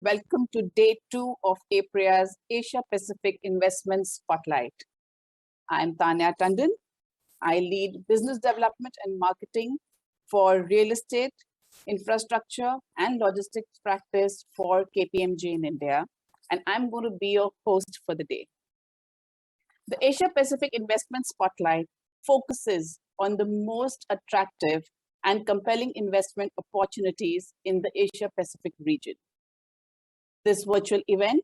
Welcome to day 2 of APREA's Asia Pacific Investment Spotlight. I'm Tanya Tandon. I lead business development and marketing for real estate, infrastructure, and logistics practice for KPMG in India, and I'm going to be your host for the day. The Asia Pacific Investment Spotlight focuses on the most attractive and compelling investment opportunities in the Asia Pacific region. This virtual event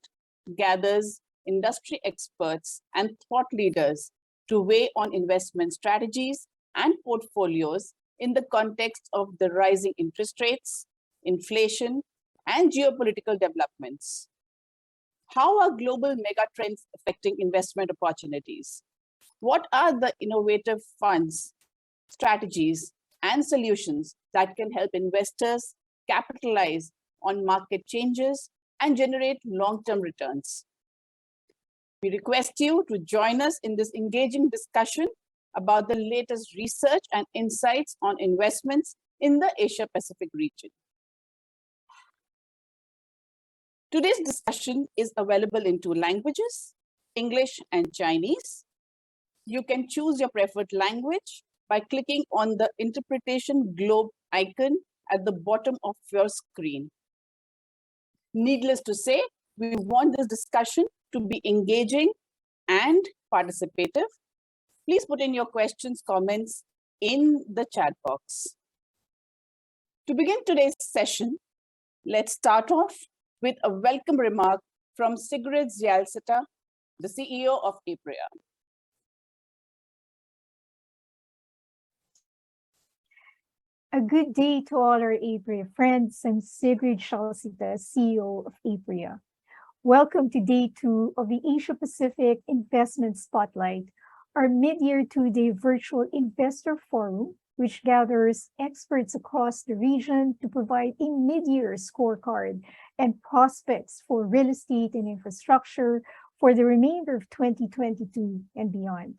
gathers industry experts and thought leaders to weigh on investment strategies and portfolios in the context of the rising interest rates, inflation, and geopolitical developments. How are global megatrends affecting investment opportunities? What are the innovative funds, strategies, and solutions that can help investors capitalize on market changes and generate long-term returns? We request you to join us in this engaging discussion about the latest research and insights on investments in the Asia-Pacific region. Today's discussion is available in 2 languages, English and Chinese. You can choose your preferred language by clicking on the interpretation globe icon at the bottom of your screen. Needless to say, we want this discussion to be engaging and participative. Please put in your questions, comments in the chat box. To begin today's session, let's start off with a welcome remark from Cbgs Shanghai, the CEO of APREA. A good day to all our APREA friends. I'm Cbgs Shanghai, CEO of APREA. Welcome to day 2 of the Asia Pacific Investment Spotlight, our mid-year 2-day virtual investor forum, which gathers experts across the region to provide a mid-year scorecard and prospects for real estate and infrastructure for the remainder of 2022 and beyond.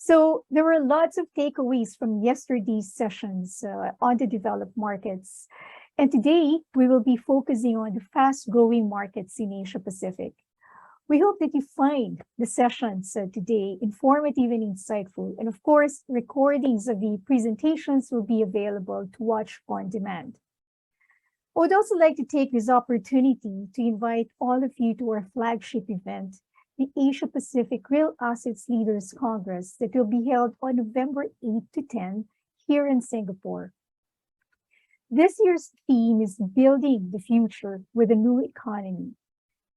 So there were lots of takeaways from yesterday's sessions on the developed markets. And today, we will be focusing on the fast-growing markets in Asia Pacific. We hope that you find the sessions today informative and insightful. And of course, recordings of the presentations will be available to watch on demand. I would also like to take this opportunity to invite all of you to our flagship event, the Asia Pacific Real Assets Leaders Congress, that will be held on November 8 to 10 here in Singapore. This year's theme is Building the Future with a New Economy.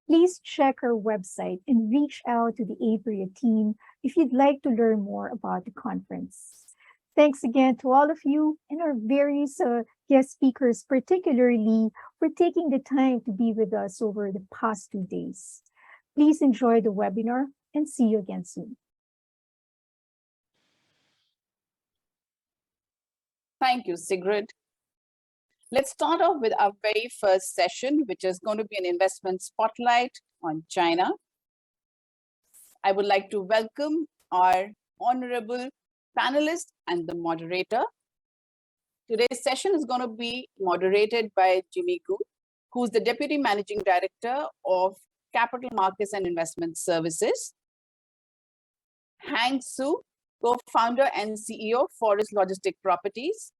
Please check our website and reach out to the APREA team if you'd like to learn more about the conference. Thanks again to all of you and our various guest speakers, particularly for taking the time to be with us over the past 2 days. Please enjoy the webinar and see you again soon. Thank you, Sigrid. Let's start off with our very first session, which is going to be an investment spotlight on China. I would like to welcome our honorable panelist and the moderator. Today's session is going to be moderated by Jimmy Gu, who's the Deputy Managing Director of Capital Markets and Investment Services. Hang Su, co-founder and CEO, Forest Logistic Properties.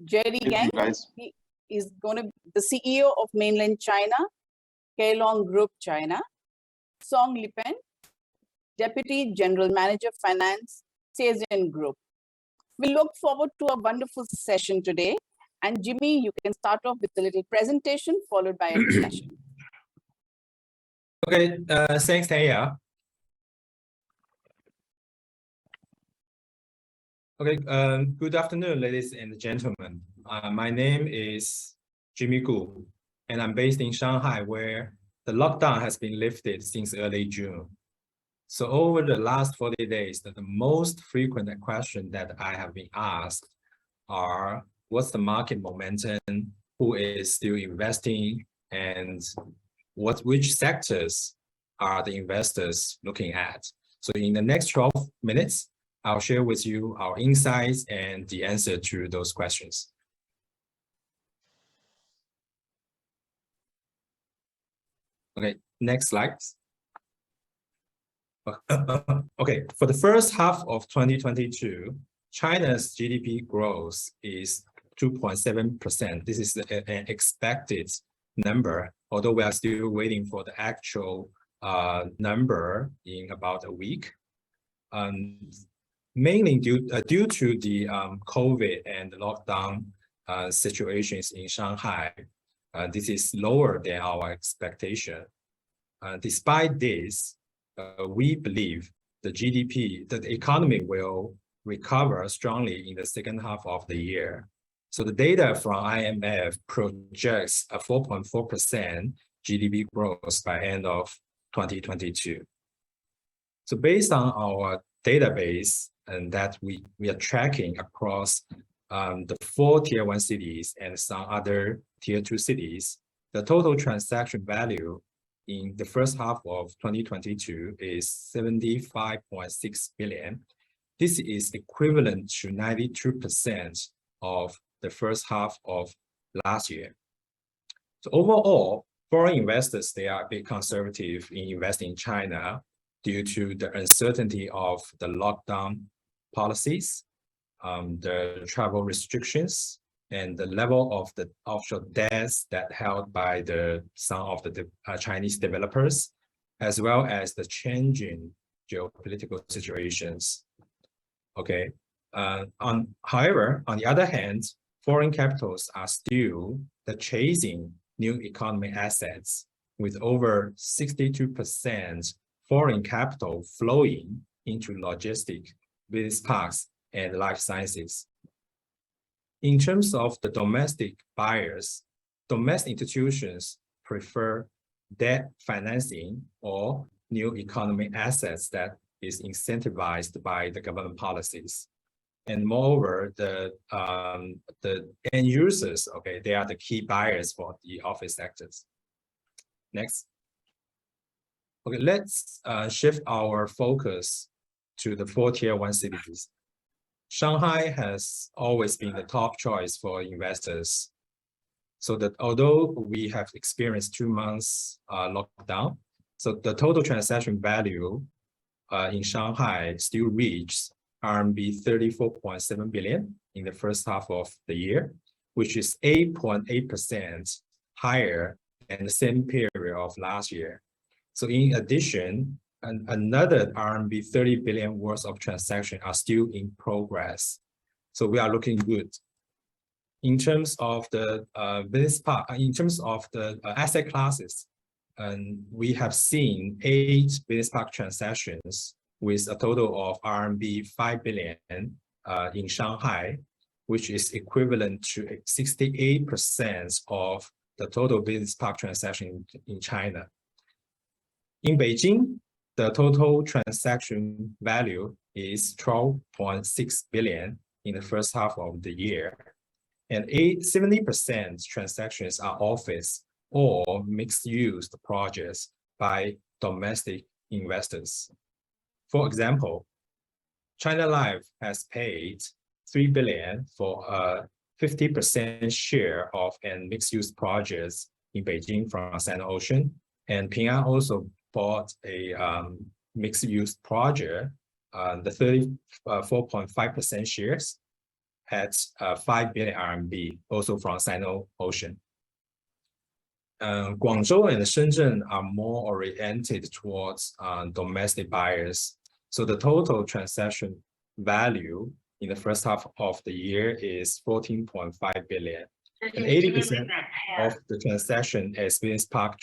Jerry Gang, he is going to be the CEO of Mainland China, Keilong Group China. Song Lipen, Deputy General Manager Finance, Cesian Group. We look forward to a wonderful session today. And Jimmy, you can start off with a little presentation followed by a discussion. Okay, thanks, Tanya. Okay, good afternoon, ladies and gentlemen. My name is Jimmy Gu, and I'm based in Shanghai, where the lockdown has been lifted since early June. So over the last 40 days, the most frequent question that I have been asked are, what's the market momentum, who is still investing, and which sectors are the investors looking at? So in the next 12 minutes, I'll share with you our insights and the answer to those questions. Okay, next slide. Okay, for the first half of 2022, China's GDP growth is 2.7%. This is an expected number, although we are still waiting for the actual number in about a week. Mainly due to the COVID and the lockdown situations in Shanghai, this is lower than our expectation. Despite this, we believe the GDP, that the economy will recover strongly in the second half of the year. So the data from IMF projects a 4.4% GDP growth by end of 2022. So based on our database and that we are tracking across the 4 tier 1 cities and some other tier 2 cities, the total transaction value in the first half of 2022 is 75.6 billion. This is equivalent to 92% of the first half of last year. So overall, foreign investors, they are a bit conservative in investing in China due to the uncertainty of the lockdown policies, the travel restrictions, and the level of the offshore debts that held by some of the Chinese developers, as well as the changing geopolitical situations. Okay. However, on the other hand, foreign capitals are still chasing new economy assets, with over 62% foreign capital flowing into logistics, business parks, and life sciences. In terms of the domestic buyers, domestic institutions prefer debt financing or new economy assets that is incentivized by the government policies. And moreover, the end users, okay, they are the key buyers for the office sectors. Next. Okay, let's shift our focus to the 4 tier 1 cities. Shanghai has always been the top choice for investors. So that although we have experienced 2 months lockdown, so the total transaction value in Shanghai still reached RMB 34.7 billion in the first half of the year, which is 8.8% higher than the same period of last year. So in addition, another RMB 30 billion worth of transactions are still in progress. So we are looking good. In terms of the business part, in terms of the asset classes, we have seen 8 business park transactions with a total of RMB 5 billion in Shanghai, which is equivalent to 68% of the total business park transaction in China. In Beijing, the total transaction value is 12.6 billion in the first half of the year, and 70% transactions are office or mixed-use projects by domestic investors. For example, China Life has paid 3 billion for a 50% share of a mixed-use projects in Beijing from Sino-Ocean, and Ping An also bought a mixed-use project, the 34.5% shares at 5 billion RMB, also from Sino-Ocean. Guangzhou and Shenzhen are more oriented towards domestic buyers. So the total transaction value in the first half of the year is 14.5 billion. And 80% of the transaction as business park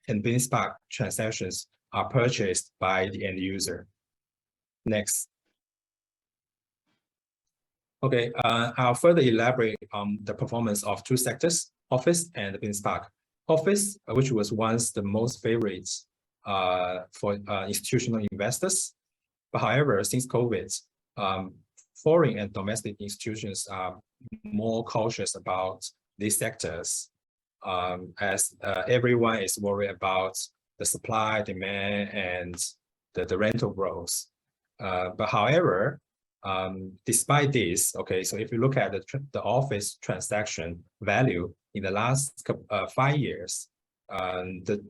and business park transactions are purchased by the end user. Next. Okay, I'll further elaborate on the performance of 2 sectors, office and business park. Office, which was once the most favorite for institutional investors. But however, since COVID, foreign and domestic institutions are more cautious about these sectors, as everyone is worried about the supply, demand, and the rental growth. But however, despite this, okay, so if you look at the office transaction value in the last 5 years, the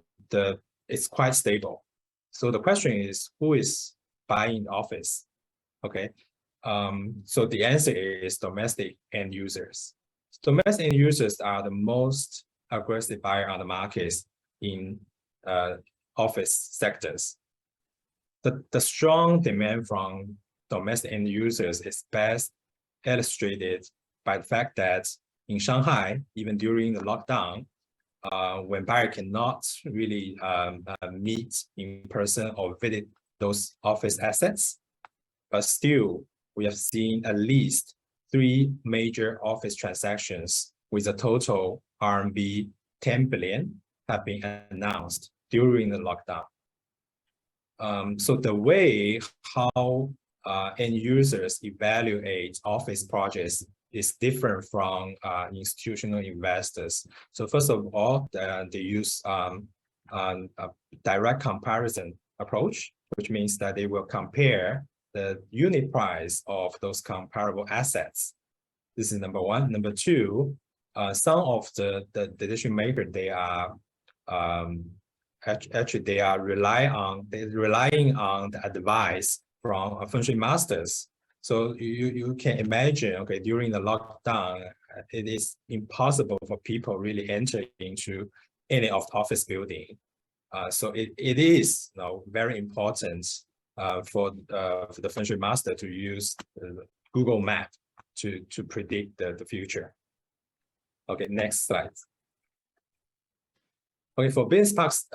it's quite stable. So the question is, who is buying office? Okay, so the answer is domestic end users. Domestic end users are the most aggressive buyer on the markets in office sectors. The strong demand from domestic end users is best illustrated by the fact that in Shanghai, even during the lockdown, when buyer cannot really meet in person or visit those office assets, but still we have seen at least 3 major office transactions with a total RMB 10 billion have been announced during the lockdown. So the way how end users evaluate office projects is different from institutional investors. So first of all, they use a direct comparison approach, which means that they will compare the unit price of those comparable assets. This is number one. Number two, some of the decision makers, they are actually they are relying on the advice from feng shui masters. So you can imagine, okay, during the lockdown, it is impossible for people really enter into any of the office building. So it is very important for the feng shui master to use Google Map to predict the future. Okay, next slide. Okay, for business parks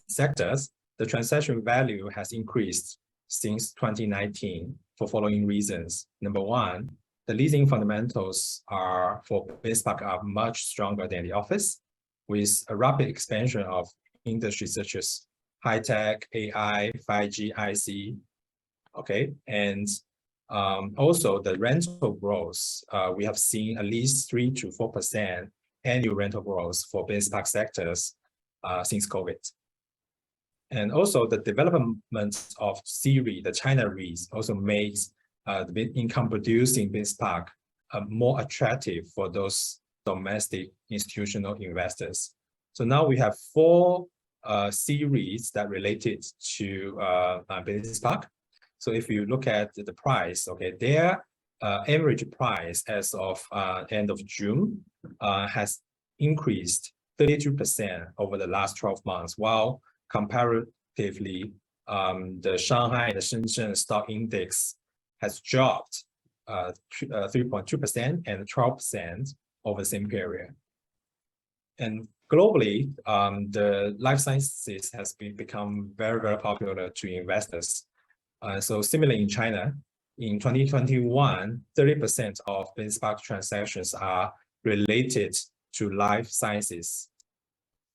sectors, the transaction value has increased since 2019 for following reasons. Number one, the leasing fundamentals for business park are much stronger than the office, with a rapid expansion of industries such as high-tech, AI, 5G, IC. Okay, and also the rental growth, we have seen at least 3 to 4% annual rental growth for business park sectors since COVID. And also the development of the China Reits also makes the income producing business park more attractive for those domestic institutional investors. So now we have 4 C-REITs that related to business park. So if you look at the price, okay, their average price as of end of June has increased 32% over the last 12 months, while comparatively, the Shanghai and the Shenzhen stock index has dropped 3.2% and 12% over the same period. And globally, the life sciences has become very, very popular to investors. So similarly in China, in 2021, 30% of business park transactions are related to life sciences.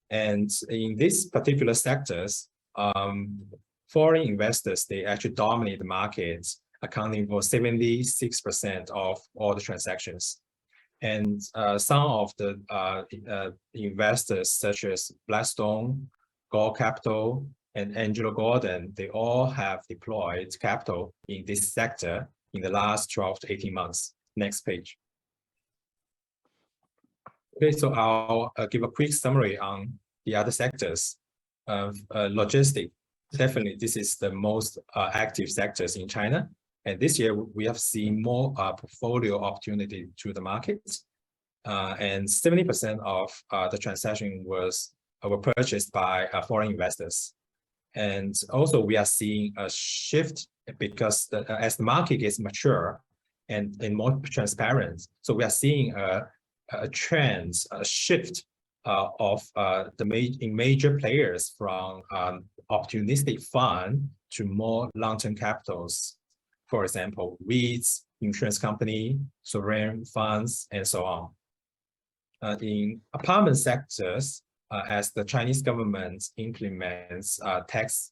And in these particular sectors, foreign investors, they actually dominate the markets, accounting for 76% of all the transactions. And some of the investors, such as Blackstone, Gore Capital, and Angelo Gordon, they all have deployed capital in this sector in the last 12 to 18 months. Next page. Okay, so I'll give a quick summary on the other sectors. Logistics, definitely this is the most active sectors in China. And this year we have seen more portfolio opportunity to the market. And 70% of the transaction were purchased by foreign investors. And also we are seeing a shift because as the market gets mature and more transparent, so we are seeing a trend, a shift of major players from opportunistic fund to more long-term capitals. For example, Reits, insurance company, sovereign funds, and so on. In apartment sectors, as the Chinese government implements tax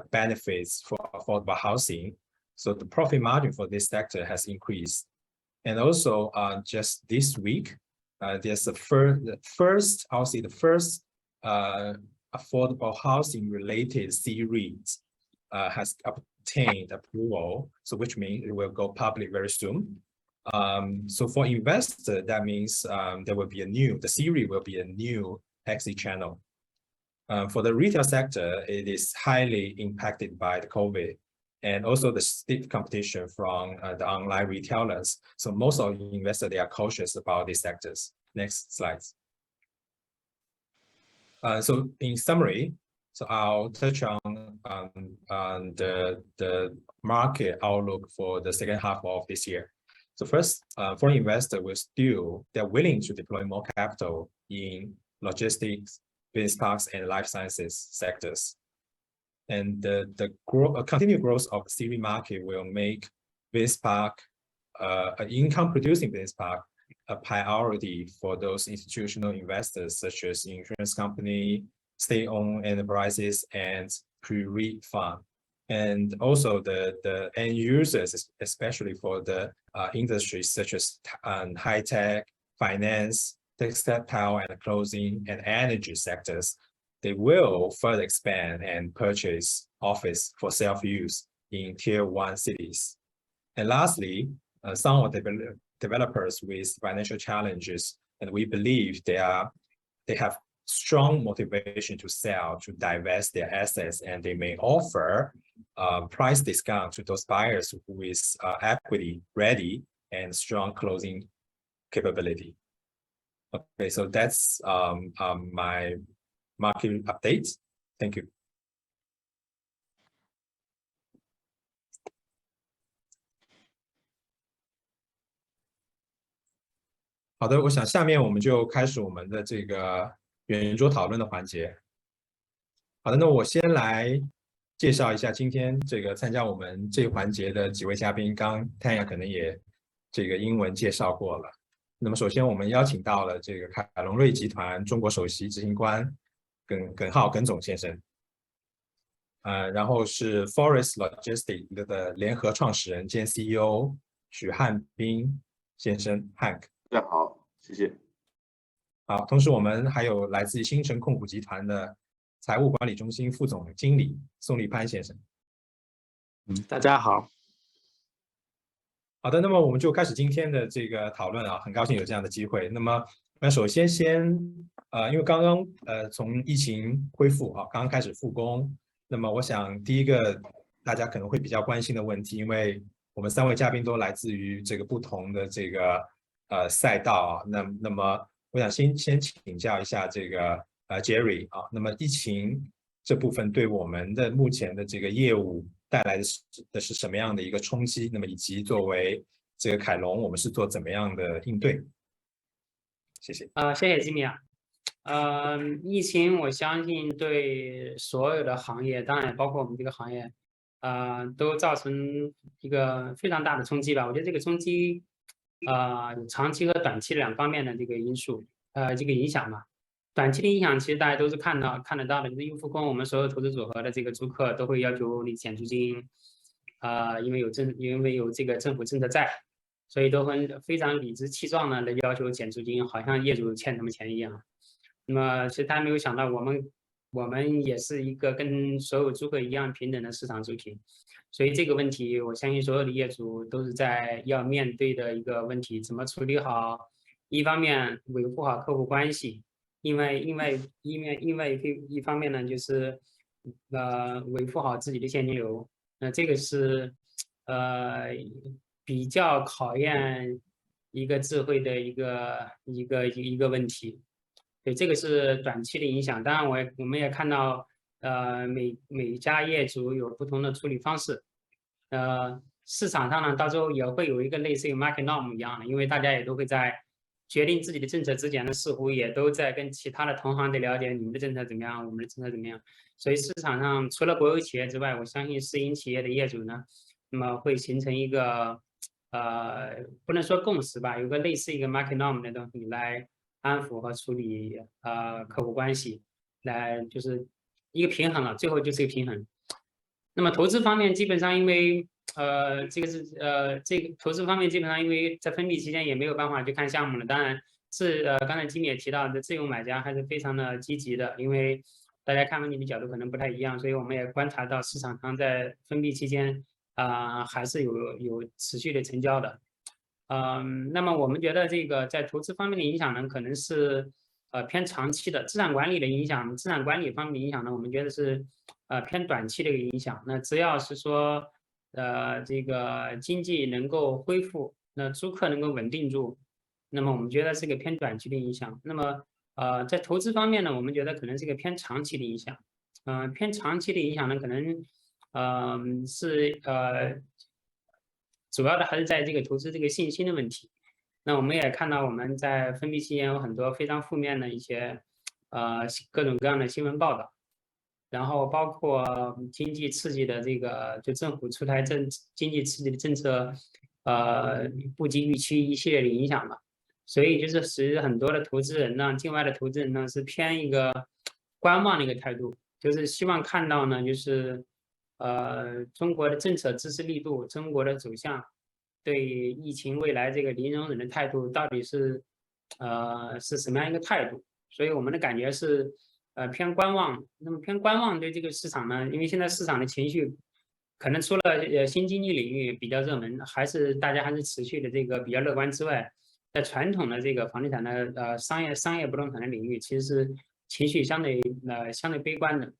benefits for affordable housing, so the profit margin for this sector has increased. And also, just this week, there's the first affordable housing related C-REIT has obtained approval, so which means it will go public very soon. So for investor, that means there will be the C-REIT will be a new exit channel. For the retail sector, it is highly impacted by the COVID and also the stiff competition from the online retailers. So most of the investors, they are cautious about these sectors. Next slides. So in summary, so I'll touch on the market outlook for the second half of this year. So first, foreign investors they're willing to deploy more capital in logistics, business parks, and life sciences sectors. And the continued growth of the CV market will make business park, an income-producing business park, a priority for those institutional investors, such as insurance company, state-owned enterprises, and pre-REIT fund. And also the end users, especially for the industries such as high-tech, finance, textile and clothing, and energy sectors, they will further expand and purchase office for self-use in Tier 1 cities. And lastly, some of the developers with financial challenges, and we believe they have strong motivation to sell, to divest their assets, and they may offer price discount to those buyers with equity ready and strong closing capability. Okay, so that's my market update. Thank you. 好的，我想下面我们就开始我们的这个圆桌讨论的环节。好的，那我先来介绍一下今天这个参加我们这一环节的几位嘉宾。刚刚Tanya可能也这个英文介绍过了。那么首先我们邀请到了这个凯龙瑞集团中国首席执行官耿总先生。然后是 Forest Logistics 的联合创始人兼 CEO 许汉斌先生 Hank。大家好，谢谢。好，同时我们还有来自新城控股集团的财务管理中心副总经理宋立潘先生。大家好。好的，那么我们就开始今天的这个讨论啊，很高兴有这样的机会。那么首先因为刚刚从疫情恢复啊，刚刚开始复工，那么我想第一个大家可能会比较关心的问题，因为我们3位嘉宾都来自于这个不同的这个赛道啊，那么我想先请教一下这个Jerry 啊，那么疫情这部分对我们的目前的这个业务带来的是什么样的一个冲击？那么以及作为这个凯龙，我们是做怎么样的应对？谢谢。谢谢吉米啊。疫情我相信对所有的行业，当然也包括我们这个行业，都造成一个非常大的冲击吧。我觉得这个冲击，有长期和短期2方面的这个因素，这个影响吧。短期的影响其实大家都是看得到的，就是一复工，我们所有投资组合的这个租客都会要求你减租金，因为有这个政府政策在，所以都非常理直气壮的要求减租金，好像业主欠他们钱一样。那么其实大家没有想到，我们也是一个跟所有租客一样平等的市场主体，所以这个问题，我相信所有的业主都是要面对的一个问题，怎么处理好？一方面维护好客户关系。因为一方面呢，就是维护好自己的现金流，那这个是比较考验一个智慧的一个问题。对，这个是短期的影响。当然我们也看到每家业主有不同的处理方式。市场上呢，到时候也会有一个类似于 market norm 一样的，因为大家也都会在决定自己的政策之前呢，似乎也都在跟其他的同行的了解你们的政策怎么样，我们的政策怎么样。所以市场上除了国有企业之外，我相信私营企业的业主呢，那么会形成一个不能说共识吧，有个类似一个 market norm 的东西来安抚和处理客户关系，来就是一个平衡了，最后就是一个平衡。那么投资方面，基本上因为这个投资方面基本上因为在封闭期间也没有办法去看项目了。当然是刚才Jimmy也提到的，自由买家还是非常的积极的，因为大家看问题的角度可能不太一样，所以我们也观察到市场上在封闭期间还是有持续的成交的。那么我们觉得这个在投资方面的影响呢，可能是偏长期的资产管理的影响，资产管理方面的影响呢，我们觉得是偏短期的一个影响。那只要是说这个经济能够恢复，那租客能够稳定住，那么我们觉得是个偏短期的影响。那么在投资方面呢，我们觉得可能是一个偏长期的影响。偏长期的影响呢，可能是主要的还是在这个投资这个信心的问题。那我们也看到我们在封闭期间有很多非常负面的一些各种各样的新闻报道，然后包括经济刺激的这个就政府出台经济刺激的政策不及预期一系列的影响吧。所以就是使很多的投资人呢，境外的投资人呢是偏一个观望的一个态度，就是希望看到呢，就是中国的政策支持力度，中国的走向，对疫情未来这个零容忍的态度到底是是什么样一个态度？所以我们的感觉是偏观望。那么偏观望对这个市场呢，因为现在市场的情绪可能除了新经济领域比较热门，大家还是持续的这个比较乐观之外，在传统的这个房地产的商业不动产的领域，其实是情绪相对悲观的。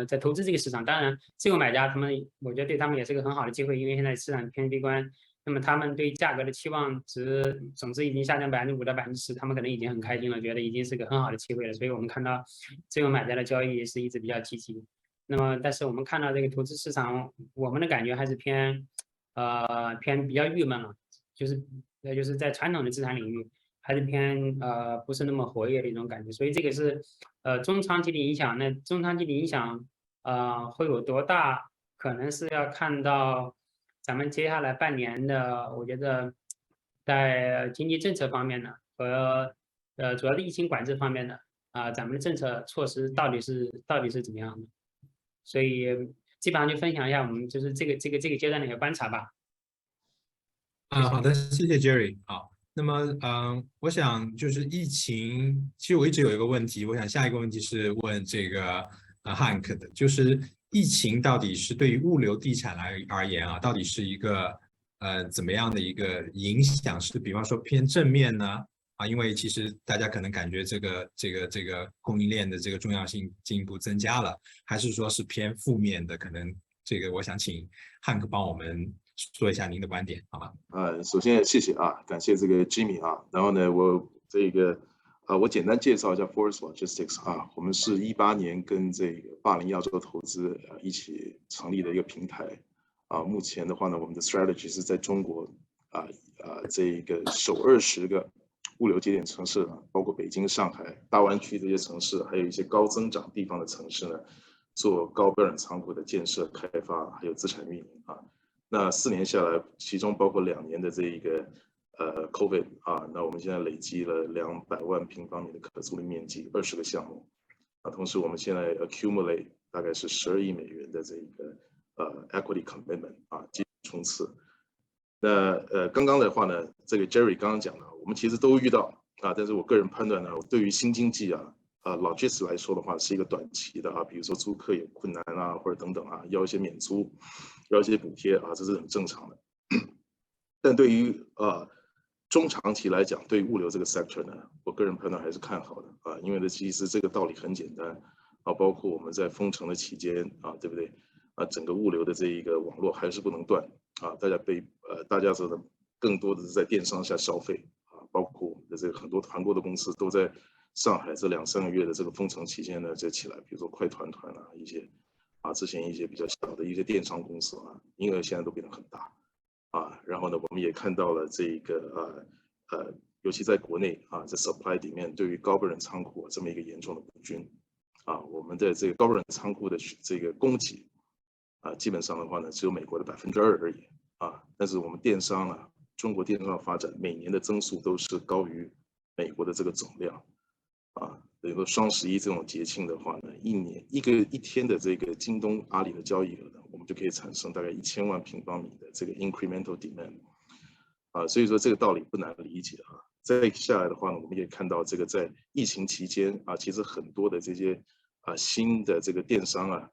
在投资这个市场，当然自有买家我觉得对他们也是个很好的机会，因为现在市场偏悲观，那么他们对价格的期望值总之已经下降5%到10%，他们可能已经很开心了，觉得已经是个很好的机会了。所以我们看到自有买家的交易是一直比较积极。那么，但是我们看到这个投资市场，我们的感觉还是偏比较郁闷了，就是在传统的资产领域还是偏不是那么活跃的一种感觉。所以这个是中长期的影响。那中长期的影响会有多大？可能是要看到咱们接下来半年的，我觉得在经济政策方面呢和主要的疫情管制方面的咱们的政策措施到底是怎么样的？所以基本上就分享一下我们就是这个阶段的一个观察吧。好的，谢谢 Jerry。好，那么我想就是疫情，其实我一直有一个问题，我想下一个问题是问这个Hank 的，就是疫情到底是对于物流地产而言到底是一个怎么样的一个影响？是比方说偏正面呢？因为其实大家可能感觉这个供应链的这个重要性进一步增加了，还是说是偏负面的？可能这个我想请汉克帮我们说一下您的观点，好吗？首先谢谢感谢这个 Jimmy 然后呢，我简单介绍一下 Forest Logistics 我们是18年跟这个80亚洲投资一起成立的一个平台目前的话呢，我们的 strategy 是在中国这个首20个物流节点城市包括北京、上海、大湾区这些城市，还有一些高增长地方的城市呢，做高标准仓库的建设、开发，还有资产运营那4年下来，其中包括2年的这一个COVID 那我们现在累积了200万平方米的可租赁面积，20个项目同时我们现在 accumulate 大概是12亿美元的这个equity commitment 基金冲刺。那刚刚的话呢，这个 Jerry 刚刚讲了，我们其实都遇到但是我个人判断呢，对于新经济logistics 来说的话，是一个短期的比如说租客有困难或者等等要一些免租，要一些补贴这是很正常的。但对于中长期来讲，对于物流这个 sector 呢，我个人判断还是看好的因为呢，其实这个道理很简单包括我们在封城的期间对不对整个物流的这一个网络还是不能断大家说的更多的是在电商下消费包括我们的这个很多团购的公司都在上海这2-3个月的这个封城期间呢就起来，比如说快团一些之前一些比较小的一些电商公司营业额现在都变得很大然后呢，我们也看到了这个尤其在国内在 supply 里面对于高标准仓库这么一个严重的不均我们的这个高标准仓库的这个供给基本上的话呢，只有美国的2%而已但是我们电商中国电商的发展每年的增速都是高于美国的这个总量比如说双11这种节庆的话呢，一天的这个京东、阿里的交易额呢，我们就可以产生大概1000万平方米的这个 incremental demand所以说这个道理不难理解再下来的话呢，我们也看到这个在疫情期间其实很多的这些新的这个电商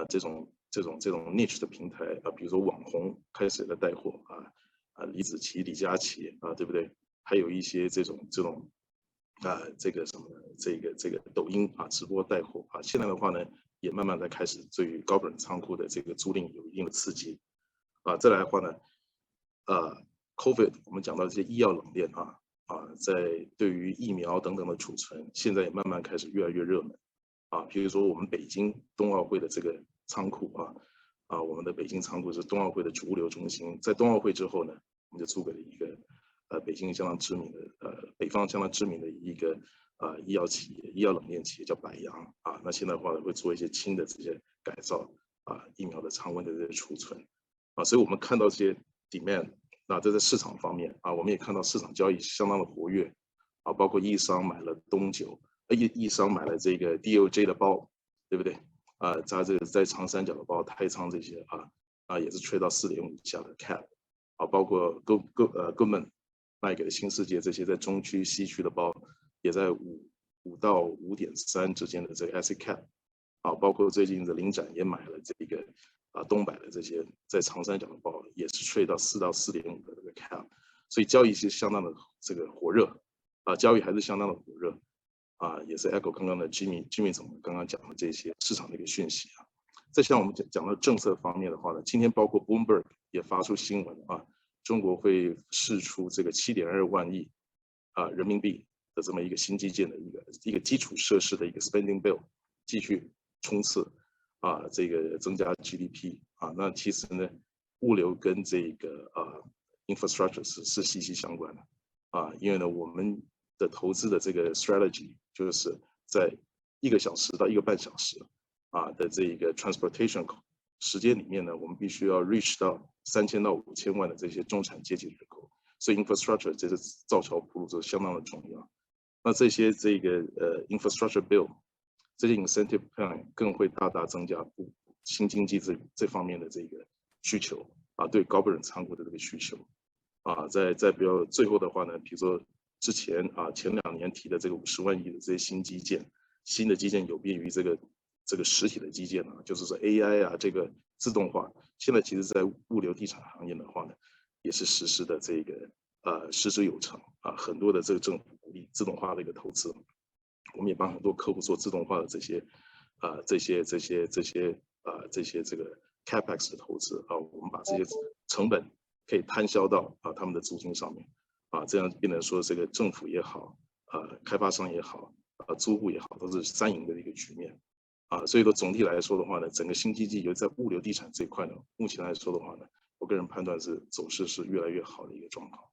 这种 niche 的平台比如说网红开始在带货李子柒、李佳琦对不对？还有一些这种这个什么这个抖音直播带货现在的话呢，也慢慢的开始对于高本仓库的这个租赁有一定的刺激再来的话呢，COVID 我们讲到这些医药冷链在对于疫苗等等的储存，现在也慢慢开始越来越热门比如说我们北京冬奥会的这个仓库我们的北京仓库是冬奥会的主物流中心，在冬奥会之后呢，我们就租给了一个北京相当知名的北方相当知名的一个医药企业、医药冷链企业叫百洋那现在的话呢会做一些轻的这些改造疫苗的常温的这些储存所以我们看到这些 demand 这在市场方面我们也看到市场交易相当的活跃包括易商买了东九，易商买了这个 DOJ 的包，对不对？它这个在长三角的包、太仓这些也是吹到4.5以下的 cap 包括Goodman 卖给新世界这些在中区、西区的包，也在5到5.3之间的这个 asset cap 包括最近的领展也买了这个东百的这些在长三角的包，也是吹到4到4.5的这个 cap， 所以交易是相当的这个火热交易还是相当的火热也是 echo 刚刚的 Jimmy 总刚刚讲的这些市场的一个讯息再像我们讲到政策方面的话呢，今天包括 Bloomberg 也发出新闻中国会释出这个7.2万亿人民币的这么一个新基建的一个基础设施的一个 spending bill， 继续冲刺这个增加 GDP 那其实呢，物流跟这个infrastructure 是息息相关的因为呢，我们的投资的这个 strategy 就是在1个小时到1个半小时的这个 transportation 时间里面呢，我们必须要 reach 到3000到5000万的这些中产阶级人口，所以 infrastructure 这是造桥铺路，这是相当的重要。那这些infrastructure bill 这些 incentive plan 更会大大增加新经济这方面的这个需求对高本仓库的这个需求在比较最后的话呢，比如说之前前2年提的这个50万亿的这些新基建，新的基建有别于这个实体的基建就是说 AI 这个自动化，现在其实在物流地产行业的话呢，也是实施的这个实施有成很多的这个政府鼓励自动化的一个投资，我们也帮很多客户做自动化的这些这个 capex 的投资我们把这些成本可以摊销到他们的租金上面这样变成说这个政府也好开发商也好租户也好，都是3赢的一个局面所以说总体来说的话呢，整个新经济尤其在物流地产这一块呢，目前来说的话呢，我个人判断是走势是越来越好的一个状况。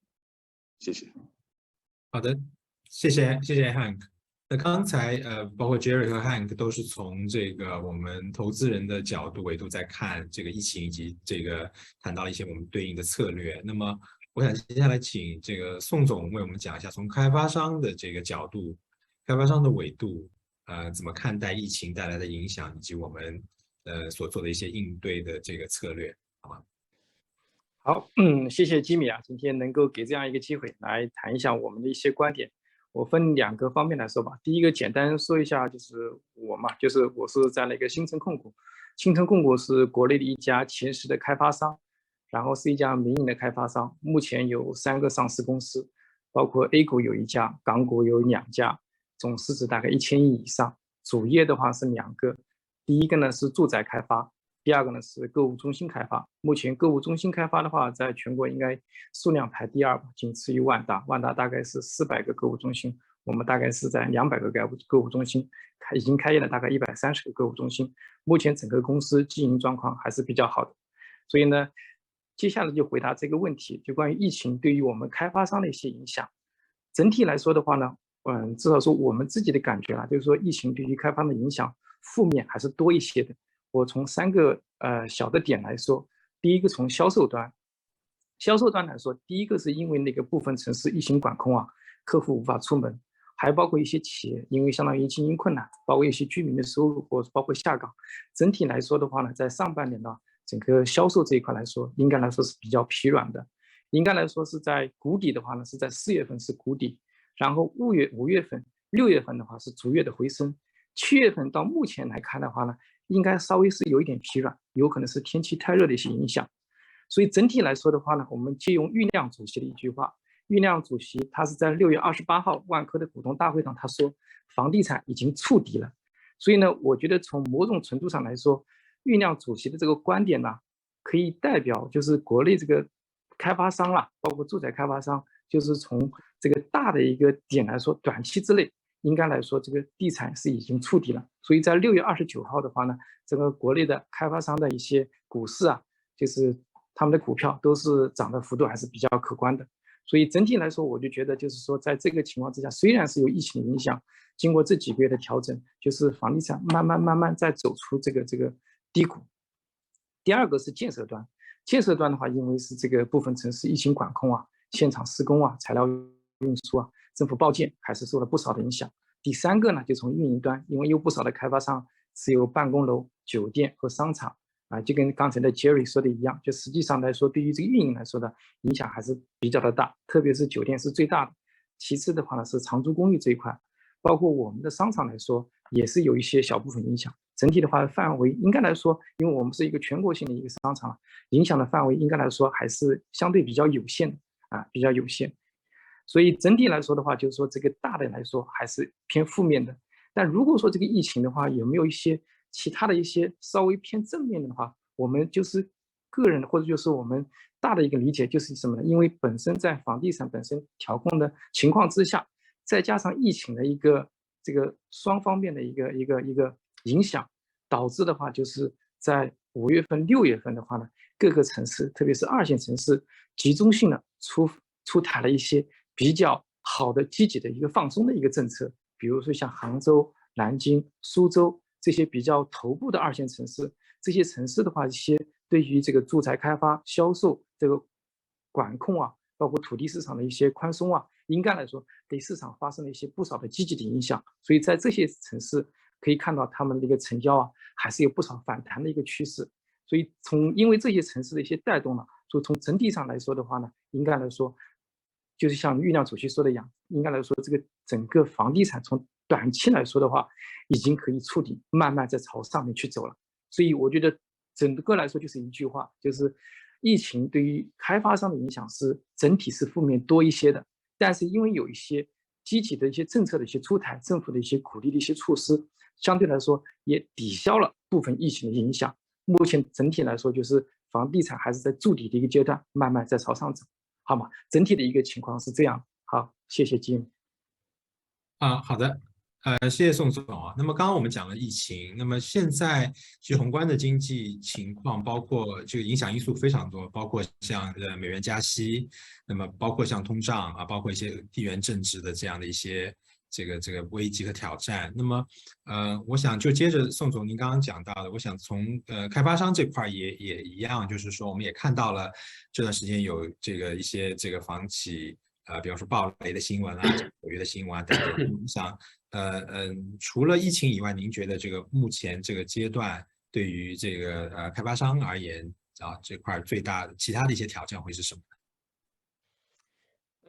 谢谢。好的，谢谢 Hank。那刚才包括 Jerry 和 Hank 都是从这个我们投资人的角度维度在看这个疫情，以及这个谈到一些我们对应的策略。那么我想接下来请这个宋总为我们讲一下，从开发商的这个角度，开发商的维度怎么看待疫情带来的影响，以及我们所做的一些应对的这个策略，好吗？好，谢谢吉米今天能够给这样一个机会来谈一下我们的一些观点。我分2个方面来说吧。第一个简单说一下，就是我是在那个新城控股，新城控股是国内的一家前10的开发商，然后是一家民营的开发商，目前有3个上市公司，包括 A 股有1家，港股有2家，总市值大概1000亿以上。主业的话是2个，第一个呢是住宅开发，第2个呢是购物中心开发。目前购物中心开发的话，在全国应该数量排第2吧，仅次于万达。万达大概是400个购物中心，我们大概是在200个购物中心，已经开业了大概130个购物中心。目前整个公司经营状况还是比较好的。所以呢，接下来就回答这个问题，就关于疫情对于我们开发商的一些影响。整体来说的话呢，至少说我们自己的感觉就是说疫情对于开发的影响负面还是多一些的。我从3个小的点来说，第一个从销售端来说，第一个是因为那个部分城市疫情管控客户无法出门，还包括一些企业因为相当于经营困难，包括一些居民的收入或包括下岗。整体来说的话呢，在上半年整个销售这一块来说，应该来说是比较疲软的。应该来说是在谷底的话呢，是在4月份是谷底，然后5月份、6月份的话是逐月的回升，7月份到目前来看的话呢，应该稍微是有一点疲软，有可能是天气太热的一些影响。所以整体来说的话呢，我们借用郁亮主席的一句话，郁亮主席他是在6月28号万科的股东大会上他说，房地产已经触底了。所以呢，我觉得从某种程度上来说，郁亮主席的这个观点呢，可以代表就是国内这个开发商啦，包括住宅开发商，就是从这个大的一个点来说，短期之内应该来说这个地产是已经触底了。所以在6月29号的话呢，这个国内的开发商的一些股市啊，就是他们的股票都是涨的幅度还是比较可观的。所以整体来说，我就觉得就是说，在这个情况之下，虽然是有疫情的影响，经过这几个月的调整，就是房地产慢慢在走出这个低谷。第二个是建设端，建设端的话，因为是这个部分城市疫情管控啊、现场施工啊、材料运输啊、政府报建还是受了不少的影响。第三个呢，就从运营端，因为有不少的开发商持有办公楼、酒店和商场啊，就跟刚才的 Jerry 说的一样，就实际上来说，对于这个运营来说的影响还是比较的大，特别是酒店是最大的。其次的话呢，是长租公寓这一块，包括我们的商场来说，也是有一些小部分影响。整体的话，范围应该来说，因为我们是一个全国性的一个商场，影响的范围应该来说还是相对比较有限的啊，比较有限。所以整体来说的话，就是说这个大的来说还是偏负面的。但如果说这个疫情的话，有没有一些其他的一些稍微偏正面的话，我们就是个人或者就是我们大的一个理解就是什么呢？因为本身在房地产本身调控的情况之下，再加上疫情的一个这个双方面的一个影响，导致的话就是在5月份、6月份的话呢，各个城市，特别是2线城市，集中性的出台了一些比较好的、积极的一个放松的一个政策，比如说像杭州、南京、苏州这些比较头部的2线城市，这些城市的话，一些对于这个住宅开发、销售这个管控啊，包括土地市场的一些宽松啊，应该来说对市场发生了一些不少的积极的影响。所以在这些城市可以看到他们的一个成交啊，还是有不少反弹的一个趋势。所以因为这些城市的一些带动呢，所以从整体上来说的话呢，应该来说，就是像郁亮主席说的一样，应该来说这个整个房地产从短期来说的话，已经可以触底，慢慢在朝上面去走了。所以我觉得整个来说就是一句话，就是疫情对于开发商的影响是整体是负面多一些的，但是因为有一些积极的一些政策的一些出台，政府的一些鼓励的一些措施，相对来说也抵消了部分疫情的影响。目前整体来说，就是房地产还是在筑底的一个阶段，慢慢在朝上走，好吗？整体的一个情况是这样。好，谢谢金。好的，谢谢宋总啊。那么刚刚我们讲了疫情，那么现在其实宏观的经济情况，包括这个影响因素非常多，包括像美元加息，那么包括像通胀啊，包括一些地缘政治的这样的一些这个危机和挑战。那么我想就接着宋总您刚刚讲到的，我想从开发商这块也一样，就是说我们也看到了这段时间有这个一些这个房企比方说暴雷的新闻啊、违约的新闻啊等等。我想除了疫情以外，您觉得这个目前这个阶段对于这个开发商而言啊这块最大的其他的一些挑战会是什么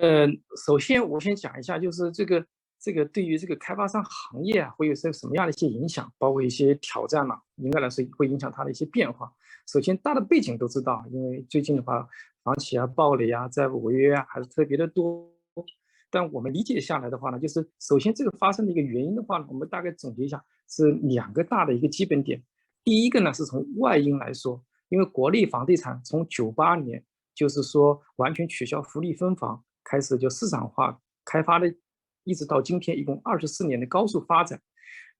呢？首先我先讲一下，就是这个对于这个开发商行业啊，会有什么样的一些影响，包括一些挑战嘛，应该来说会影响它的一些变化。首先，大的背景都知道，因为最近的话，房企啊、暴雷啊、债务违约啊，还是特别的多。但我们理解下来的话呢，就是首先这个发生的一个原因的话呢，我们大概总结一下，是2个大的一个基本点。第一个呢，是从外因来说，因为国内房地产从98年就是说完全取消福利分房，开始就市场化开发的，一直到今天一共24年的高速发展，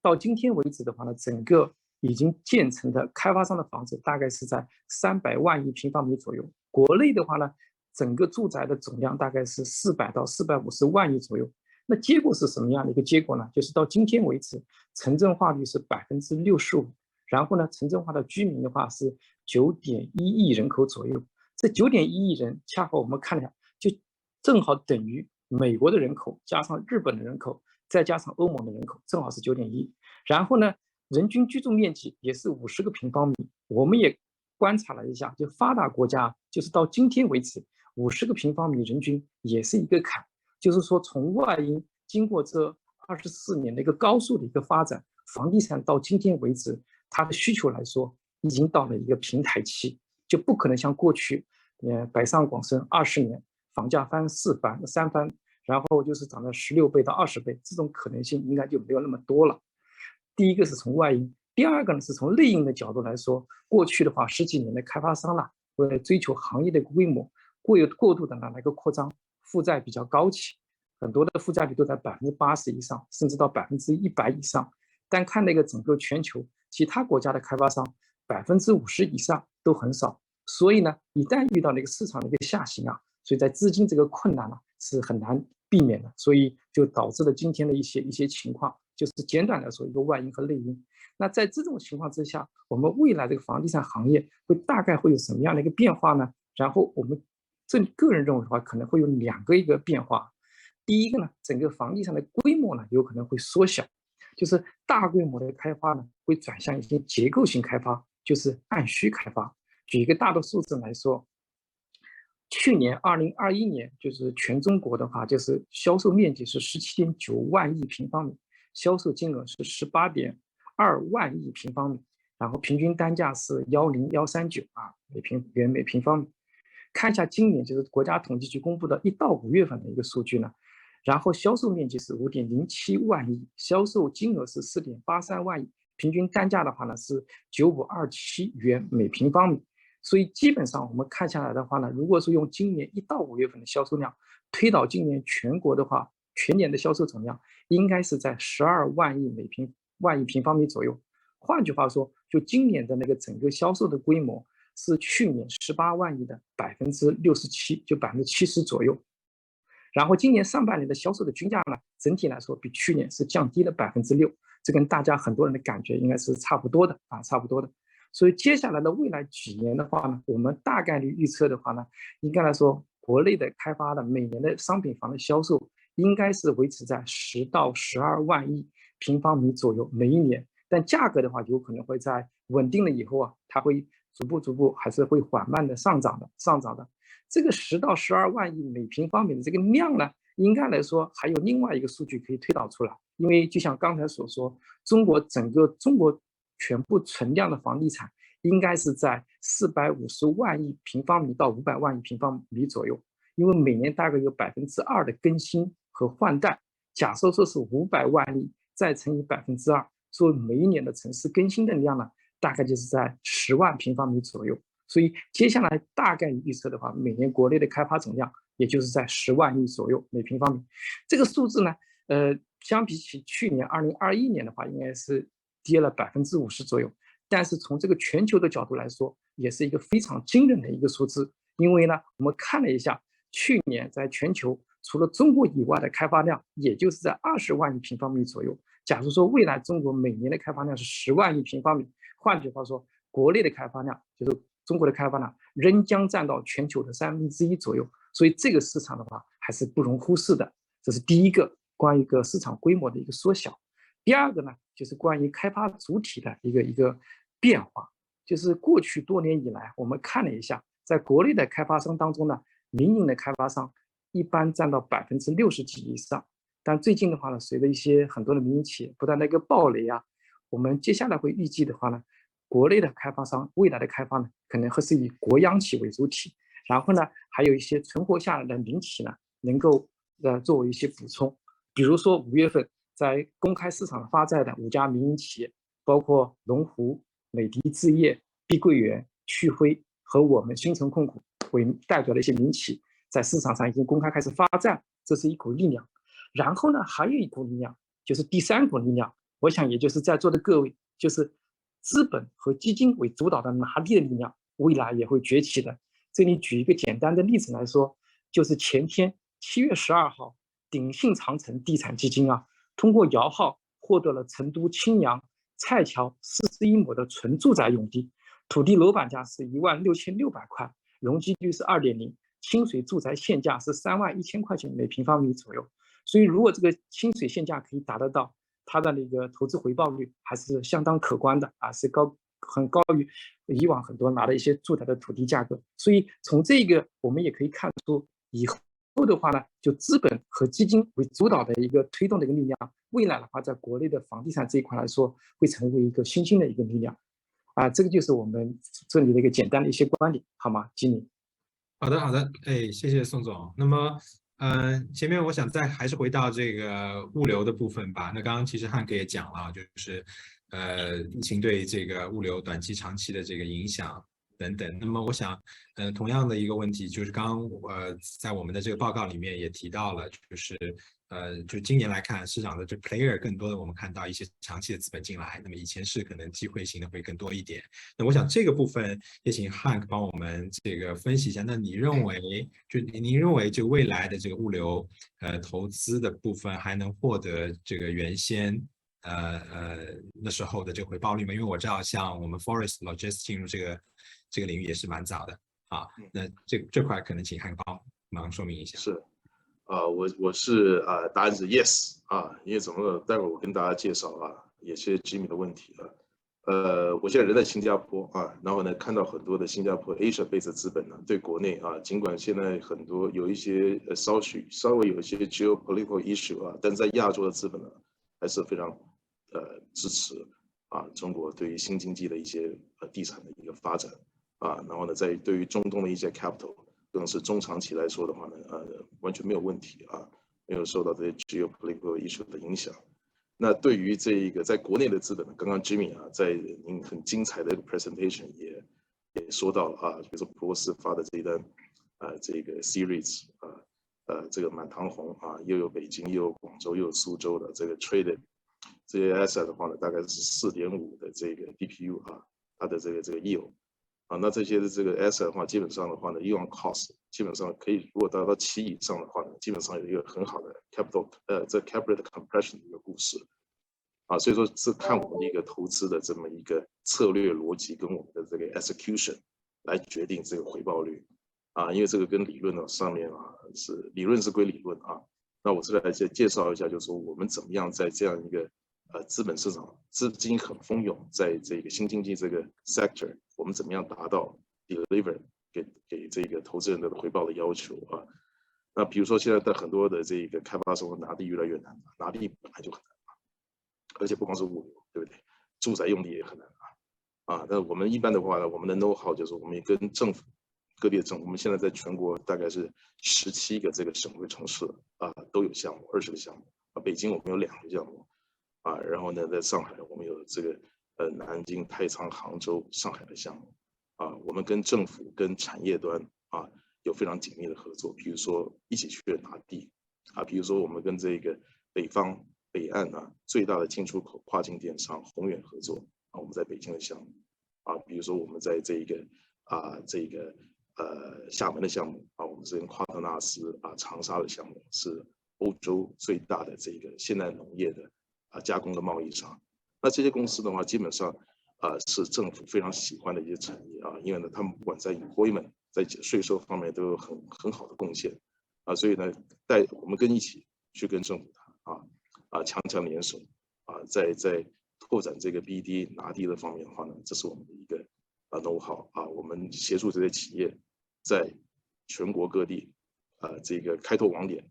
到今天为止的话呢，整个已经建成的开发商的房子大概是在300万亿平方米左右。国内的话呢，整个住宅的总量大概是400到450万亿左右。那结果是什么样的一个结果呢？就是到今天为止，城镇化率是65%，然后呢，城镇化的居民的话是9.1亿人口左右。这9.1亿人，恰好我们看了一下，就正好等于美国的人口加上日本的人口，再加上欧盟的人口，正好是9.1。然后呢，人均居住面积也是50个平方米。我们也观察了一下，就发达国家，就是到今天为止，50个平方米人均也是一个坎。就是说，从外因经过这24年的一个高速的一个发展，房地产到今天为止，它的需求来说，已经到了一个平台期，就不可能像过去，北上广深20年，房价翻4番、3番，然后就是涨了16倍到20倍，这种可能性应该就没有那么多了。第一个是从外因，第二个呢是从内因的角度来说，过去的话10几年的开发商啦，为了追求行业的规模，过度的来个扩张，负债比较高企，很多的负债率都在80%以上，甚至到100%以上。但看那个整个全球其他国家的开发商，50%以上都很少。所以呢，一旦遇到那个市场的一个下行啊，所以在资金这个困难呢是很难避免的，所以就导致了今天的一些情况，就是简短来说一个外因和内因。那在这种情况之下，我们未来这个房地产行业大概会有什么样的一个变化呢？然后我们个人认为的话，可能会有2个一个变化。第一个呢，整个房地产的规模呢有可能会缩小，就是大规模的开发呢会转向一些结构性开发，就是按需开发。举一个大的数字来说，去年2021年就是全中国的话，就是销售面积是17.9万亿平方米，销售金额是18.2万亿平方米，然后平均单价是10139啊每平方米。看一下今年就是国家统计局公布的1到5月份的一个数据呢，然后销售面积是5.07万亿，销售金额是4.83万亿，平均单价的话呢是9527元每平方米。所以基本上我们看下来的话呢，如果说用今年1到5月份的销售量推导今年全国的话，全年的销售总量应该是在12万亿平方米左右。换句话说，就今年的那个整个销售的规模是去年18万亿的67%，就70%左右。然后今年上半年的销售的均价呢，整体来说比去年是降低了6%，这跟大家很多人的感觉应该是差不多的啊，差不多的。所以接下来的未来几年的话呢，我们大概率预测的话呢，应该来说，国内的开发的每年的商品房的销售应该是维持在10到12万亿平方米左右每一年，但价格的话有可能会在稳定了以后啊，它会逐步还是会缓慢的上涨的。这个10到12万亿每平方米的这个量呢，应该来说还有另外一个数据可以推导出来，因为就像刚才所说，中国全部存量的房地产应该是在450万亿平方米到500万亿平方米左右，因为每年大概有2%的更新和换代，假设说是500万亿再乘以2%，所以每一年的城市更新的量呢，大概就是在10万平方米左右。所以接下来大概预测的话，每年国内的开发总量也就是在10万亿左右每平方米。这个数字呢，相比起去年2021年的话，应该是跌了50%左右，但是从这个全球的角度来说，也是一个非常惊人的一个数字。因为呢，我们看了一下，去年在全球除了中国以外的开发量，也就是在20万亿平方米左右。假如说未来中国每年的开发量是10万亿平方米，换句话说，国内的开发量就是中国的开发量仍将占到全球的1/3左右。所以这个市场的话，还是不容忽视的。这是第一个关于一个市场规模的一个缩小。第二个呢，就是关于开发主体的一个变化，就是过去多年以来，我们看了一下，在国内的开发商当中呢，民营的开发商一般占到60%几以上，但最近的话呢，随着很多的民营企业不断的一个暴雷啊，我们接下来会预计的话呢，国内的开发商未来的开发呢，可能还是以国央企为主体，然后呢，还有一些存活下来的民企呢，能够作为一些补充，比如说5月份在公开市场发债的5家民营企业，包括龙湖、美的置业、碧桂园、旭辉和我们新城控股为代表的一些民企，在市场上已经公开开始发债，这是一股力量。然后呢，还有一股力量，就是第3股力量，我想也就是在座的各位，就是资本和基金为主导的拿地的力量，未来也会崛起的。这里举一个简单的例子来说，就是前天7月12号，鼎信长城地产基金啊，通过摇号获得了成都青阳蔡桥41亩的纯住宅用地，土地楼板价是16600块，容积率是2.0，清水住宅现价是31000块钱每平方米左右。所以如果这个清水现价可以达得到，它的那个投资回报率还是相当可观的啊，是很高于以往很多拿的一些住宅的土地价格。所以从这个我们也可以看出，以后的话呢，就资本和基金为主导的一个推动的一个力量，未来的话，在国内的房地产这一块来说，会成为一个新兴的一个力量啊。这个就是我们这里的一个简单的一些观点，好吗，经理？好的，好的，哎，谢谢宋总。那么，前面我想还是回到这个物流的部分吧。那刚刚其实汉克也讲了，就是疫情对这个物流短期、长期的这个影响等等。那么我想，同样的一个问题，就是刚刚在我们的这个报告里面也提到了，就是就今年来看，市场的这 player 更多的我们看到一些长期的资本进来，那么以前是可能机会型的会更多一点。那我想这个部分也请 Hank 帮我们这个分析一下。那您认为就未来的这个物流投资的部分还能获得这个原先那时候的这个回报率吗？因为我知道像我们 Forest Logistics 进入这个领域也是蛮早的啊。那这块可能请 Hank 帮忙说明一下。是。我是答案是 yes 因为怎么待会儿我跟大家介绍也是 Jimmy 的问题我现在人在新加坡然后呢看到很多的新加坡 Asia base 的资本呢对国内尽管现在很多有一些稍微有一些 geopolitical issue 但是在亚洲的资本呢还是非常支持中国对于新经济的一些地产的一个发展然后呢在对于中东的一些 capital。更是中长期来说的话呢，完全没有问题没有受到这些 geopolitical issue 的影响。那对于这一个在国内的资本呢，刚刚 Jimmy 在您很精彩的 presentation 也说到了比如说普罗斯发的这一单这个 Reits 这个满堂红又有北京又有广州又有苏州的这个 traded 这些 asset 的话呢，大概是4.5的这个 DPU它的这个yield。那这些的这个 asset 的话，基本上的话呢 ，yield on cost 基本上可以，如果达到7以上的话呢，基本上有一个很好的 capital 这 capital compression 的一个故事所以说是看我们的一个投资的这么一个策略逻辑跟我们的这个 execution 来决定这个回报率因为这个跟理论上面是理论是归理论那我是来介绍一下，就是说我们怎么样在这样一个资本市场资金很蜂涌，在这个新经济这个 sector， 我们怎么样达到 deliver 给这个投资人的回报的要求那比如说现在的很多的这个开发商拿地越来越难拿地本来就很难而且不光是物流，对不对？住宅用地也很难那我们一般的话呢，我们的 know how 就是我们也跟政府各地的政府，我们现在在全国大概是17个这个省会城市都有项目，20个项目北京我们有2个项目然后呢，在上海我们有这个南京、太仓、杭州、上海的项目我们跟政府、跟产业端有非常紧密的合作，比如说一起去拿地比如说我们跟这个北岸最大的进出口跨境电商宏远合作我们在北京的项目比如说我们在这个厦门的项目我们是跟夸特纳斯长沙的项目是欧洲最大的这个现代农业的加工的贸易商。那这些公司的话，基本上是政府非常喜欢的一些产业因为呢，他们不管在 employment 在税收方面都有很好的贡献所以呢，我们一起去跟政府谈强联手在拓展这个 BD 拿地的方面的话呢，这是我们的一个know how我们协助这些企业在全国各地这个开拓网点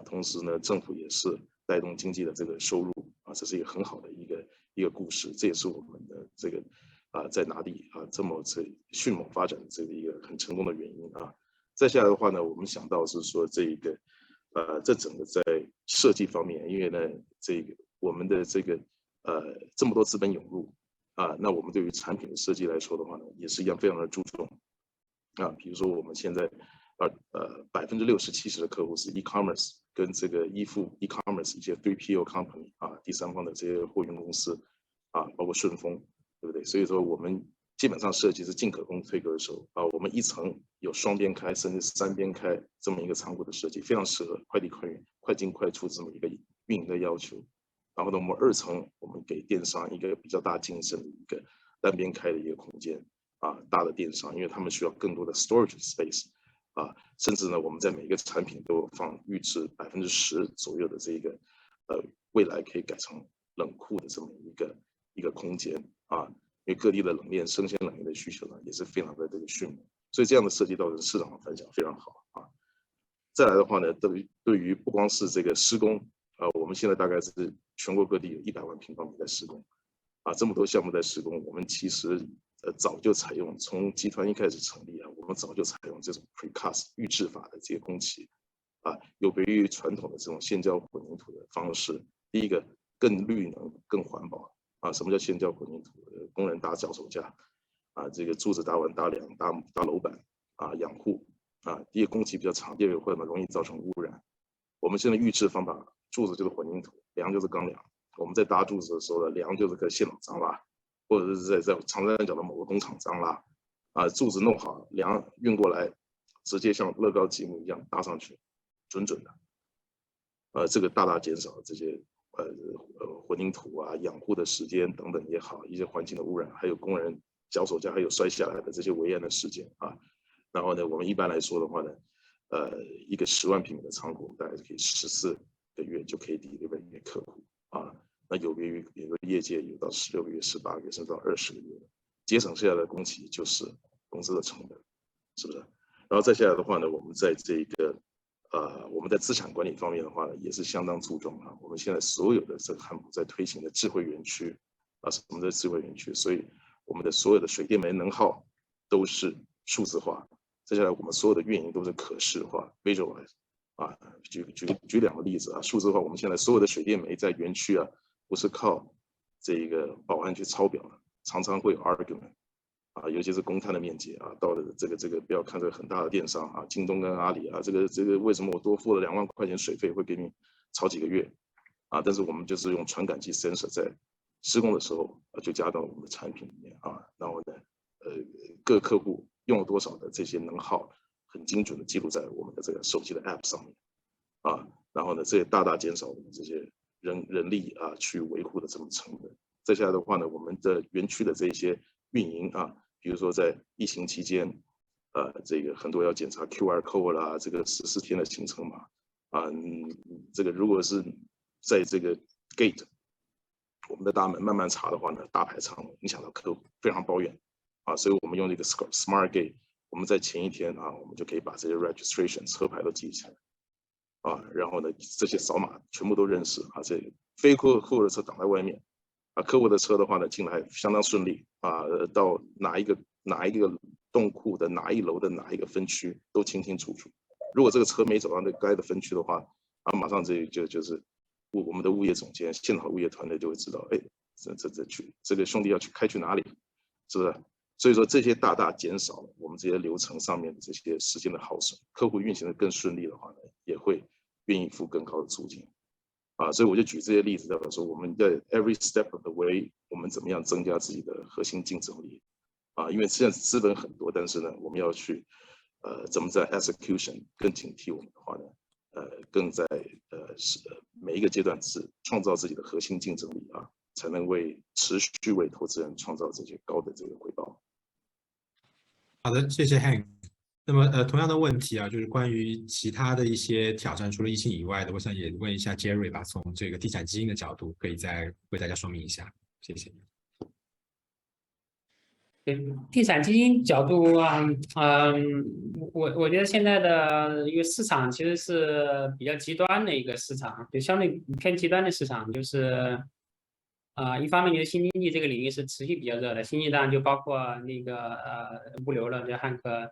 同时呢，政府也是带动经济的这个收入这是一个很好的一个故事，这也是我们的这个在拿地这么迅猛发展的这个一个很成功的原因再下来的话呢，我们想到是说这一个这整个在设计方面，因为呢这个我们的这个这么多资本涌入那我们对于产品的设计来说的话呢，也是一样非常的注重比如说我们现在60-70%的客户是 e-commerce 跟这个依附 e-commerce 一些 3PL company 第三方的这些货运公司包括顺丰，对不对？所以说我们基本上设计是进可攻退可守我们一层有双边开甚至3边开这么一个仓库的设计，非常适合快递快运快进快出这么一个运营的要求。然后呢，我们2层我们给电商一个比较大竞争的一个单边开的一个空间大的电商，因为他们需要更多的 storage space甚至呢，我们在每一个产品都有预置10%左右的这个未来可以改成冷库的这么一个空间因为各地的生鲜冷链的需求呢也是非常的这个迅猛，所以这样的设计到的市场的反响非常好再来的话呢，对于不光是这个施工我们现在大概是全国各地有100万平方米在施工这么多项目在施工，我们其实早就采用，从集团一开始成立我们早就采用这种 precast 预制法的这些工期有别于传统的这种现浇混凝土的方式。第一个更绿能、更环保什么叫现浇混凝土？工人搭脚手架这个柱子搭完搭梁、搭楼板养护第一个工期比较长，第二个会容易造成污染。我们现在预制方法，柱子就是混凝土，梁就是钢梁。我们在搭柱子的时候呢，梁就是个现场张拉，或者是在长三角的某个工厂张拉柱子弄好，梁运过来，直接像乐高积木一样搭上去，准的。这个大大减少这些混凝土养护的时间等等也好，一些环境的污染，还有工人脚手架还有摔下来的这些危险的事件然后呢，我们一般来说的话呢，一个10万平米的仓库，大概可以14个月就可以deliver给客户那有别于业界有到16个月、18个月，甚至到20个月，节省下来的工期就是工资的成本，是不是？然后再下来的话呢，我们在这个我们在资产管理方面的话呢，也是相当注重我们现在所有的这个项目在推行的智慧园区什么的智慧园区，所以我们的所有的水电煤能耗都是数字化。接下来我们所有的运营都是可视化 visualize举2个例子数字化，我们现在所有的水电煤在园区不是靠这个保安去抄表的，常常会有 argument尤其是公摊的面积到了这个不要看这个很大的电商京东跟阿里这个为什么我多付了2万块钱水费会给你炒几个月但是我们就是用传感器 sensor 在施工的时候就加到我们的产品里面然后呢各客户用了多少的这些能耗，很精准的记录在我们的这个手机的 app 上面然后呢，这也大大减少我们这些人力去维护的这种成本。再下来的话呢，我们的园区的这些运营比如说在疫情期间这个很多要检查 QR code 啦，这个14天的行程码这个如果是在这个 gate 我们的大门慢慢查的话呢，大排长龙，影响到客户，非常抱怨所以我们用这个 smart gate， 我们在前一天我们就可以把这些 registration 车牌都记起来然后呢这些扫码全部都认识这非客户的车挡在外面客户的车的话呢进来相当顺利到哪一个洞库的哪一楼的哪一个分区都清清楚楚。如果这个车没走到那该的分区的话马上就是我们的物业总监现场物业团队就会知道这个兄弟要开去哪里，是不是？所以说这些大大减少了我们这些流程上面的这些时间的耗损，客户运行的更顺利的话呢，也会愿意付更高的租金所以我就举这些例子代表说，我们在 every step of the way 我们怎么样增加自己的核心竞争力因为现在资本很多，但是呢我们要去怎么在 execution 更警惕我们的话呢更在每一个阶段是创造自己的核心竞争力才能持续为投资人创造这些高的这个回报。好的，谢谢 Hank。那么同样的问题就是关于其他的一些挑战，除了疫情以外的，我想也问一下 Jerry 吧，从这个地产基金的角度，可以再为大家说明一下，谢谢。地产基金角度我觉得现在的一个市场其实是比较极端的一个市场，就相对偏极端的市场，就是一方面就是新经济这个领域是持续比较热的，新经济当然就包括那个物流了，就汉克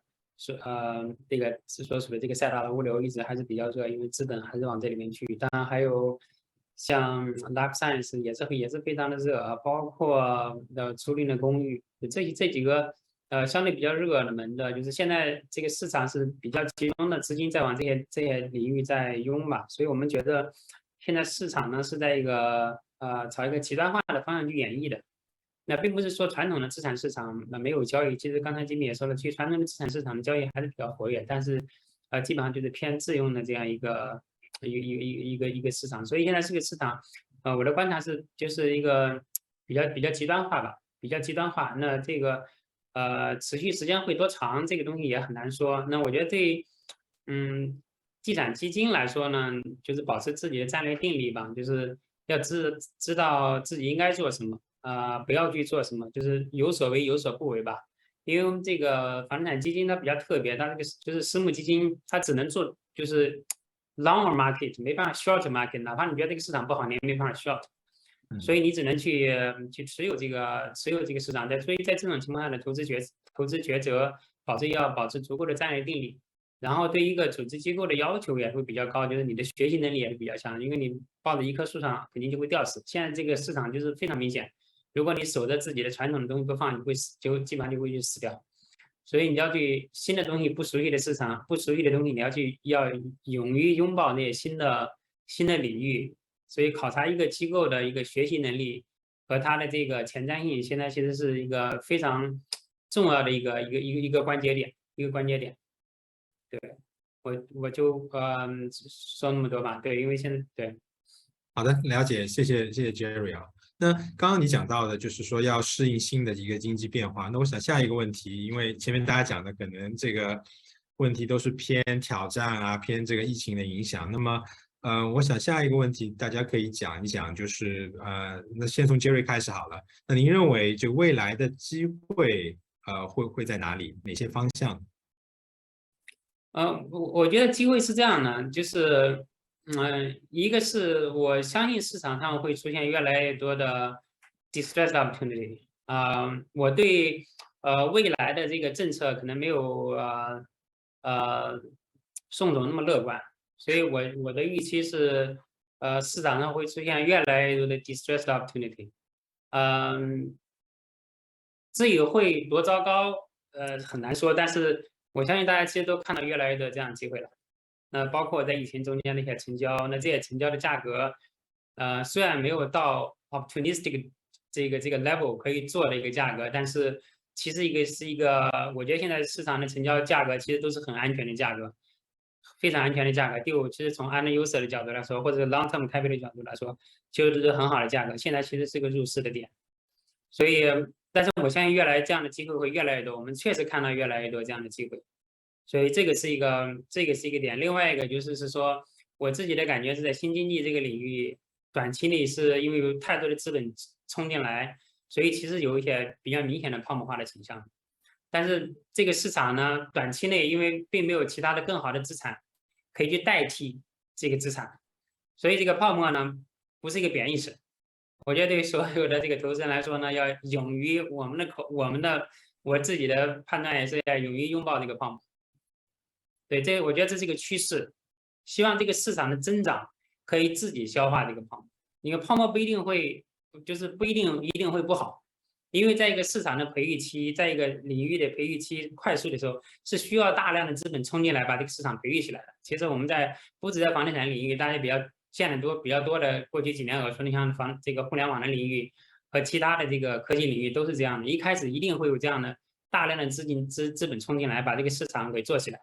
这个所属的这个赛道的物流一直还是比较热，因为资本还是往这里面去。当然还有像 life science 也是非常的热包括租赁的公寓，这几个相对比较热门的，就是现在这个市场是比较集中的资金在往这些领域在拥吧，所以我们觉得现在市场呢是在一个朝一个极端化的方向去演绎的。那并不是说传统的资产市场没有交易，其实刚才Jimmy也说了，其实传统的资产市场的交易还是比较活跃，但是基本上就是偏自用的这样一个市场，所以现在这个市场我的观察是就是一个比较极端化吧，比较极端化。那这个持续时间会多长，这个东西也很难说。那我觉得对地产基金来说呢，就是保持自己的战略定力吧，就是要知道自己应该做什么不要去做什么，就是有所为有所不为吧。因为这个房产基金它比较特别，它这个就是私募基金，它只能做就是 long market， 没办法 short market， 哪怕你觉得这个市场不好，你也没办法 short。所以你只能去持有这个市场。所以在这种情况下的投资抉择，要保持足够的战略定力。然后对一个组织机构的要求也会比较高，就是你的学习能力也是比较强，因为你抱着一棵树上肯定就会吊死。现在这个市场就是非常明显，如果你守着自己的传统的东西不放，基本上就会去死掉。所以你要对新的东西、不熟悉的市场、不熟悉的东西，你要勇于拥抱那些新的领域。所以考察一个机构的一个学习能力和它的这个前瞻性，现在其实是一个非常重要的一个关节点，对，我就说那么多吧。对，因为现在对。好的，了解，谢谢 Jerry 啊。那刚刚你讲到的就是说要适应新的一个经济变化，那我想下一个问题，因为前面大家讲的可能这个问题都是偏挑战啊，偏这个疫情的影响。那么我想下一个问题大家可以讲一讲，就是那先从 Jerry 开始好了。那您认为就未来的机会会在哪里？哪些方向？我觉得机会是这样的，就是一个是我相信市场上会出现越来越多的 distressed opportunity 我对未来的这个政策可能没有宋总那么乐观，所以我的预期是市场上会出现越来越多的 distressed opportunity。至于会多糟糕，很难说，但是我相信大家其实都看到越来越多这样的机会了。那包括在疫情中间的一些成交，那这些成交的价格，虽然没有到 opportunistic 这个 level 可以做的一个价格，但是其实是一个，我觉得现在市场的成交价格其实都是很安全的价格，非常安全的价格。其实从 end user 的角度来说，或者 long term capital 的角度来说，其实都是很好的价格。现在其实是个入市的点，所以，但是我相信这样的机会会越来越多，我们确实看到越来越多这样的机会。所以这个是一个点。另外一个就是说，我自己的感觉是在新经济这个领域，短期内是因为有太多的资本冲进来，所以其实有一些比较明显的泡沫化的倾向。但是这个市场呢，短期内因为并没有其他的更好的资产可以去代替这个资产，所以这个泡沫呢不是一个贬义词。我觉得对所有的这个投资人来说呢，要勇于我自己的判断也是要勇于拥抱这个泡沫。对，我觉得这是一个趋势，希望这个市场的增长可以自己消化这个泡沫。因为泡沫不一定一定会不好，因为在一个市场的培育期，在一个领域的培育期快速的时候，是需要大量的资本冲进来把这个市场培育起来的。其实我们不止在房地产领域，大家见得比较多的过去几年我说的像这个互联网的领域和其他的这个科技领域都是这样的，一开始一定会有这样的大量的资本冲进来把这个市场给做起来。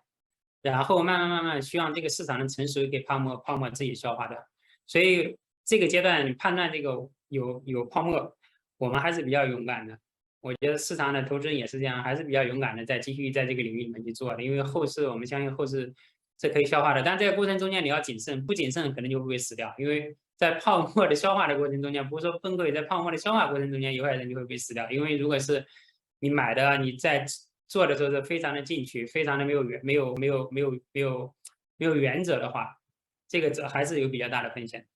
然后慢慢希望这个市场的成熟给泡沫自己消化掉。所以这个阶段判断这个有泡沫，我们还是比较勇敢的。我觉得市场的投资人也是这样，还是比较勇敢的，继续在这个领域里面去做的。因为我们相信后市是可以消化的，但这个过程中间你要谨慎，不谨慎可能就会死掉。因为在泡沫的消化的过程中间，不是说崩溃，在泡沫的消化过程中间，有些人就会被死掉。因为如果是你买的，你在做的时候是非常的进取，非常的没有原则的话，这个还是有比较大的风险。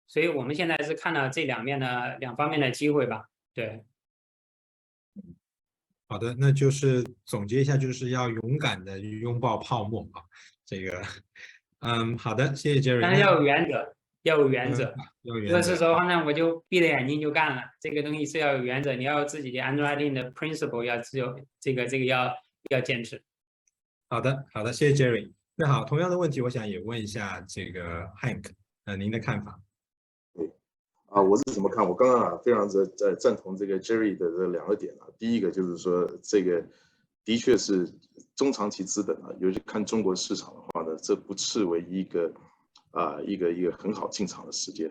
所以我们现在是看到这两方面的机会吧。对。好的，那就是总结一下，就是要勇敢的拥抱泡沫啊。这个，好的，谢谢 Jerry。但是要有原则，要有原则。如果是说那我就闭着眼睛就干了，这个东西是要有原则，你要有自己的 underwriting 的 principle， 要坚持。好的，谢谢 Jerry。那好，同样的问题，我想也问一下这个 Hank，您的看法。我是怎么看？我刚刚非常赞同这个 Jerry 的这两个点第一个就是说，这个的确是中长期资本尤其看中国市场的话呢，这不视为一个很好进场的时间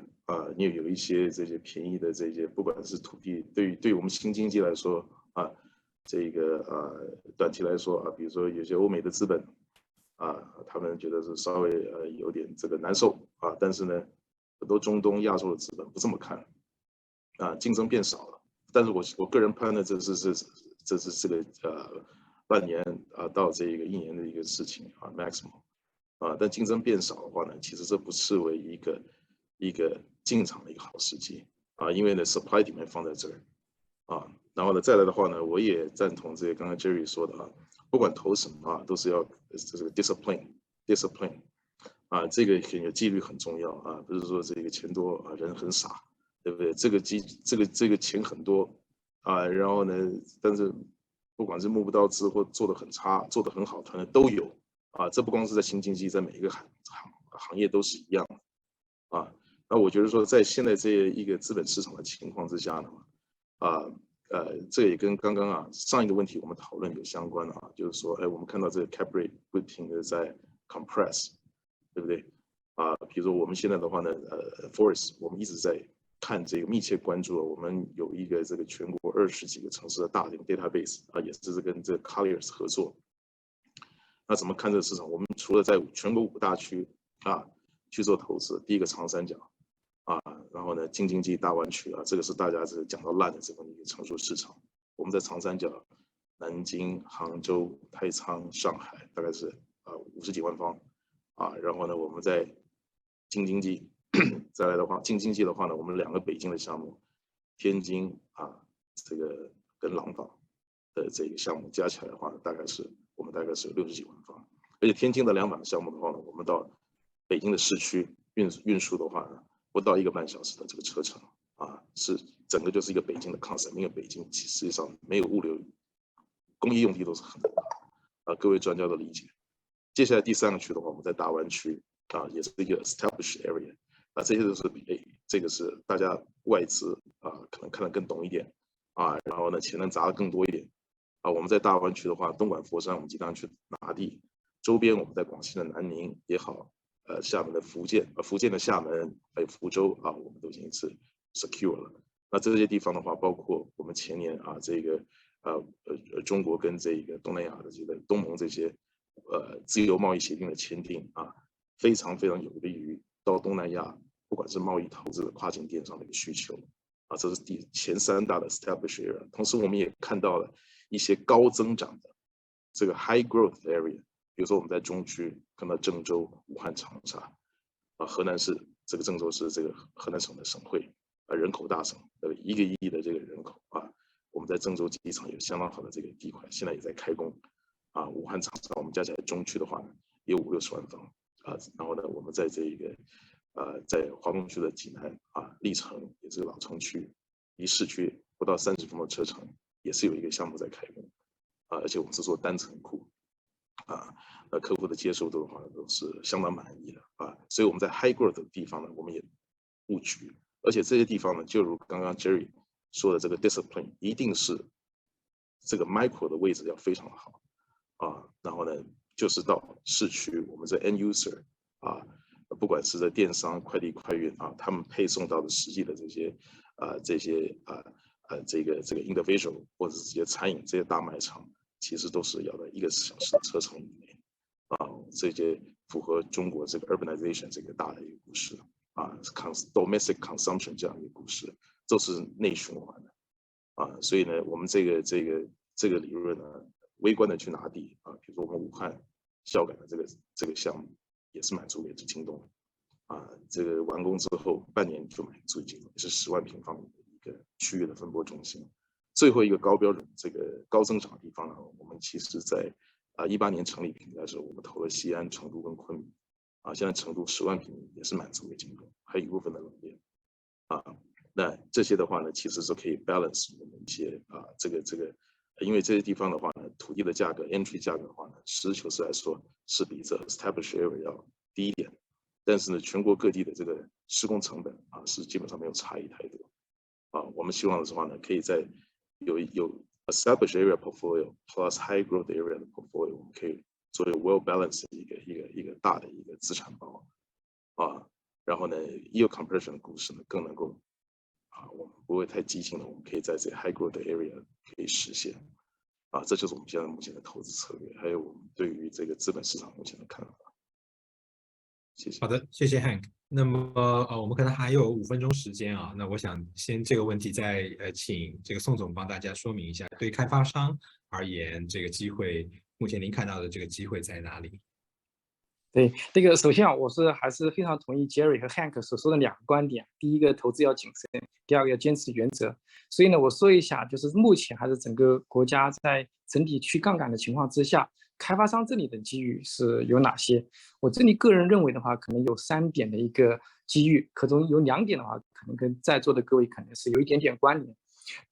你有一些这些便宜的这些，不管是土地，对我们新经济来说这个短期来说比如说有些欧美的资本他们觉得是稍微有点这个难受但是呢。很多中东、亚洲的资本不这么看，竞争变少了。但是我个人判断，这是这个半年到这个1年的一个事情maximum 但竞争变少的话呢，其实这不视为一个进场的一个好时机因为呢 supply demand 放在这儿然后呢再来的话呢，我也赞同这个刚刚 Jerry 说的不管投什么都是要这个 discipline 这个很有纪律很重要不是说这个钱多人很傻，对不对？这个钱很多然后呢，但是不管是目不到资或做得很差、做得很好，团队都有这不光是在新经济，在每一个行业都是一样的那我觉得说，在现在这一个资本市场的情况之下呢这也跟刚刚上一个问题我们讨论有相关就是说，我们看到这个 cap rate 不停的在 compress， 对不对比如说我们现在的话呢Forest 我们一直在看这个密切关注我们有一个这个全国20几个城市的大型 database 也是跟这个 Colliers 合作。那怎么看这个市场？我们除了在全国5大区去做投资，第一个长三角然后呢京津冀大湾区这个是大家是讲到烂的这么一个成熟市场。我们在长三角，南京、杭州、太仓、上海，大概是50几万方然后呢我们在京津冀再来的话，京津冀的话呢，我们2个北京的项目，天津这个跟廊坊的这个项目加起来的话呢，我们大概是有60几万方，而且天津的2版项目的话呢，我们到北京的市区运输的话呢，不到1个半小时的这个车程是整个就是一个北京的 concept， 因为北京实际上没有物流，工业用地都是很大各位专家都理解。接下来第3个区的话，我们在大湾区也是一个 established area。这些都是这个是大家外资可能看得更懂一点然后呢钱能砸得更多一点我们在大湾区的话，东莞、佛山我们经常去拿地，周边我们在广西的南宁也好，厦门的福建的厦门还有福州我们都已经是 secure 了。那这些地方的话，包括我们前年这个中国跟这个东南亚的这个东盟这些自由贸易协定的签订非常非常有利于到东南亚，不管是贸易投资的跨境电商的一个需求这是前3大的 established area。同时我们也看到了一些高增长的这个 high growth area， 比如说我们在中区看到郑州、武汉、长沙河南市这个郑州是这个河南省的省会人口大省1个亿的这个人口我们在郑州机场有相当好的这个地块，现在也在开工武汉、长沙我们加起来中区的话呢，也有50-60万方然后呢，我们在这个在华东区的济南历城也是老城区，离市区不到30分钟的车程，也是有一个项目在开工而且我们是做单层库客户的接受度的话都是相当满意的所以我们在 high growth 的地方呢，我们也布局，而且这些地方呢，就如刚刚 Jerry 说的这个 discipline， 一定是这个 micro 的位置要非常好然后呢，就是到市区，我们在 end user不管是在电商、快递、快运他们配送到的实际的这些这个 individual 或者是这些餐饮这些大卖场，其实都是要在1个小时的车程以内这些符合中国这个 urbanization 这个大的一个故事domestic consumption 这样一个故事，都是内循环的所以呢，我们这个理论呢，微观的去拿地比如说我们武汉孝感的这个项目也是满足也是京东这个完工之后半年就满足京东，也是10万平方米的一个区域的分拨中心。最后一个高标准这个高增长的地方呢，我们其实在18年成立平台的时候，我们投了西安、成都跟昆明现在成都10万平米也是满足给京东，还有一部分的冷链那这些的话呢，其实是可以 balance 我们一些这个因为这些地方的话呢，土地的价格 entry 价格的话呢，实事求是来说是比这 established area 要低一点，但是呢，全国各地的这个施工成本是基本上没有差异太多我们希望的话呢，可以在有 established area portfolio plus high growth area 的 portfolio， 我们可以做一个 well balanced 一个大的一个资产包然后呢 yield compression 的故事呢更能够我们不会太激进的，我们可以在这 high growth area 可以实现这就是我们现在目前的投资策略，还有我们对于这个资本市场目前的看法。谢谢。好的，谢谢 Hank。那么我们可能还有5分钟时间那我想先这个问题再请这个宋总帮大家说明一下，对开发商而言，这个机会目前您看到的这个机会在哪里？对，这个首先啊，我还是非常同意 Jerry 和 Hank 所说的两个观点。第一个，投资要谨慎；第二个，要坚持原则。所以呢，我说一下，就是目前还是整个国家在整体去杠杆的情况之下，开发商这里的机遇是有哪些？我这里个人认为的话，可能有3点的一个机遇，可中有2点的话，可能跟在座的各位可能是有一点点关联。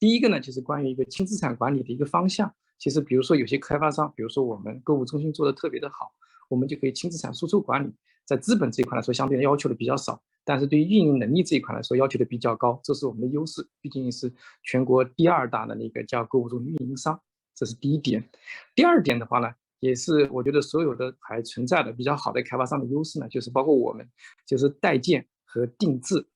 第一个呢，就是关于一个轻资产管理的一个方向。其实，比如说有些开发商，比如说我们购物中心做的特别的好。我们就可以轻资产输出管理，在资本这一块来说，相对要求的比较少，但是对于运营能力这一块来说，要求的比较高，这是我们的优势。毕竟是全国第2大的那个叫购物中心运营商，这是第一点。第二点的话呢，也是我觉得所有的还存在的比较好的开发商的优势呢，就是包括我们，就是代建和定制。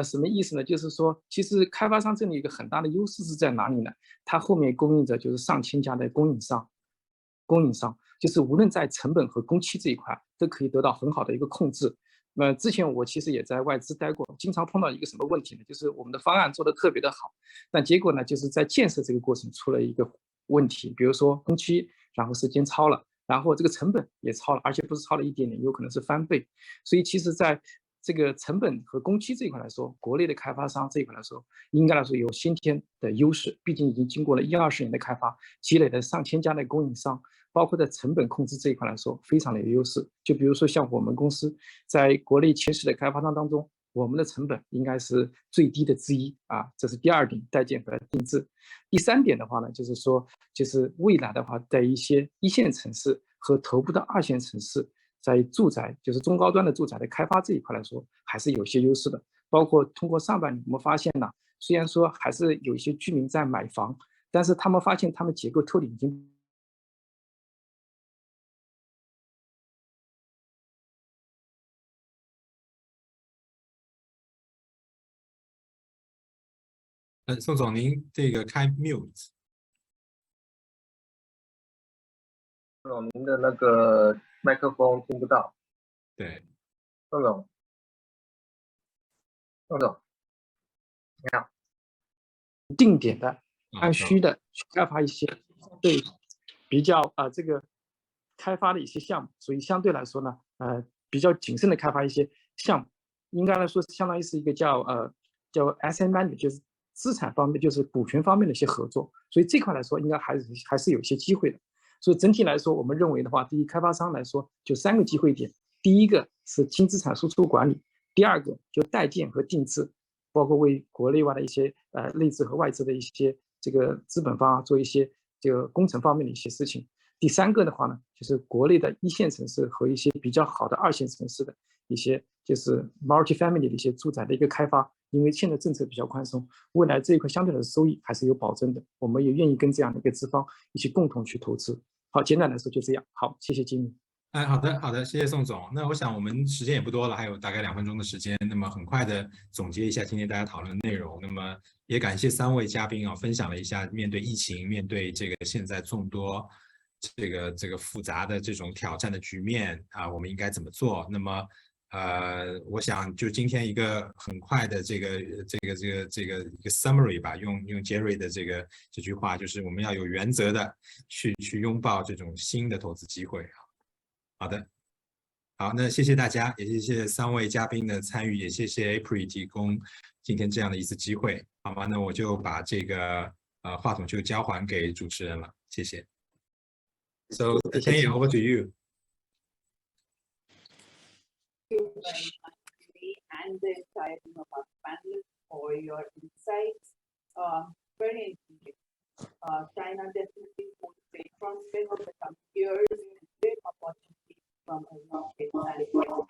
什么意思呢？就是说，其实开发商这里一个很大的优势是在哪里呢？它后面供应着就是上千家的供应商就是无论在成本和工期这一块都可以得到很好的一个控制。那么之前我其实也在外资待过，经常碰到一个什么问题呢？就是我们的方案做得特别的好，但结果呢，就是在建设这个过程出了一个问题，比如说工期，然后时间超了，然后这个成本也超了，而且不是超了一点点，有可能是翻倍。所以其实在这个成本和工期这一块来说，国内的开发商这一块来说，应该来说有先天的优势，毕竟已经经过了10-20年的开发，积累了上千家的供应商。包括在成本控制这一块来说，非常的有优势。就比如说像我们公司在国内前10的开发商当中，我们的成本应该是最低的之一啊，这是第2点，代建和定制。第3点的话呢，就是说，就是未来的话，在一些1线城市和头部的2线城市，在住宅，就是中高端的住宅的开发这一块来说，还是有些优势的。包括通过上半年我们发现呢，虽然说还是有一些居民在买房，但是他们发现他们结构特点已经宋总，您这个开 mute。您的那个麦克风听不到。对，宋总，你好。定点的、按需的去开发一些对比较这个开发的一些项目，所以相对来说呢，比较谨慎的开发一些项目，应该来说相当于是一个叫 asset management，就是资产方面，就是股权方面的一些合作，所以这块来说应该还是有些机会的。所以整体来说，我们认为的话，对于开发商来说，就3个机会点：第一个是轻资产输出管理，第2个就代建和定制，包括为国内外的一些内资和外资的一些这个资本方做一些这个工程方面的一些事情。第3个的话呢，就是国内的1线城市和一些比较好的2线城市的一些就是 multi-family 的一些住宅的一个开发，因为现在政策比较宽松，未来这一块相对的收益还是有保证的，我们也愿意跟这样的一个资方一起共同去投资。好，简单来说就这样。好，谢谢金明。好的，谢谢宋总。那我想我们时间也不多了，还有大概2分钟的时间，那么很快的总结一下今天大家讨论的内容。那么也感谢3位嘉宾啊，分享了一下面对疫情，面对这个现在众多这个复杂的这种挑战的局面啊，我们应该怎么做？那么我想就今天一个很快的这个一个 summary 吧，用 Jerry 的这句话，就是我们要有原则的去拥抱这种新的投资机会。好的，好，那谢谢大家，也谢谢3位嘉宾的参与，也谢谢 APREA 提供今天这样的一次机会，好吗？那我就把这个话筒就交还给主持人了，谢谢。So, Tanya, over to you. Thank you very much, and the entire team of our panelists for your insights. Very interesting. China definitely holds great prospects of the coming years and great opportunities from a market standpoint.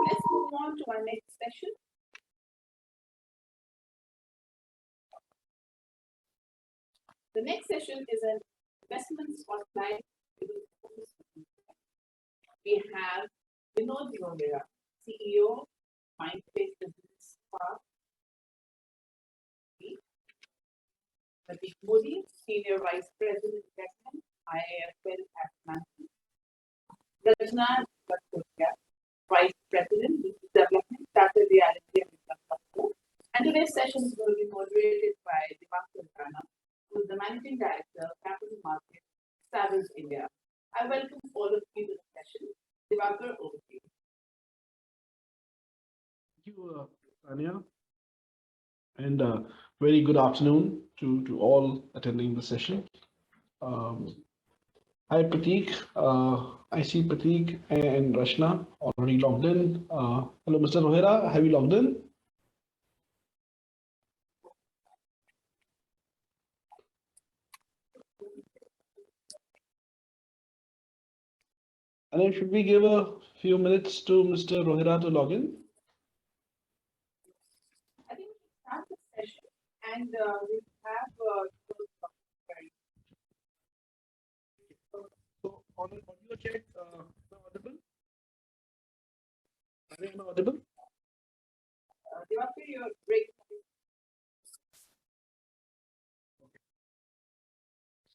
Let's move on to our next session. The next session is an investment spotlight. We have Vinod Yogera, CEO, Mindspace Business Park. Pratik Modi, Senior Vice President, Investment, IIFL Asset Management. Rajna Bhattacharya, Vice President, Business Development, Tata Reality. And today's session will be moderated by Divankar Rana, who is the Managing Director, Capital Markets, Savills India. I welcome all of very good afternoon to all attending the session. Hi, Prateek. I see Prateek and Rashna already logged in. Hello, Mr. Rohira. Have you logged in? And then should we give a few minutes to Mr. Rohira to log in? I think we start the session and we have So on an audio check, am I audible? Am I audible? your break.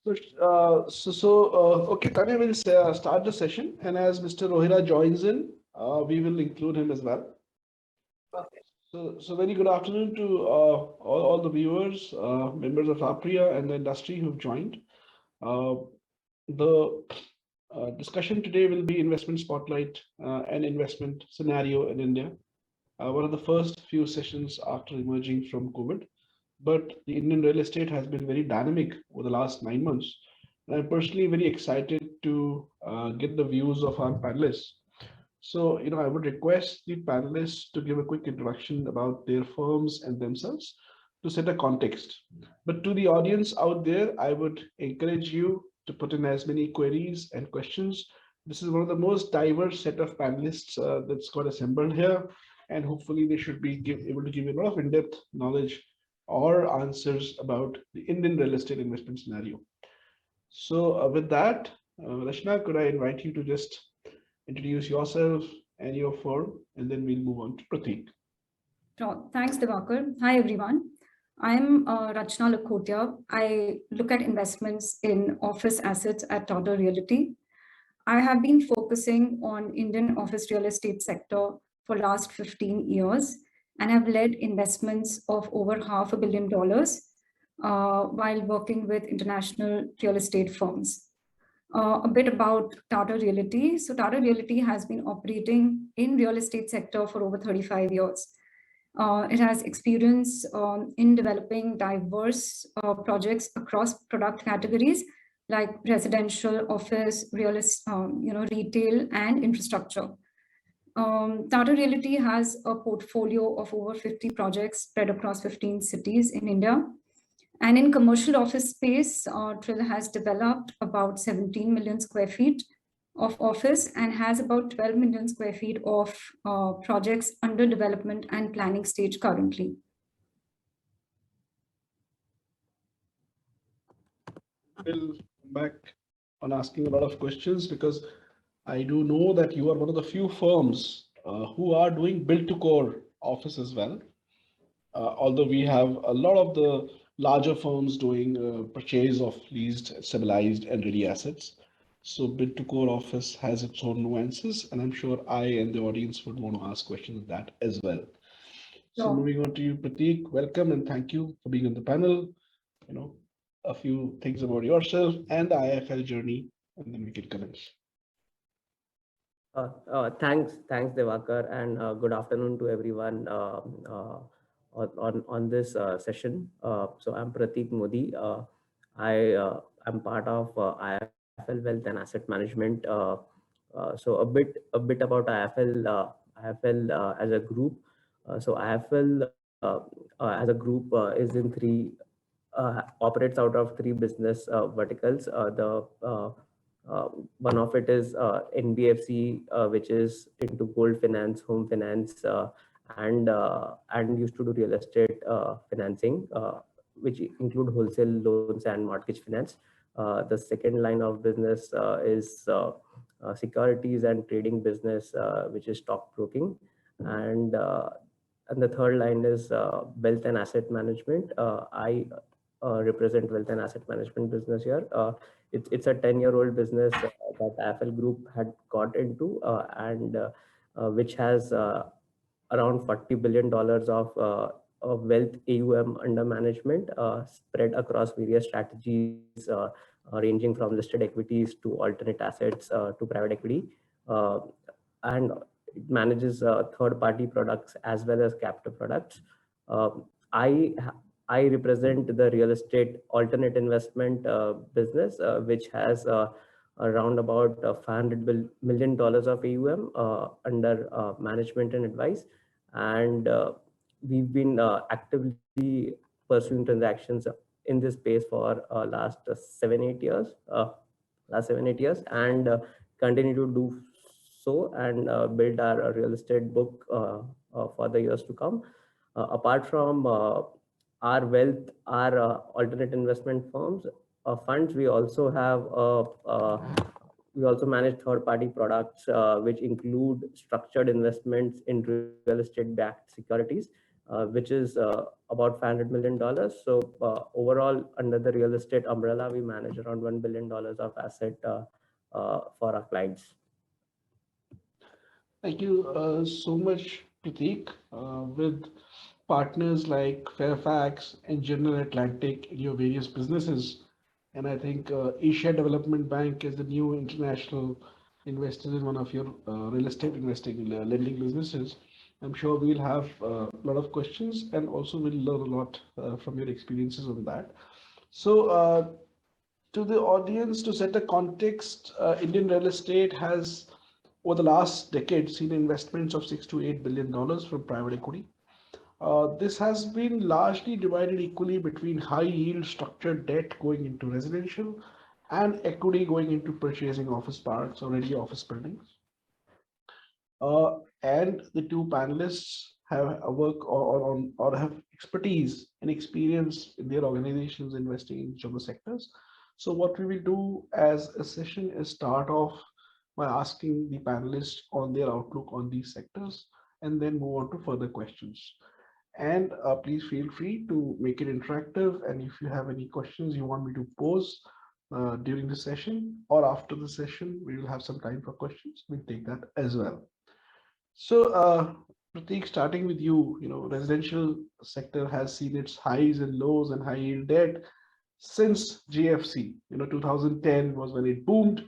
Okay, Tanya will start the session, and as Mr. Rohira joins in, we will include him as well. Perfect. So very good afternoon to all the viewers, members of APREA and the industry who've joined. The discussion today will be investment spotlight and investment scenario in India. One of the first few sessions after emerging from COVID. But the Indian real estate has been very dynamic over the last 9 months. And I'm personally very excited to get the views of our panelists. So, I would request the panelists to give a quick introduction about their firms and themselves to set a context. But to the audience out there, I would encourage you to put in as many queries and questions. This is one of the most diverse set of panelists that's got assembled here. And hopefully they should be able to give you a lot of in-depth knowledge or answers about the Indian real estate investment scenario. So with that, Rashna, could I invite you to just introduce yourself and your firm, and then we'll move on to Prateek. Sure. Thanks, Divakar. Hi, everyone. I'm Rachna Lakhotia. I look at investments in office assets at Tata Reality. I have been focusing on Indian office real estate sector for last 15 years and have led investments of over $500 million while working with international real estate firms. A bit about Tata Realty. So Tata Realty has been operating in real estate sector for over 35 years. It has experience in developing diverse projects across product categories like residential, office, retail, and infrastructure. Tata Realty has a portfolio of over 50 projects spread across 15 cities in India. And in commercial office space, Trill has developed about 17 million square feet of office and has about 12 million square feet of projects under development and planning stage currently. We'll come back on asking a lot of questions because I do know that you are one of the few firms who are doing build to core office as well. Although we have a lot of the larger firms doing purchase of leased, stabilized and ready assets. So build to core office has its own nuances, and I'm sure I and the audience would want to ask questions of that as well. So moving on to you, Prateek, welcome and thank you for being on the panel. A few things about yourself and the IFL journey, and then we can commence. Thanks, Divakar, and good afternoon to everyone on this session. So I'm Prateek Modi. I'm part of IFL Wealth and Asset Management. So a bit about IFL. IFL as a group. So IFL as a group is in operates out of three business verticals. One of it is NBFC, which is into gold finance, home finance, and used to do real estate financing, which include wholesale loans and mortgage finance. The second line of business is securities and trading business, which is stockbroking, and the third line is wealth and asset management. I represent wealth and asset management business here. It's a 10-year-old business that IFL Group had got into, and which has around $40 billion of wealth AUM under management, spread across various strategies, ranging from listed equities to alternate assets to private equity, and it manages third-party products as well as captive products. I I represent the real estate alternate investment business, which has around about $500 million of AUM under management and advice. And we've been actively pursuing transactions in this space for last 7-8 years, and continue to do so and build our real estate book for the years to come. Apart from our wealth, our alternate investment firms, funds, we also have we also manage third-party products, which include structured investments in real estate-backed securities, which is about $500 million. So overall, under the real estate umbrella, we manage around $1 billion of asset for our clients. Thank you so much, Prateek. With partners like Fairfax and General Atlantic in your various businesses, and I think Asia Development Bank is the new international investor in one of your real estate investing lending businesses. I'm sure we'll have a lot of questions, and also we'll learn a lot from your experiences on that. So to the audience, to set a context, Indian real estate has over the last decade seen investments of $6 to $8 billion from private equity. This has been largely divided equally between high yield structured debt going into residential and equity going into purchasing office parks or ready office buildings. And the two panelists have a work on or have expertise and experience in their organizations investing in each of the sectors. So what we will do as a session is start off by asking the panelists on their outlook on these sectors, and then move on to further questions. And please feel free to make it interactive. And if you have any questions you want me to pose during the session or after the session, we will have some time for questions. We'll take that as well. So Prateek, starting with you, residential sector has seen its highs and lows and high yield debt since GFC. 2010 was when it boomed,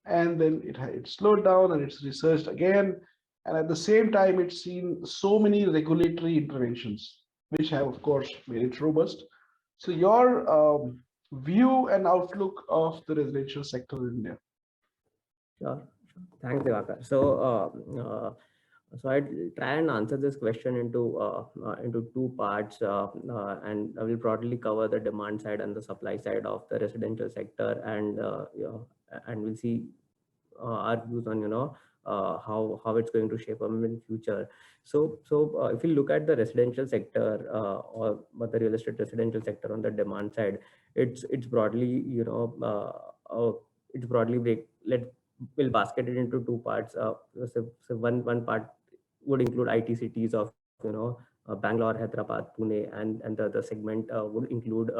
and then it slowed down and it's resurged again. And at the same time, it's seen so many regulatory interventions, which have, of course, made it robust. So your view and outlook of the residential sector in India. Sure. Thanks, Divakar. So I'd try and answer this question into two parts, and I will broadly cover the demand side and the supply side of the residential sector, and we'll see our views on how it's going to shape up in future. So if you look at the residential sector or the real estate residential sector on the demand side, it's broadly we'll basket it into two parts. So one part would include IT cities of Bangalore, Hyderabad, Pune, and the other segment would include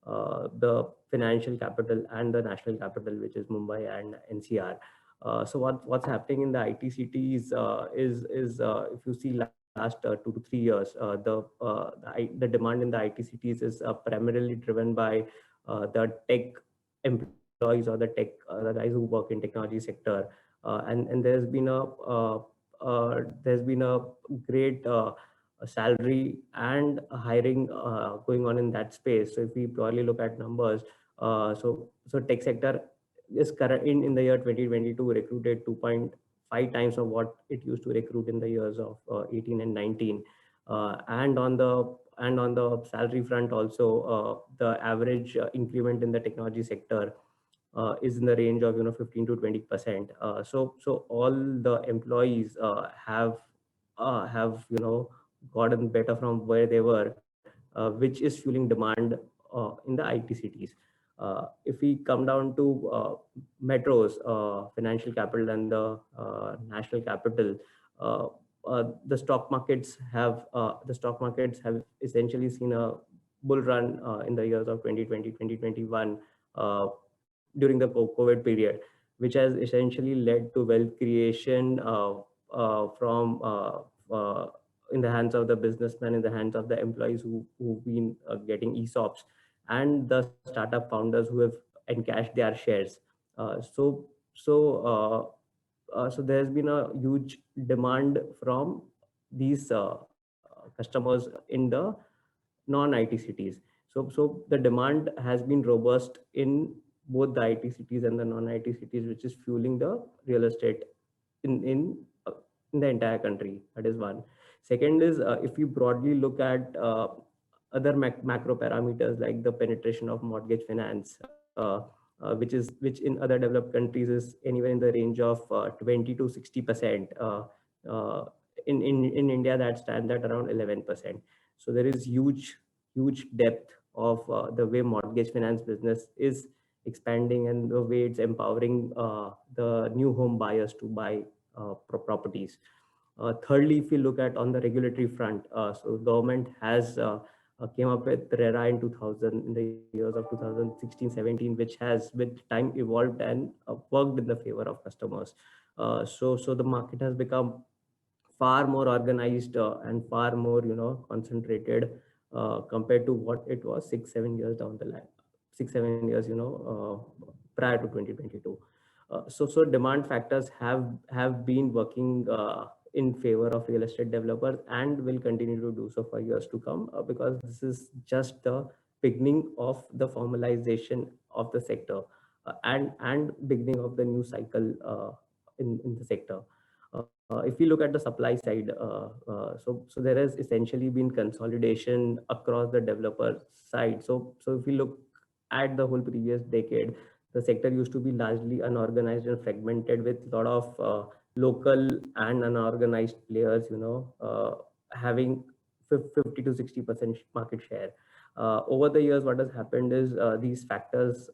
the financial capital and the national capital, which is Mumbai and NCR. So what's happening in the IT cities is if you see last 2 to 3 years, the demand in the IT cities is primarily driven by the tech employees or the guys who work in technology sector, and there's been a great salary and hiring going on in that space. So if we broadly look at numbers, so tech sector is current in the year 2022 recruited 2.5 times of what it used to recruit in the years of 18 and 19. And on the salary front also, the average increment in the technology sector is in the range of 15 to 20%. So all the employees have gotten better from where they were, which is fueling demand in the IT cities. If we come down to metros, financial capital, and the national capital, the stock markets have essentially seen a bull run in the years of 2020, 2021 during the COVID period, which has essentially led to wealth creation from in the hands of the businessmen, in the hands of the employees who've been getting ESOPs, and the startup founders who have encashed their shares. So there's been a huge demand from these customers in the non-IT cities. So the demand has been robust in both the IT cities and the non-IT cities, which is fueling the real estate in the entire country. That is one. Second is, if you broadly look at other macro parameters like the penetration of mortgage finance, which in other developed countries is anywhere in the range of 20 to 60%. In India, that stands at around 11%. So there is huge depth of the way mortgage finance business is expanding and the way it's empowering the new home buyers to buy properties. Thirdly, if you look at on the regulatory front, so government has came up with RERA in 2000, in the years of 2016, 17, which has with time evolved and worked in the favor of customers. So the market has become far more organized and far more, concentrated compared to what it was 6-7 years down the line, 6-7 years, prior to 2022. So demand factors have been working in favor of real estate developers and will continue to do so for years to come, because this is just the beginning of the formalization of the sector and beginning of the new cycle in the sector. If we look at the supply side, so there has essentially been consolidation across the developer side. So if we look at the whole previous decade, the sector used to be largely unorganized and fragmented with a lot of local and unorganized players, having 50 to 60% market share. Over the years, what has happened is these factors,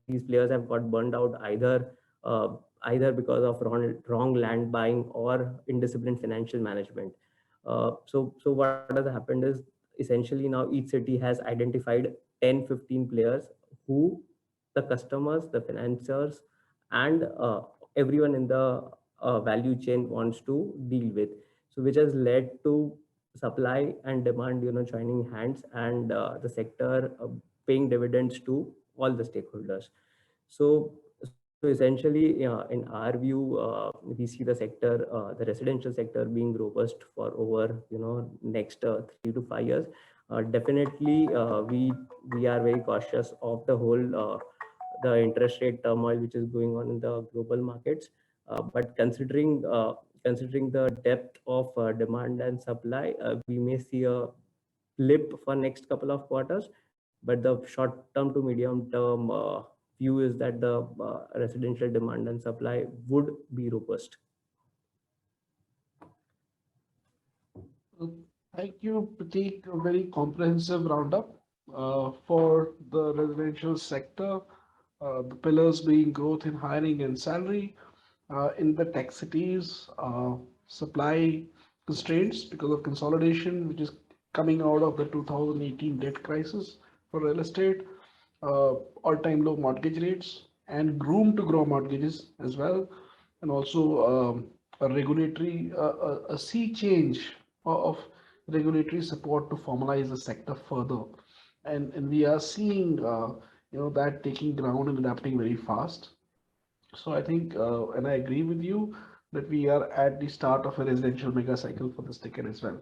these players have got burned out either because of wrong land buying or indisciplined financial management. So what has happened is essentially now each city has identified 10-15 players who the customers, the financiers, and everyone in the value chain wants to deal with. So which has led to supply and demand, joining hands, and the sector paying dividends to all the stakeholders. So essentially, in our view, we see the sector, the residential sector, being robust for over, next 3 to 5 years. Definitely, we are very cautious of the whole the interest rate turmoil which is going on in the global markets. But considering the depth of demand and supply, we may see a blip for next couple of quarters. But the short term to medium term view is that the residential demand and supply would be robust. Thank you, Prateek. A very comprehensive roundup for the residential sector. The pillars being growth in hiring and salary, in the tech cities, supply constraints because of consolidation, which is coming out of the 2018 debt crisis for real estate, all-time low mortgage rates, and room to grow mortgages as well, and also a regulatory, a sea change of regulatory support to formalize the sector further, and we are seeing that taking ground and adapting very fast. So I think, and I agree with you that we are at the start of a residential mega cycle for this decade as well.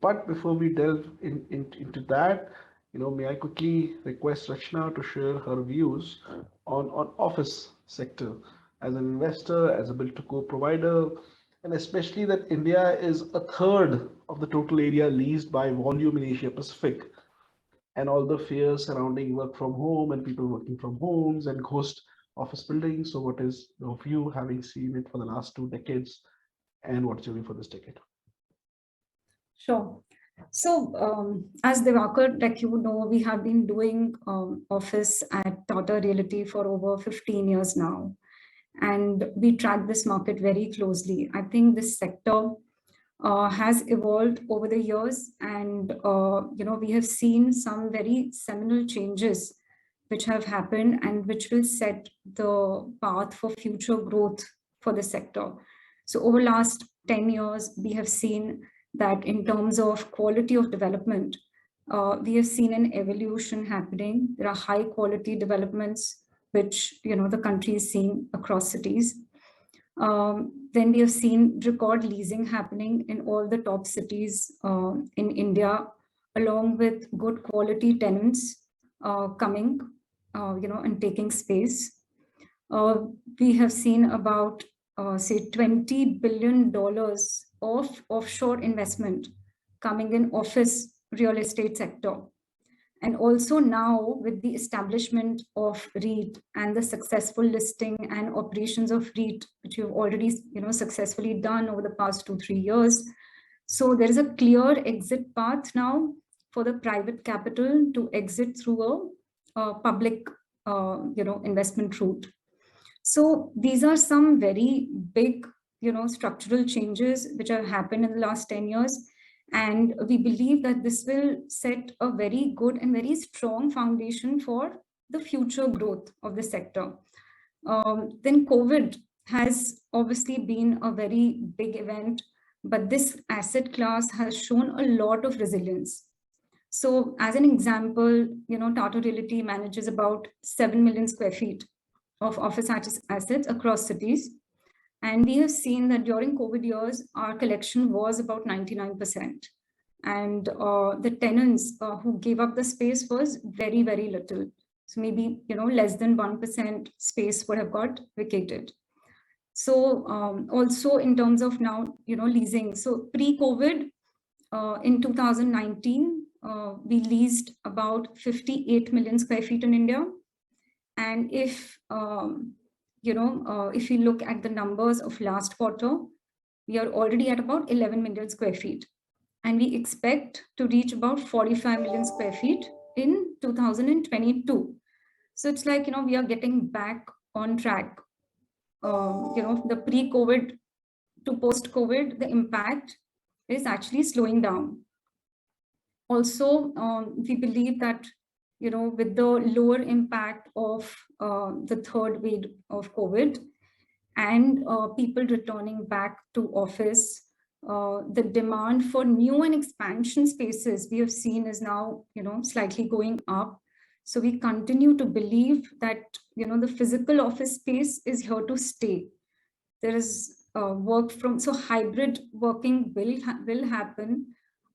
But before we delve into that, may I quickly request Rachna to share her views on office sector as an investor, as a build-to-core provider, and especially that India is a third of the total area leased by volume in Asia Pacific, and all the fears surrounding work from home and people working from homes and ghost office buildings. So what is your view, having seen it for the last 2 decades, and what's your view for this decade? Sure. So as Diwakar, we have been doing office at Tata Reality for over 15 years now, and we track this market very closely. I think this sector has evolved over the years, and we have seen some very seminal changes which have happened and which will set the path for future growth for the sector. So over last 10 years, we have seen that in terms of quality of development, we have seen an evolution happening. There are high quality developments which the country is seeing across cities. Then we have seen record leasing happening in all the top cities in India, along with good quality tenants coming, and taking space. We have seen about, say, $20 billion of offshore investment coming in office real estate sector. And also now with the establishment of REIT and the successful listing and operations of REIT, which you've already successfully done over the past 2-3 years. So there is a clear exit path now for the private capital to exit through a public investment route. So these are some very big structural changes which have happened in the last 10 years. And we believe that this will set a very good and very strong foundation for the future growth of the sector. Then COVID has obviously been a very big event, but this asset class has shown a lot of resilience. So as an example, Tata Realty manages about 7 million square feet of office assets across cities. And we have seen that during COVID years, our collection was about 99%. And the tenants who gave up the space was very, very little. So maybe, less than 1% space would have got vacated. So also in terms of now, leasing. So pre-COVID, in 2019, we leased about 58 million square feet in India. And if if you look at the numbers of last quarter, we are already at about 11 million square feet. And we expect to reach about 45 million square feet in 2022. So it's like, we are getting back on track. The pre-COVID to post-COVID, the impact is actually slowing down. Also, we believe that with the lower impact of the third wave of COVID and people returning back to office, the demand for new and expansion spaces we have seen is now, slightly going up. So we continue to believe that, the physical office space is here to stay. There is so hybrid working will happen.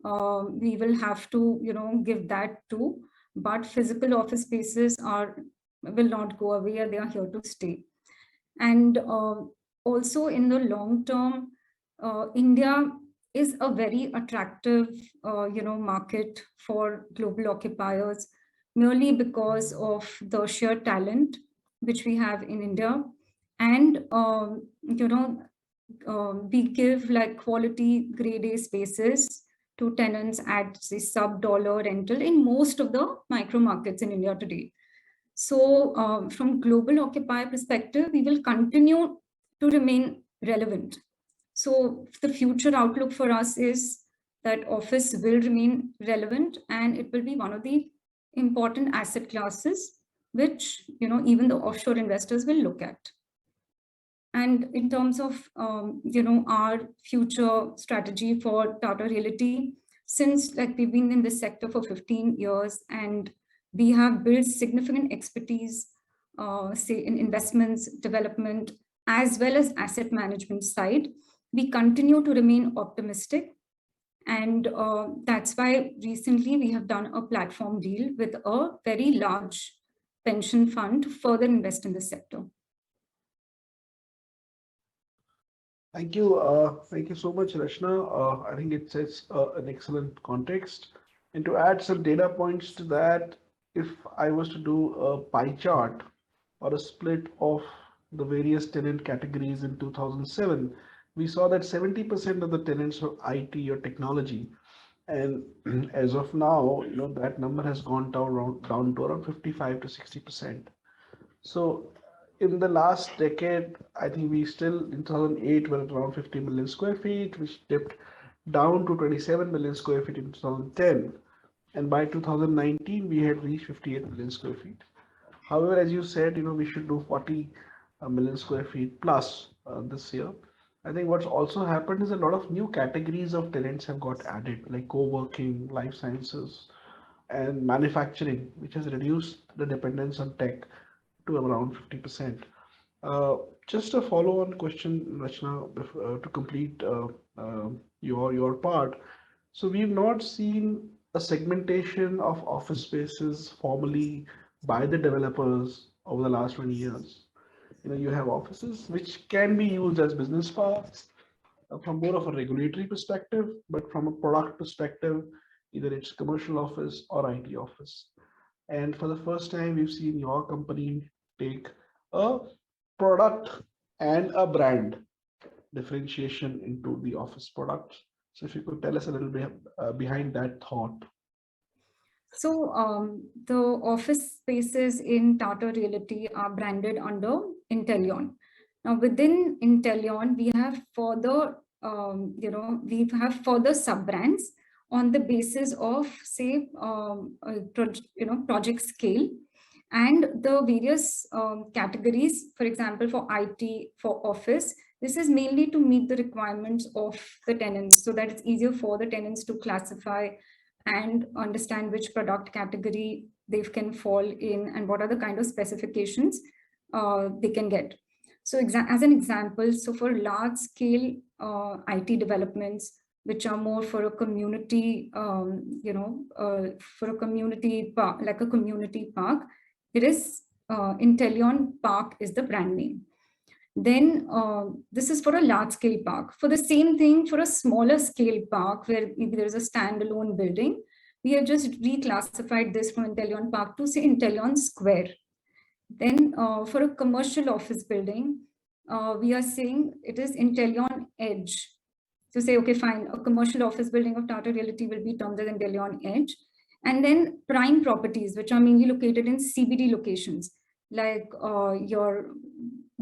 We will have to, give that too. But physical office spaces will not go away, they are here to stay. And also in the long term, India is a very attractive, market for global occupiers, merely because of the sheer talent which we have in India. And, we give like quality grade A spaces to tenants at say sub-dollar rental in most of the micro markets in India today. So from global occupier perspective, we will continue to remain relevant. So the future outlook for us is that office will remain relevant and it will be one of the important asset classes which even the offshore investors will look at. And in terms of our future strategy for Tata Realty, since we've been in this sector for 15 years and we have built significant expertise, say in investments, development, as well as asset management side, we continue to remain optimistic. And that's why recently we have done a platform deal with a very large pension fund to further invest in the sector. Thank you. Thank you so much, Rachna. I think it sets an excellent context. And to add some data points to that, if I was to do a pie chart or a split of the various tenant categories in 2007, we saw that 70% of the tenants were IT or technology. And as of now, that number has gone down to around 55 to 60%. So in the last decade, I think we still in 2008 were around 50 million square feet, which dipped down to 27 million square feet in 2010. And by 2019, we had reached 58 million square feet. However, as you said, we should do 40 million square feet plus this year. I think what's also happened is a lot of new categories of tenants have got added, like co-working, life sciences, and manufacturing, which has reduced the dependence on tech to around 50%. Just a follow-on question, Rachna, to complete your part. So we've not seen a segmentation of office spaces formally by the developers over the last 20 years. You have offices which can be used as business parks from more of a regulatory perspective, but from a product perspective, either it's commercial office or IT office. And for the first time, we've seen your company take a product and a brand differentiation into the office product. So if you could tell us a little bit behind that thought. So the office spaces in Tata Realty are branded under Intellion. Now within Intellion, we have further, we have further sub-brands on the basis of, say, project scale, and the various categories. For example, for IT, for office, this is mainly to meet the requirements of the tenants, so that it's easier for the tenants to classify and understand which product category they can fall in and what are the kind of specifications they can get. So as an example, so for large scale IT developments, which are more for a community, for a community park, like a community park, it is Intellion Park is the brand name. Then this is for a large scale park. For the same thing, for a smaller scale park where maybe there is a standalone building, we have just reclassified this from Intellion Park to, say, Intellion Square. Then for a commercial office building, we are saying it is Intellion Edge. So say, okay, fine, a commercial office building of Tata Realty will be termed as Intellion Edge. And then prime properties, which are mainly located in CBD locations, like your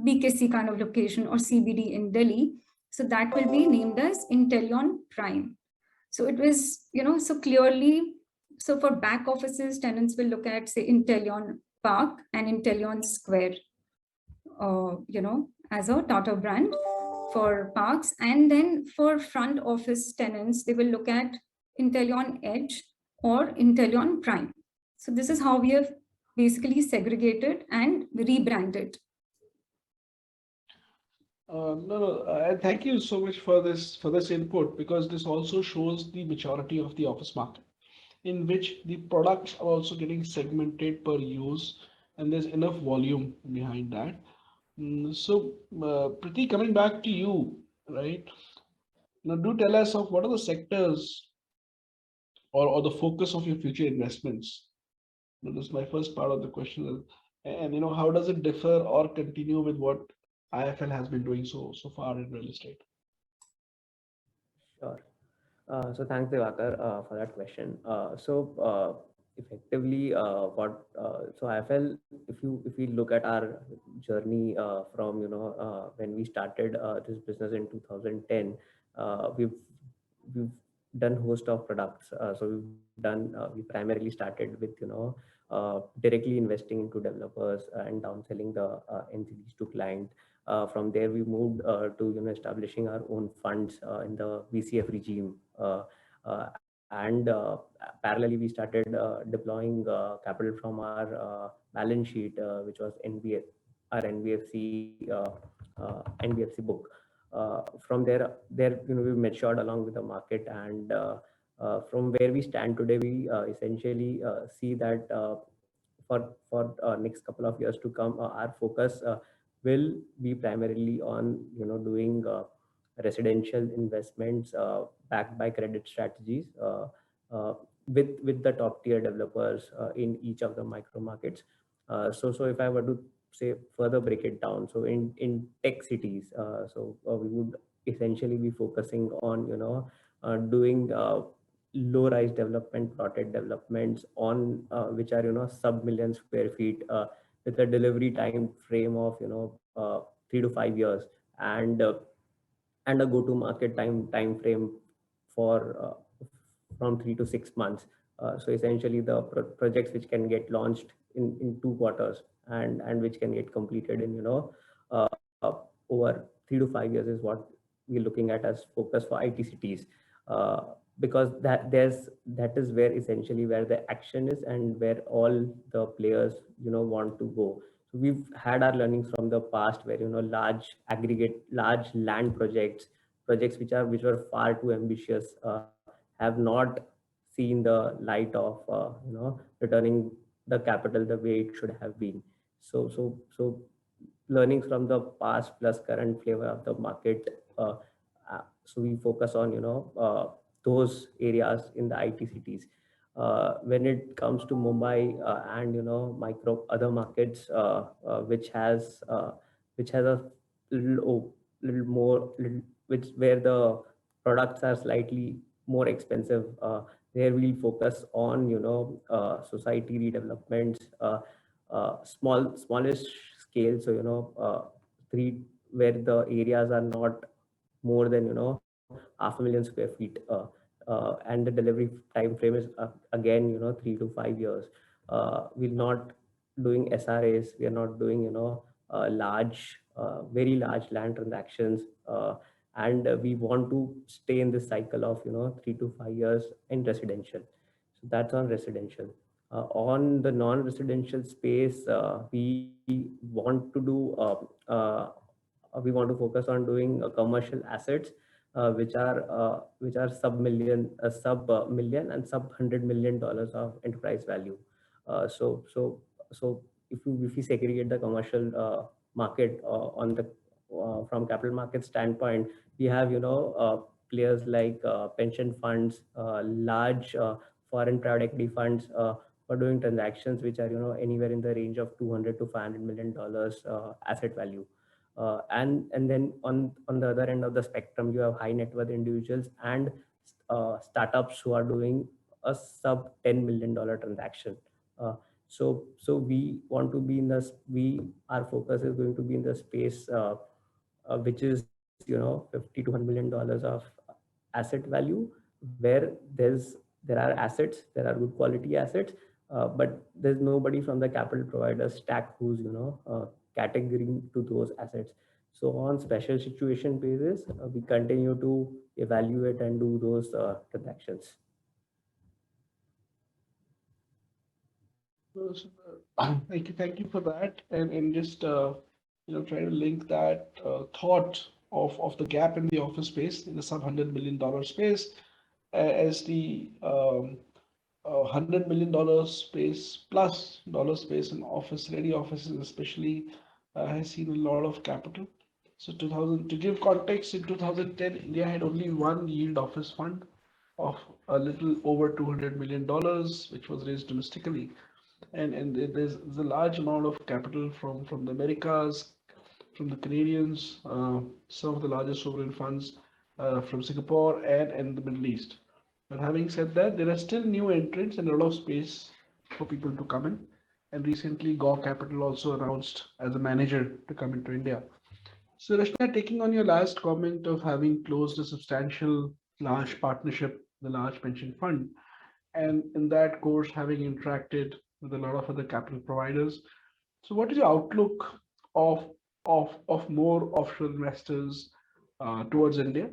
BKC kind of location or CBD in Delhi. So that will be named as Intellion Prime. So it was, so clearly, so for back offices, tenants will look at, say, Intellion Park and Intellion Square, as a Tata brand for parks. And then for front office tenants, they will look at Intellion Edge or Intellion Prime. So this is how we have basically segregated and rebranded. And thank you so much for this input, because this also shows the maturity of the office market, in which the products are also getting segmented per use, and there's enough volume behind that. So, Priti, coming back to you, right? Now, do tell us of what are the sectors or the focus of your future investments. This is my first part of the question, and how does it differ or continue with what IFL has been doing so far in real estate? Sure. So thanks, Devakar, for that question. Effectively, so IFL, if we look at our journey from when we started this business in 2010, we've done host of products. So we primarily started with directly investing into developers and downselling the NCDs to client. From there, we moved to establishing our own funds in the VCF regime, and parallelly we started deploying capital from our balance sheet, which was our NBFC book. From there we matured along with the market, and from where we stand today, we essentially see that for next couple of years to come, our focus will be primarily on doing residential investments backed by credit strategies with the top tier developers in each of the micro markets. So if I were to say further break it down, so in tech cities, we would essentially be focusing on doing low-rise development, plotted developments on which are sub-million square feet with a delivery time frame of 3 to 5 years, and a go-to-market time frame for from 3 to 6 months. So essentially, the projects which can get launched in 2 quarters and which can get completed in over 3 to 5 years is what we're looking at as focus for IT cities. Because that is where essentially where the action is and where all the players want to go. So we've had our learnings from the past where large land projects which were far too ambitious have not seen the light of returning the capital the way it should have been. So learnings from the past plus current flavor of the market. So we focus on those areas in the IT cities. When it comes to Mumbai and micro other markets, which has a little more which where the products are slightly more expensive, there we'll focus on society redevelopments, smallish scale. So three where the areas are not more than 500,000 square feet, and the delivery time frame is again 3 to 5 years. We're not doing SRAs, we are not doing large very large land transactions, and we want to stay in this cycle of 3 to 5 years in residential. So that's on residential. On the non-residential space, we want to do we want to focus on doing commercial assets, which are sub million and sub $100 million of enterprise value. So if we segregate the commercial market on the from capital market standpoint, we have players like pension funds, large foreign private equity funds for doing transactions which are anywhere in the range of $200 to $500 million asset value. And then on the other end of the spectrum, you have high net worth individuals and startups who are doing a sub $10 million transaction. So we want to be in this. Our focus is going to be in the space which is $50 to $100 million of asset value, where there are assets, there are good quality assets, but there's nobody from the capital provider stack who's categorizing to those assets. So on special situation basis, we continue to evaluate and do those transactions. Thank you for that, and just try to link that thought of the gap in the office space, in the sub $100 million space, as the $100 million space plus dollar space in office, ready offices especially, has seen a lot of capital. So to give context, in 2010, India had only one yield office fund of a little over $200 million, which was raised domestically. And there's a large amount of capital from the Americas, from the Canadians, some of the largest sovereign funds from Singapore and the Middle East. But having said that, there are still new entrants and a lot of space for people to come in. And recently, Go Capital also announced as a manager to come into India. So Rashna, taking on your last comment of having closed a substantial large partnership, the large pension fund, and in that course having interacted with a lot of other capital providers. So what is your outlook of more offshore investors towards India?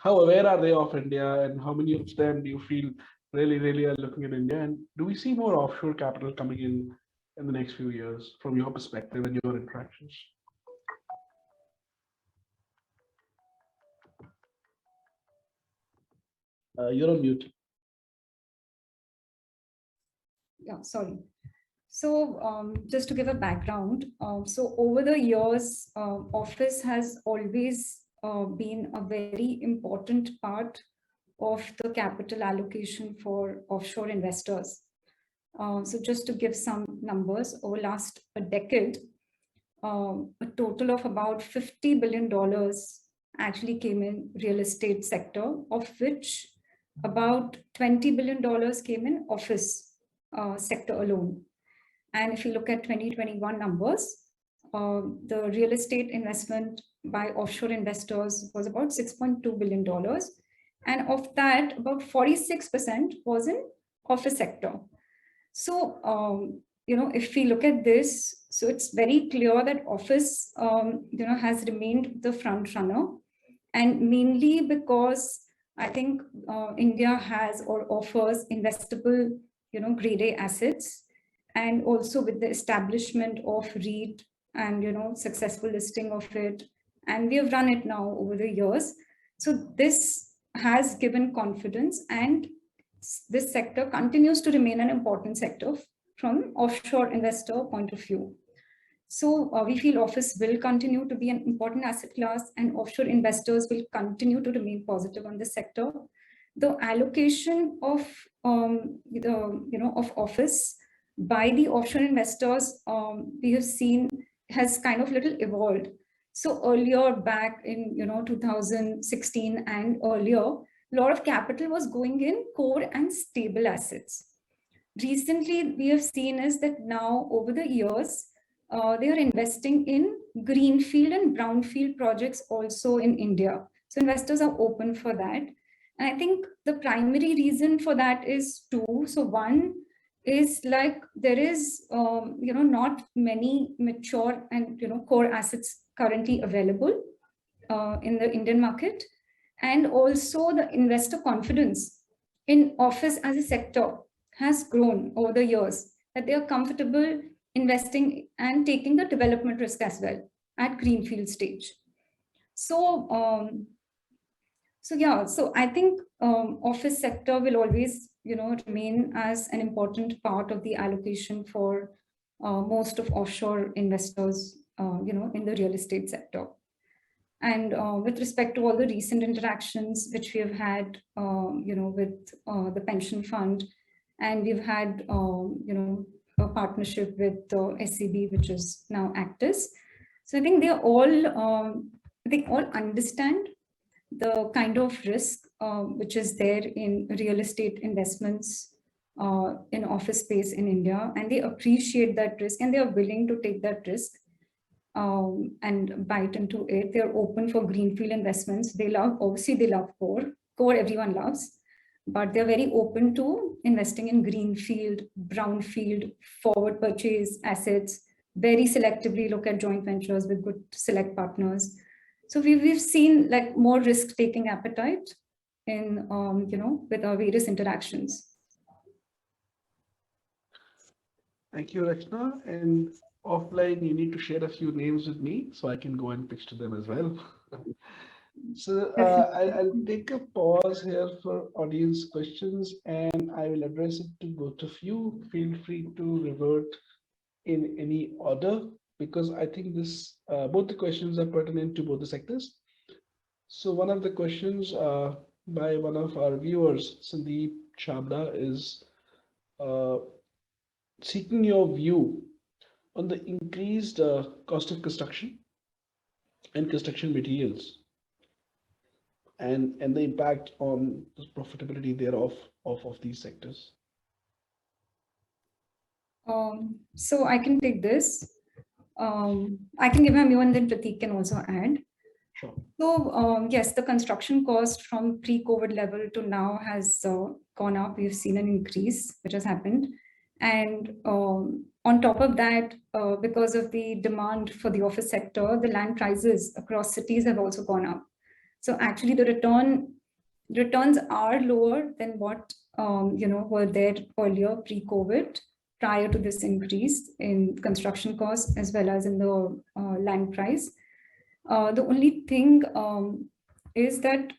How aware are they of India, and how many of them do you feel really are looking at India? And do we see more offshore capital coming in the next few years from your perspective and your interactions? You're on mute. Yeah, sorry. So just to give a background, so over the years, office has always been a very important part of the capital allocation for offshore investors. So just to give some numbers, over last a decade, a total of about $50 billion actually came in real estate sector, of which about $20 billion came in office sector alone. And if you look at 2021 numbers, the real estate investment by offshore investors was about $6.2 billion. And of that, about 46% was in office sector. So, if we look at this, so it's very clear that office, has remained the front runner, and mainly because I think India has or offers investable, grade A assets, and also with the establishment of REIT and successful listing of it, and we have run it now over the years. So this has given confidence, and this sector continues to remain an important sector from offshore investor point of view. So we feel office will continue to be an important asset class, and offshore investors will continue to remain positive on this sector. The allocation of of office by the offshore investors, we have seen has kind of little evolved. So earlier back in 2016 and earlier, a lot of capital was going in core and stable assets. Recently, we have seen is that now over the years, they are investing in greenfield and brownfield projects also in India. So investors are open for that. And I think the primary reason for that is two. So one is like there is, not many mature and core assets currently available in the Indian market. And also the investor confidence in office as a sector has grown over the years, that they are comfortable investing and taking the development risk as well at greenfield stage. So, so I think office sector will always, remain as an important part of the allocation for most of offshore investors, in the real estate sector. And with respect to all the recent interactions which we have had, with the pension fund, and we've had, a partnership with SCB, which is now Actis. So I think they all understand the kind of risk which is there in real estate investments in office space in India, and they appreciate that risk and they are willing to take that risk and bite into it. They're open for greenfield investments. They love core. Core everyone loves, but they're very open to investing in greenfield, brownfield, forward purchase assets, very selectively look at joint ventures with good select partners. So we've seen like more risk-taking appetite in, with our various interactions. Thank you, Rachna. And offline, you need to share a few names with me so I can go and pitch to them as well. So I'll take a pause here for audience questions, and I will address it to both of you. Feel free to revert in any order, because I think this both the questions are pertinent to both the sectors. So one of the questions by one of our viewers, Sandeep Chabra, is seeking your view on the increased cost of construction and construction materials, and the impact on the profitability thereof of these sectors. So I can take this. I can give my view and then Prateek can also add. Sure. So yes, the construction cost from pre-COVID level to now has gone up. We've seen an increase which has happened. And on top of that, because of the demand for the office sector, the land prices across cities have also gone up. So actually the returns are lower than what were there earlier pre-COVID, prior to this increase in construction costs as well as in the land price. The only thing is that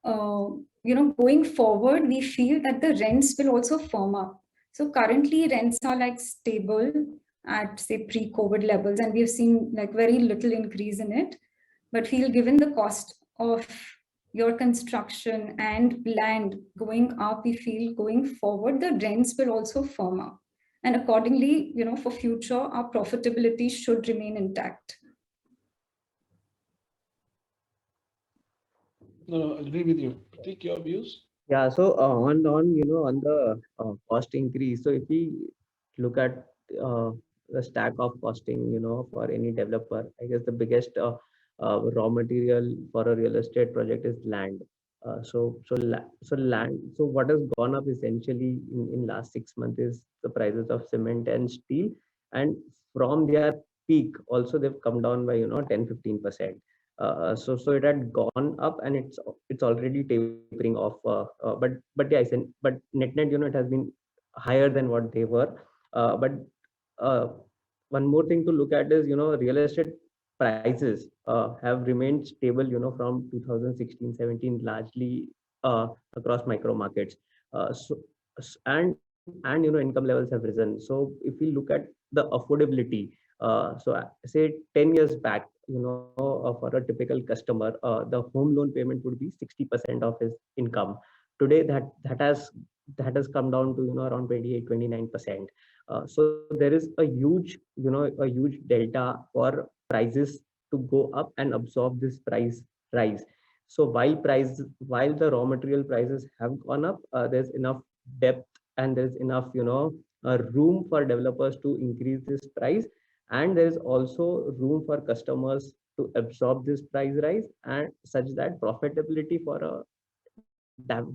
going forward, we feel that the rents will also firm up. So currently rents are like stable at say pre-COVID levels, and we've seen like very little increase in it. But feel given the cost of your construction and land going up, we feel going forward, the rents will also firm up. And accordingly, for future, our profitability should remain intact. No, I agree with you. Take your views. Yeah, so on the cost increase, so if we look at the stack of costing, for any developer, I guess the biggest raw material for a real estate project is land. So land. So what has gone up essentially in last 6 months is the prices of cement and steel, and from their peak also they've come down by 10-15%. So it had gone up and it's already tapering off. But yeah, but net it has been higher than what they were. But one more thing to look at is real estate prices have remained stable, from 2016-17, largely across micro markets. And income levels have risen. So if we look at the affordability, say 10 years back, for a typical customer, the home loan payment would be 60% of his income. Today, that has come down to around 28-29%. So there is a huge delta for prices to go up and absorb this price rise. So while the raw material prices have gone up, there's enough depth and there's enough room for developers to increase this price, and there is also room for customers to absorb this price rise, and such that profitability for a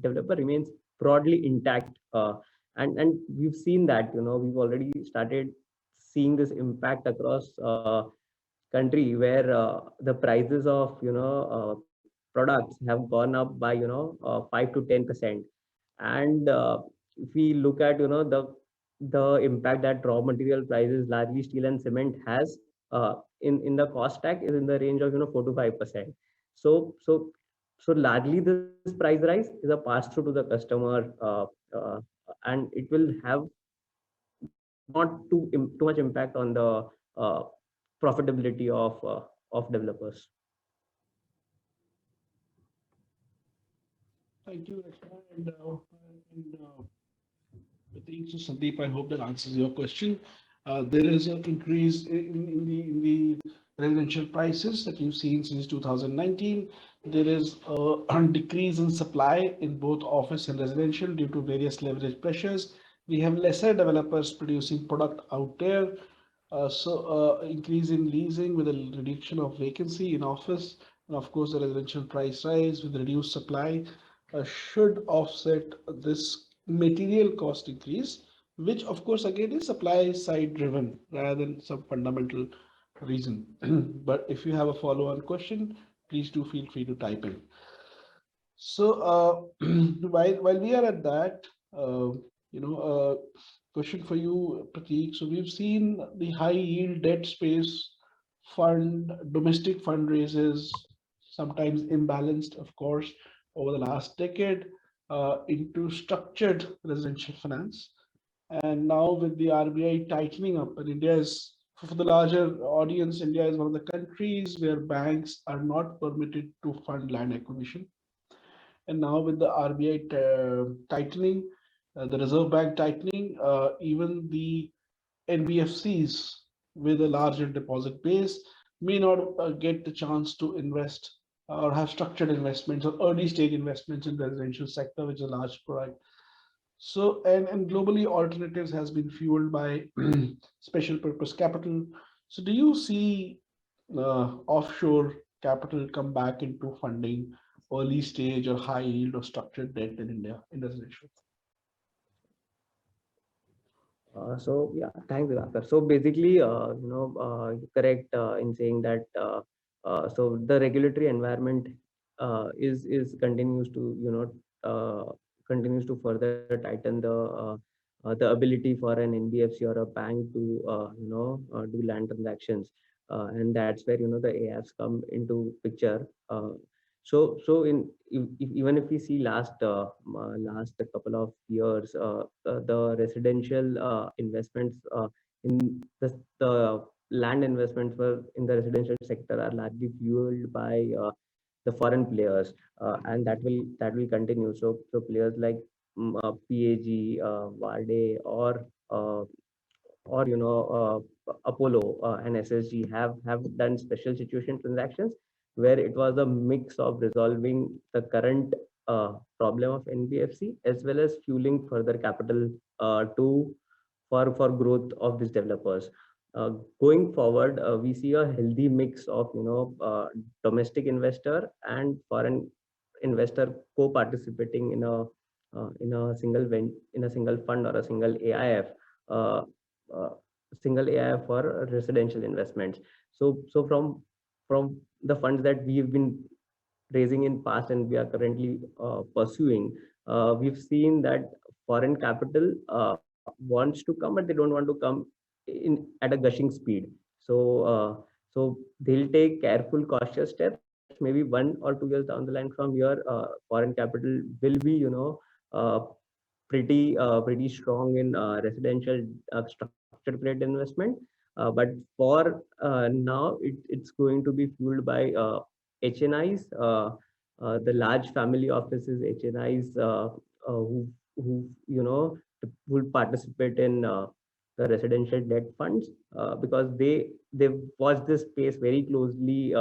developer remains broadly intact. And we've seen that, we've already started seeing this impact across country, where the prices of products have gone up by 5 to 10%. And if we look at the impact that raw material prices, largely steel and cement, has in the cost stack, is in the range of 4 to 5%. So largely this price rise is a pass through to the customer, and it will have not too much impact on the profitability of developers. Thank you, Rachna. Prateek, so Sandeep, I hope that answers your question. There is an increase in the residential prices that you've seen since 2019. There is a decrease in supply in both office and residential due to various leverage pressures. We have lesser developers producing product out there. Increase in leasing with a reduction of vacancy in office, and of course the residential price rise with reduced supply should offset this material cost increase, which of course again is supply side driven rather than some fundamental reason. But if you have a follow-on question, please do feel free to type in. So while we are at that, question for you, Prateek. So we've seen the high yield debt space fund, domestic fundraisers, sometimes imbalanced, of course, over the last decade into structured residential finance. And now with the RBI tightening up, and India is, for the larger audience, India is one of the countries where banks are not permitted to fund land acquisition. And now with the RBI tightening, the Reserve Bank tightening, even the NBFCs with a larger deposit base may not get the chance to invest or have structured investments or early stage investments in the residential sector, which is a large product. So, and globally, alternatives has been fueled by special purpose capital. So do you see offshore capital come back into funding early stage or high yield or structured debt in India in residential? So yeah, thanks, Divakar. So basically, correct in saying that. So the regulatory environment is continues to further tighten the ability for an NBFC or a bank to do land transactions, and that's where the AIFs come into picture. So even if we see last couple of years, the residential investments in the land investments were in the residential sector are largely fueled by the foreign players, and that will continue. So players like PAG, Vade, or Apollo and SSG have done special situation transactions where it was a mix of resolving the current problem of NBFC as well as fueling further capital for growth of these developers. Going forward, we see a healthy mix of domestic investor and foreign investor co-participating in a single fund or a single AIF. Single AIF for residential investments. So from the funds that we've been raising in past and we are currently pursuing, we've seen that foreign capital wants to come, but they don't want to come in at a gushing speed. So So they'll take careful, cautious steps. Maybe 1 or 2 years down the line from here, foreign capital will be, pretty strong in residential structured credit investment. But for now, it's going to be fueled by HNIs, the large family offices, HNIs who will participate in the residential debt funds, because they watch this space very closely,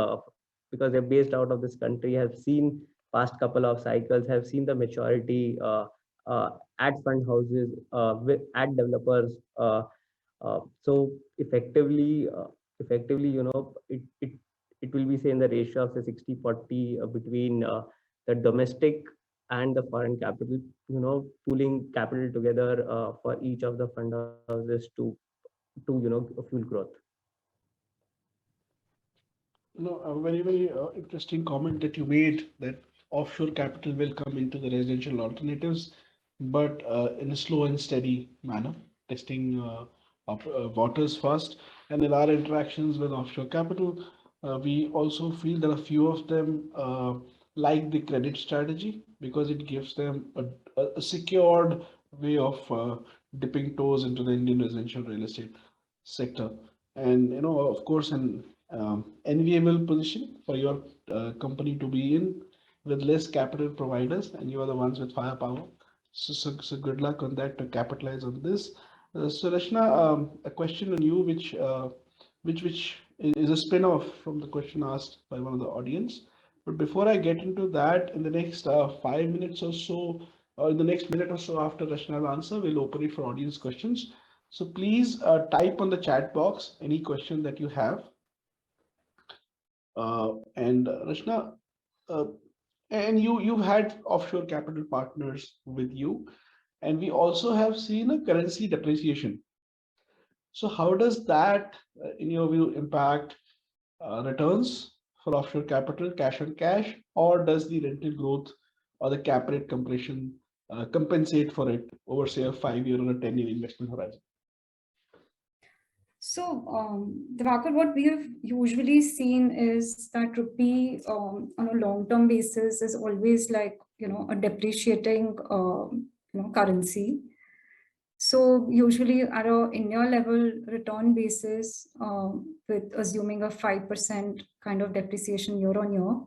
because they're based out of this country, have seen past couple of cycles, have seen the maturity uh, at fund houses, at developers. So effectively, it will be, say, in the ratio of, say, 60-40 between the domestic and the foreign capital, pooling capital together for each of the fund houses to fuel growth. A very interesting comment that you made, that offshore capital will come into the residential alternatives, but in a slow and steady manner, testing waters first. And in our interactions with offshore capital, we also feel that a few of them like the credit strategy because it gives them a secured way of dipping toes into the Indian residential real estate sector. And of course, an enviable position for your company to be in, with less capital providers, and you are the ones with firepower. So good luck on that to capitalize on this. So Rachna, a question on you, which is a spin-off from the question asked by one of the audience. But before I get into that, in the next 5 minutes or so, or in the next minute or so after Rachna's answer, we'll open it for audience questions. So please type on the chat box any question that you have. And Rachna, and you've had offshore capital partners with you, and we also have seen a currency depreciation. So how does that, in your view, impact returns for offshore capital, cash on cash, or does the rental growth or the cap rate compression compensate for it over, say, a 5-year or a 10-year investment horizon? So, Diwakar, what we have usually seen is that rupee on a long-term basis is always like, a depreciating, currency. So usually at a India level return basis, with assuming a 5% kind of depreciation year on year.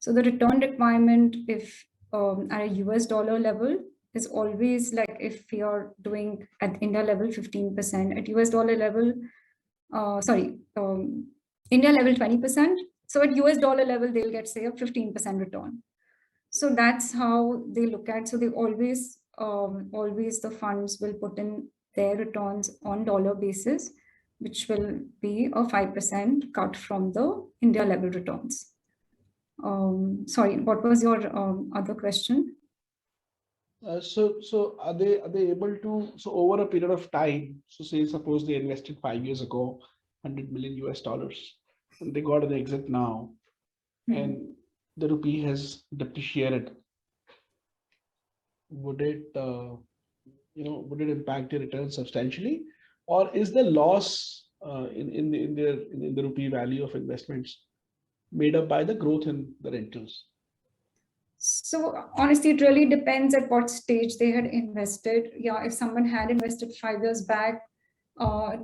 So the return requirement, if at a US dollar level, is always like, if we are doing at India level 15%, at US dollar level, India level 20%. So at US dollar level, they'll get, say, a 15% return. So that's how they look at. So they always the funds will put in their returns on dollar basis, which will be a 5% cut from the India level returns. Sorry, what was your other question? So are they able to, so over a period of time, so say suppose they invested 5 years ago, $100 million, and they got an exit now, and the rupee has depreciated, would it would it impact the return substantially, or is the loss in the rupee value of investments made up by the growth in the rentals? So honestly, it really depends at what stage they had invested. Yeah, if someone had invested 5 years back,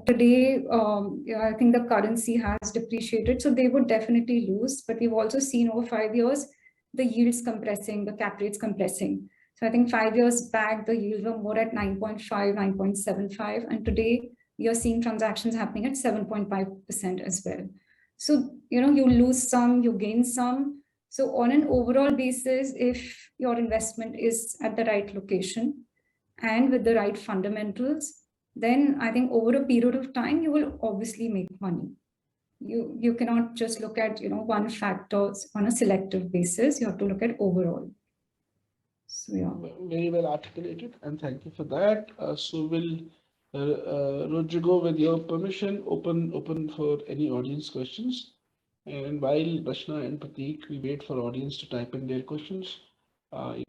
today, I think the currency has depreciated, so they would definitely lose. But we've also seen over 5 years, the yields compressing, the cap rates compressing. So I think 5 years back, the yields were more at 9.5, 9.75. And today, you're seeing transactions happening at 7.5% as well. So, you lose some, you gain some. So on an overall basis, if your investment is at the right location and with the right fundamentals, then I think over a period of time, you will obviously make money. You cannot just look at, one factor on a selective basis. You have to look at overall. So yeah. Very well articulated, and thank you for that. So we'll, Rodrigo, with your permission, open for any audience questions. And while Rachna and Prateek, we wait for audience to type in their questions, any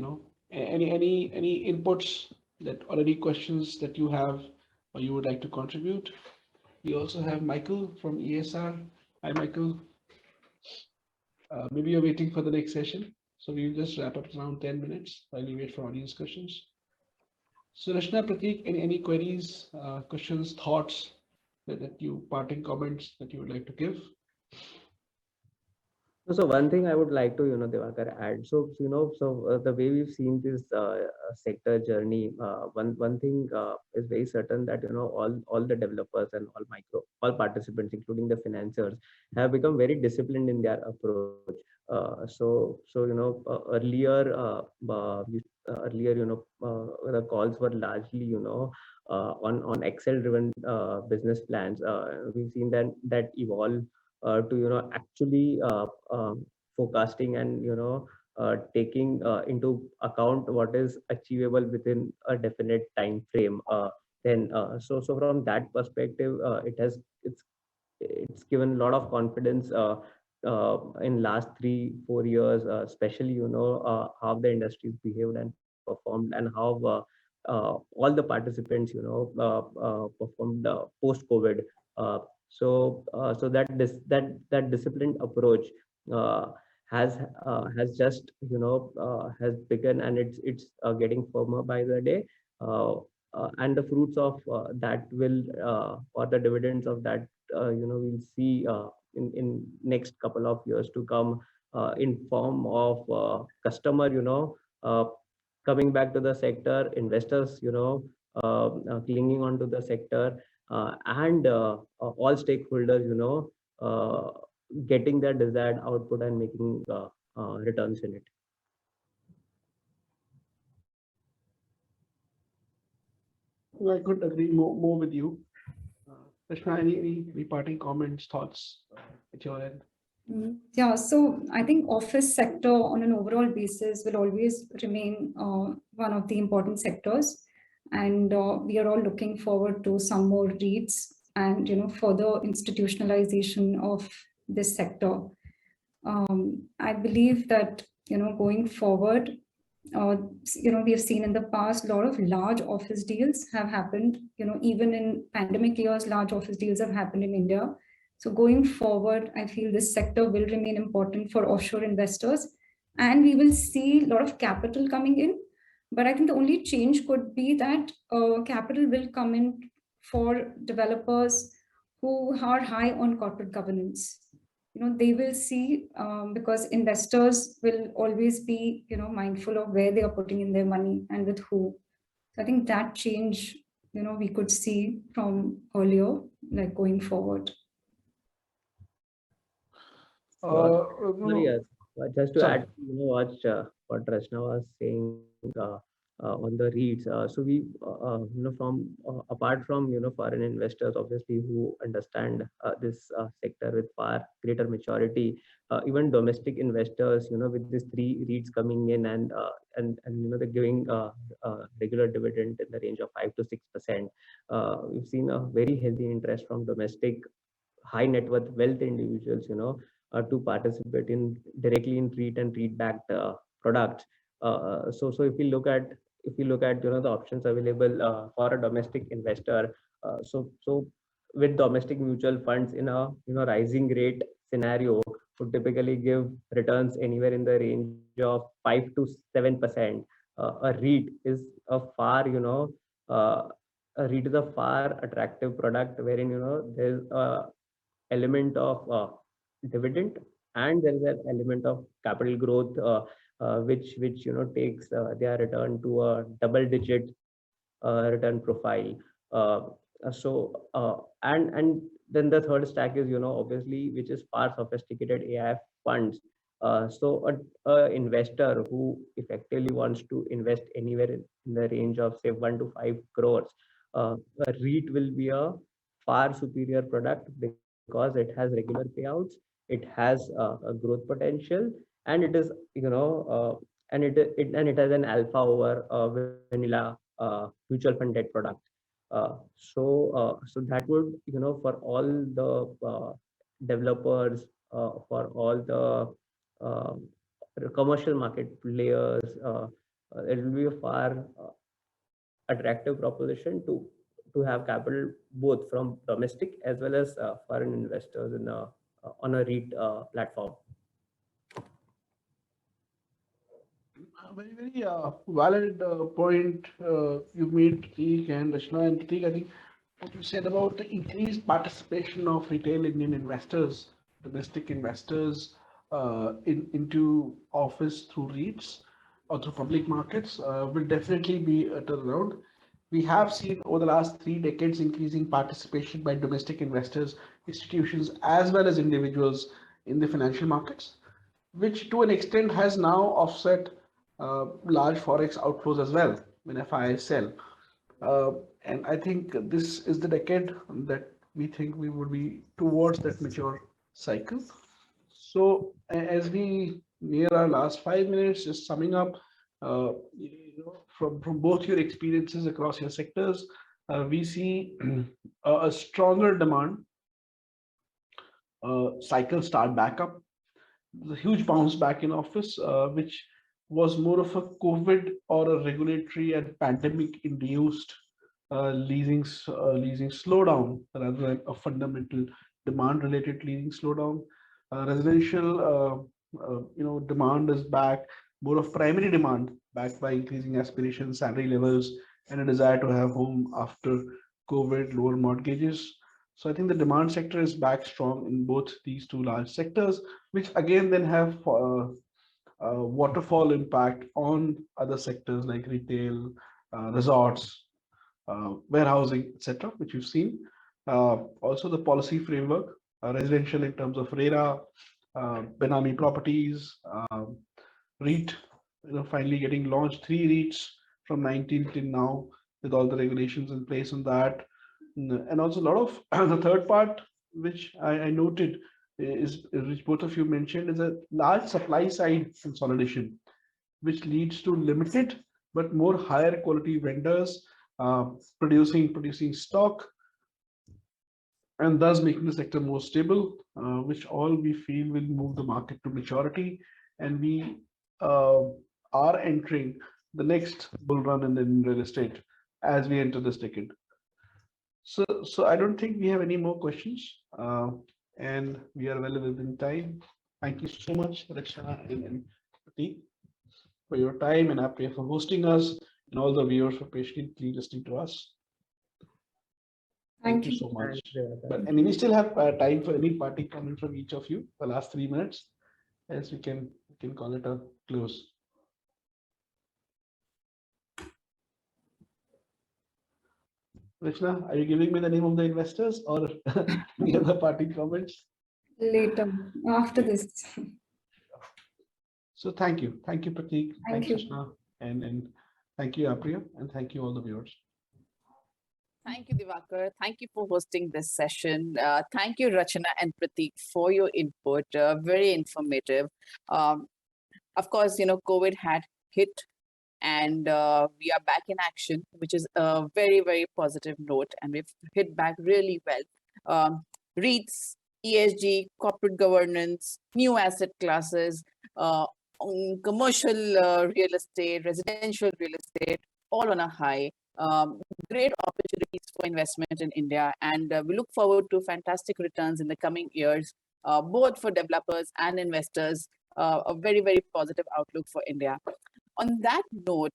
inputs that, or any questions that you have or you would like to contribute. We also have Michael from ESR Hi, Michael. Maybe you're waiting for the next session. So we'll just wrap up around 10 minutes while we wait for audience questions. So Rachna, Prateek, any queries, questions, thoughts, that you parting comments that you would like to give? So one thing I would like to, Devakar, add. So the way we've seen this sector journey, one thing is very certain that all the developers and all participants, including the financiers, have become very disciplined in their approach. Earlier, the calls were largely, on Excel-driven business plans. We've seen that evolve to actually forecasting and taking into account what is achievable within a definite time frame. So from that perspective, it's given a lot of confidence in last 3-4 years, especially how the industry's behaved and performed, and how all the participants performed post COVID. So that disciplined approach uh, has begun, and it's getting firmer by the day. And the fruits of that will or the dividends of that we'll see in next couple of years to come, in form of customer uh, coming back to the sector, investors clinging on to the sector, and all stakeholders uh, getting their desired output and making returns in it. I could agree more with you. Rachna, any parting comments, thoughts at your end? Yeah, so I think office sector on an overall basis will always remain one of the important sectors, and we are all looking forward to some more Reits and further institutionalization of this sector. I believe that going forward, we have seen in the past a lot of large office deals have happened. Even in pandemic years, large office deals have happened in India. So going forward, I feel this sector will remain important for offshore investors, and we will see a lot of capital coming in. But I think the only change could be that capital will come in for developers who are high on corporate governance. They will see, because investors will always be mindful of where they are putting in their money and with who. So I think that change we could see from earlier, like going forward. Sorry, just to Sorry. add, what Rachna was saying on the REITs. So we, from apart from foreign investors, obviously, who understand this sector with far greater maturity, even domestic investors, with these 3 REITs coming in and they're giving regular dividend in the range of 5 to 6%. We've seen a very healthy interest from domestic high net worth wealth individuals, to participate in directly in REIT and REIT backed products. So if we look at the options available for a domestic investor, so with domestic mutual funds in a rising rate scenario would typically give returns anywhere in the range of 5 to 7%. A REIT is a far attractive product wherein there's a element of dividend, and there is an element of capital growth, which takes their return to a double digit return profile. And then the third stack is obviously, which is far sophisticated AIF funds. So a investor who effectively wants to invest anywhere in the range of say 1 to 5 crores, a REIT will be a far superior product because it has regular payouts, it has a growth potential, and it is and it has an alpha over vanilla mutual fund debt product. So that would for all the developers, for all the commercial market players, it will be a far attractive proposition to have capital both from domestic as well as foreign investors in a on a REIT platform. Very, very valid point you made, Prateek and Rachna. And Prateek, I think what you said about the increased participation of retail Indian investors, domestic investors into office through REITs or through public markets will definitely be a turnaround. We have seen over the last 3 decades increasing participation by domestic investors, institutions, as well as individuals in the financial markets, which to an extent has now offset large forex outflows as well when FIIs sell. And I think this is the decade that we think we would be towards that mature cycle. So as we near our last 5 minutes, just summing up, from both your experiences across your sectors, we see a stronger demand cycle start back up. The huge bounce back in office, which was more of a COVID or a regulatory and pandemic induced leasing slowdown rather than a fundamental demand related leasing slowdown. Residential demand is back, more of primary demand backed by increasing aspirations, salary levels, and a desire to have home after COVID, lower mortgages. So I think the demand sector is back strong in both these 2 large sectors, which again then have waterfall impact on other sectors like retail, resorts, warehousing, etc., which you've seen. Also the policy framework, residential in terms of RERA, Benami properties, REIT, finally getting launched, 3 REITs from 19 till now with all the regulations in place on that. And also a lot of the third part, which I noted is, which both of you mentioned, is a large supply side consolidation, which leads to limited but more higher quality vendors producing stock, and thus making the sector more stable, which all we feel will move the market to maturity. And we are entering the next bull run in real estate as we enter this decade. So I don't think we have any more questions, and we are well within time. Thank you so much, Rachna and Prateek, for your time, and APREA for hosting us, and all the viewers for patiently listening to us. Thank you so much. And we still have time for any party comment from each of you the last 3 minutes, as we can call it a close. Rachna, are you giving me the name of the investors or the other party comments? Later, after this. So thank you. Thank you, Prateek. Thank you. Rachna. And thank you, APREA. And thank you, all the viewers. Thank you, Diwakar. Thank you for hosting this session. Thank you, Rachna and Prateek, for your input. Very informative. Of course, COVID had hit, and we are back in action, which is a very, very positive note, and we've hit back really well. REITs, ESG, corporate governance, new asset classes, commercial real estate, residential real estate, all on a high. Great opportunities for investment in India, and we look forward to fantastic returns in the coming years, both for developers and investors. A very, very positive outlook for India. On that note,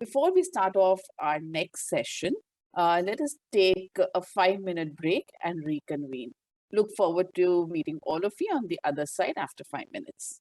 before we start off our next session, let us take a 5-minute break and reconvene. Look forward to meeting all of you on the other side after 5 minutes.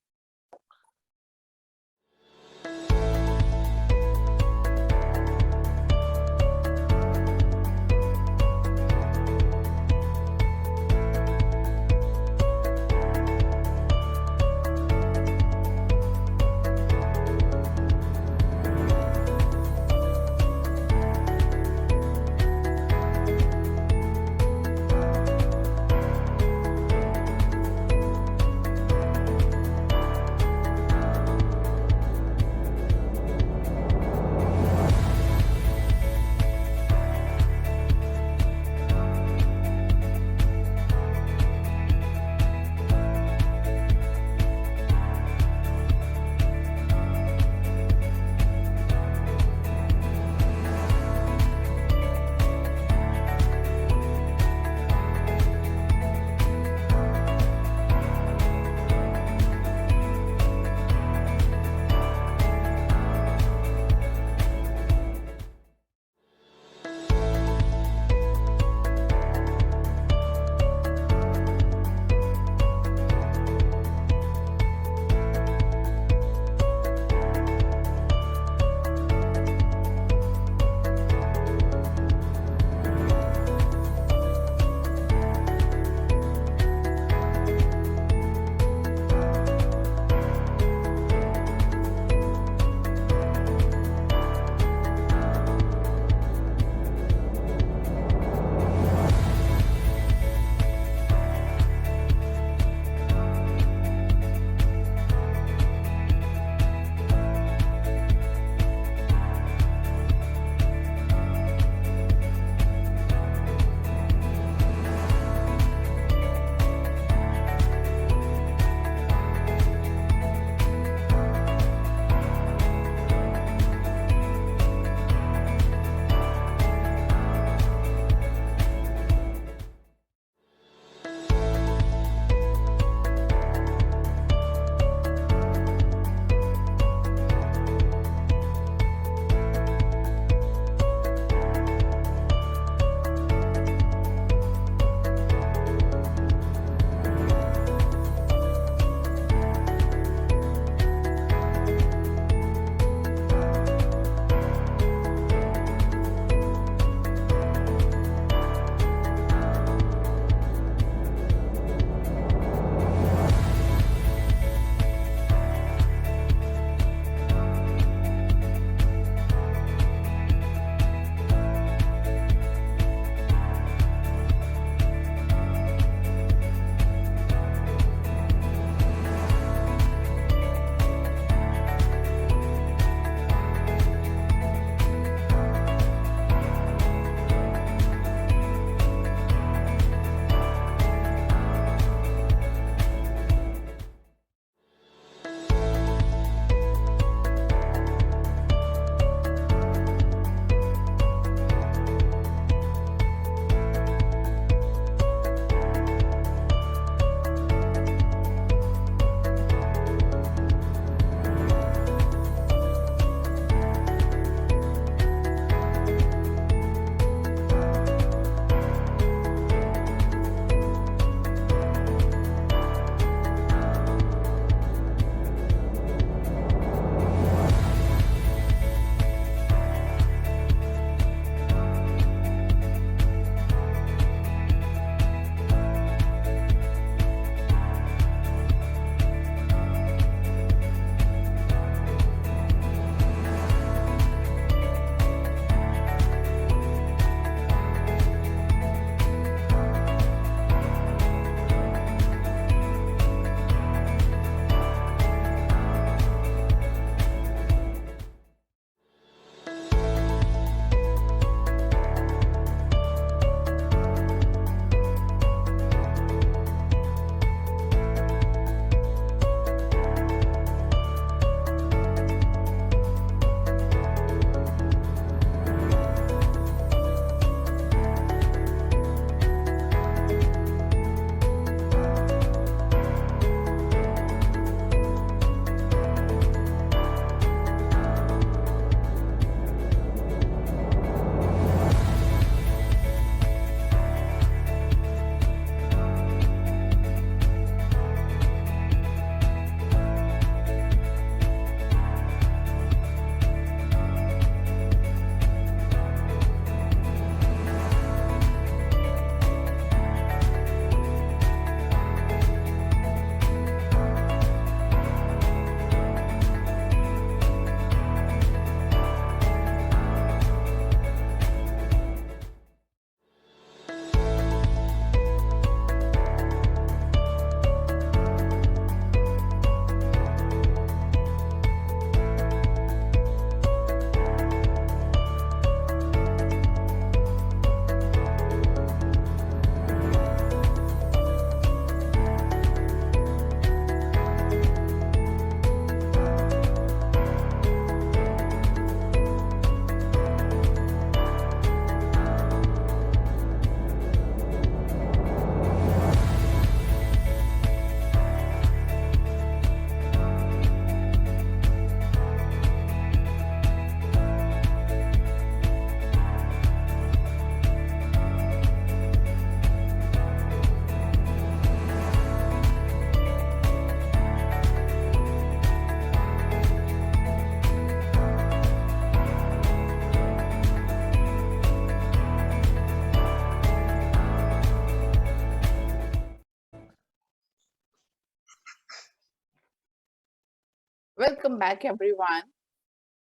Welcome back, everyone.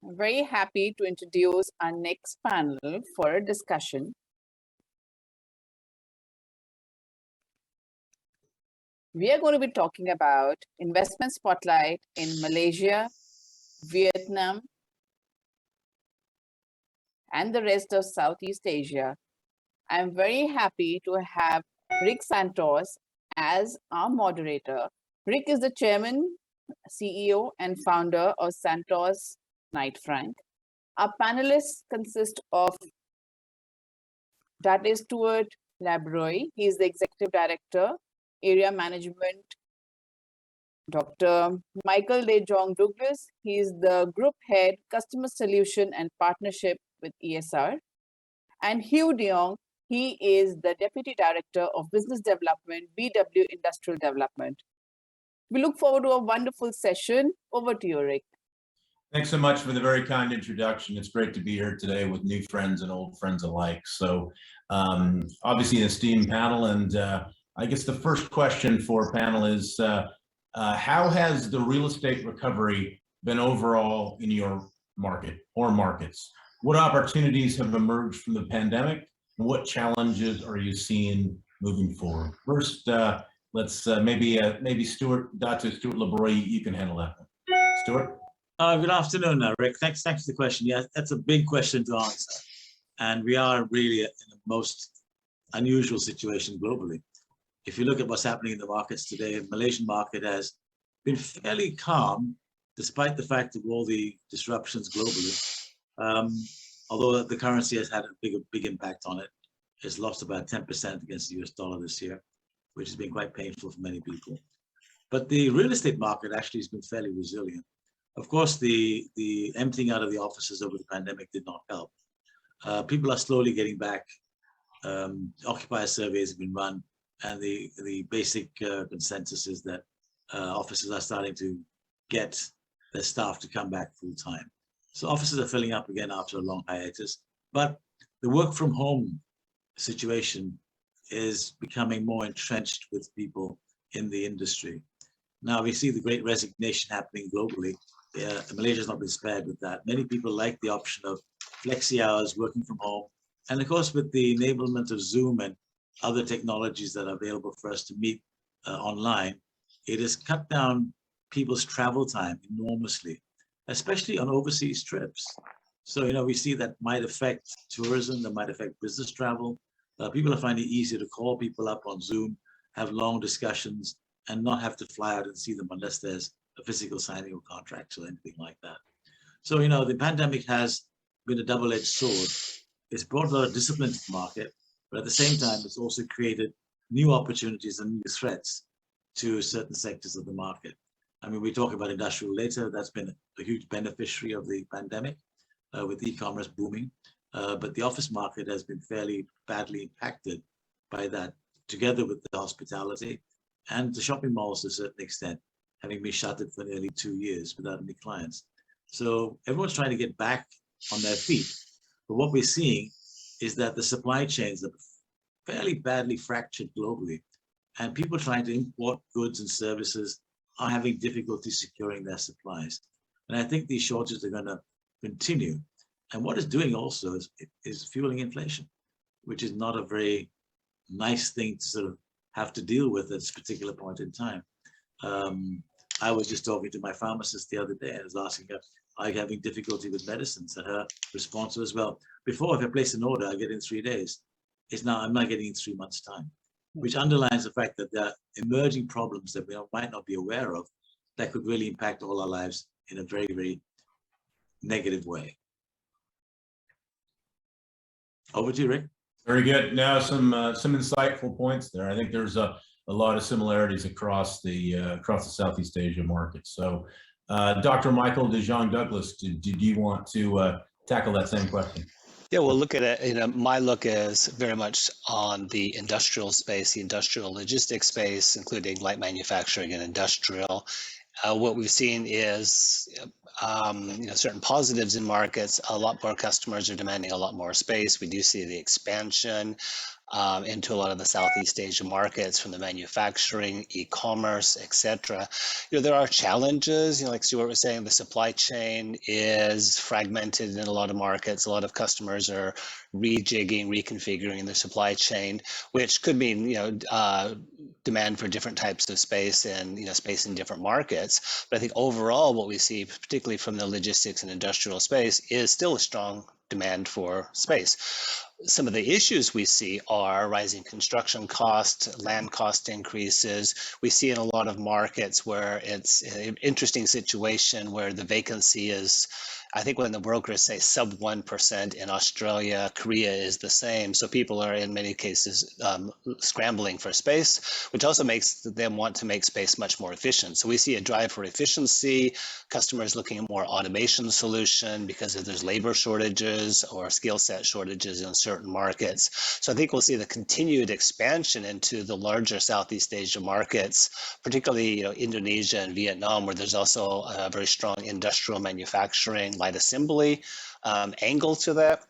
I'm very happy to introduce our next panel for a discussion. We are going to be talking about investment spotlight in Malaysia, Vietnam, and the rest of Southeast Asia. I'm very happy to have Rick Santos as our moderator. Rick is the chairman, CEO, and founder of Santos Knight Frank. Our panelists consist of Dr. Stuart Labroy. He is the executive director, area management. Dr. Michael De Jong Douglas. He is the group head, customer solution and partnership with ESR. And Hugh Deong, he is the deputy director of business development, BW Industrial Development. We look forward to a wonderful session. Over to you, Rick. Thanks so much for the very kind introduction. It's great to be here today with new friends and old friends alike. So obviously an esteemed panel, and I guess the first question for panel is, how has the real estate recovery been overall in your market or markets? What opportunities have emerged from the pandemic? And what challenges are you seeing moving forward? First, let's maybe Stuart, Dr. Stuart Labroy, you can handle that one. Stuart? Good afternoon, Rick. Thanks for the question. Yeah, that's a big question to answer. And we are really in the most unusual situation globally. If you look at what's happening in the markets today, the Malaysian market has been fairly calm, despite the fact of all the disruptions globally. Although the currency has had a big impact on it. It's lost about 10% against the US dollar this year, which has been quite painful for many people. But the real estate market actually has been fairly resilient. Of course, the emptying out of the offices over the pandemic did not help. People are slowly getting back. Occupier surveys have been run, and the basic consensus is that offices are starting to get their staff to come back full time. So offices are filling up again after a long hiatus, but the work from home situation is becoming more entrenched with people in the industry. Now we see the great resignation happening globally. Malaysia has not been spared with that. Many people like the option of flexi hours, working from home. And of course, with the enablement of Zoom and other technologies that are available for us to meet online, it has cut down people's travel time enormously, especially on overseas trips. So, we see that might affect tourism, that might affect business travel. People are finding it easier to call people up on Zoom, have long discussions, and not have to fly out and see them unless there's a physical signing of contracts or anything like that. So, the pandemic has been a double-edged sword. It's brought a lot of discipline to the market, but at the same time, it's also created new opportunities and new threats to certain sectors of the market. I mean, we talk about industrial later. That's been a huge beneficiary of the pandemic with e-commerce booming. But the office market has been fairly badly impacted by that, together with the hospitality and the shopping malls to a certain extent, having been shuttered for nearly 2 years without any clients. So everyone's trying to get back on their feet. But what we're seeing is that the supply chains are fairly badly fractured globally, and people trying to import goods and services are having difficulty securing their supplies. And I think these shortages are going to continue. And what it's doing also is fueling inflation, which is not a very nice thing to sort of have to deal with at this particular point in time. I was just talking to my pharmacist the other day and I was asking her, are you having difficulty with medicines? And her response was, well, before if I place an order, I get in 3 days. It's now I'm not getting in 3 months' time, which underlines the fact that there are emerging problems that we might not be aware of that could really impact all our lives in a very, very negative way. Over to you, Rick. Very good. Now some insightful points there. I think there's a lot of similarities across the Southeast Asia market. So Dr. Michael De Jong Douglas, did you want to tackle that same question? Yeah, we'll look at it. My look is very much on the industrial space, the industrial logistics space, including light manufacturing and industrial. What we've seen is certain positives in markets. A lot more customers are demanding a lot more space. We do see the expansion into a lot of the Southeast Asia markets, from the manufacturing, e-commerce, etc. There are challenges, like Stuart was saying, the supply chain is fragmented in a lot of markets. A lot of customers are rejigging, reconfiguring their supply chain, which could mean, demand for different types of space and, space in different markets. But I think overall what we see, particularly from the logistics and industrial space, is still a strong demand for space. Some of the issues we see are rising construction costs, land cost increases. We see in a lot of markets where it's an interesting situation where the vacancy is, I think when the brokers say sub 1%, in Australia, Korea is the same. So people are in many cases scrambling for space, which also makes them want to make space much more efficient. So we see a drive for efficiency, customers looking at more automation solution because if there's labor shortages or skill set shortages in certain markets. So I think we'll see the continued expansion into the larger Southeast Asia markets, particularly Indonesia and Vietnam, where there's also a very strong industrial manufacturing, light assembly angle to that.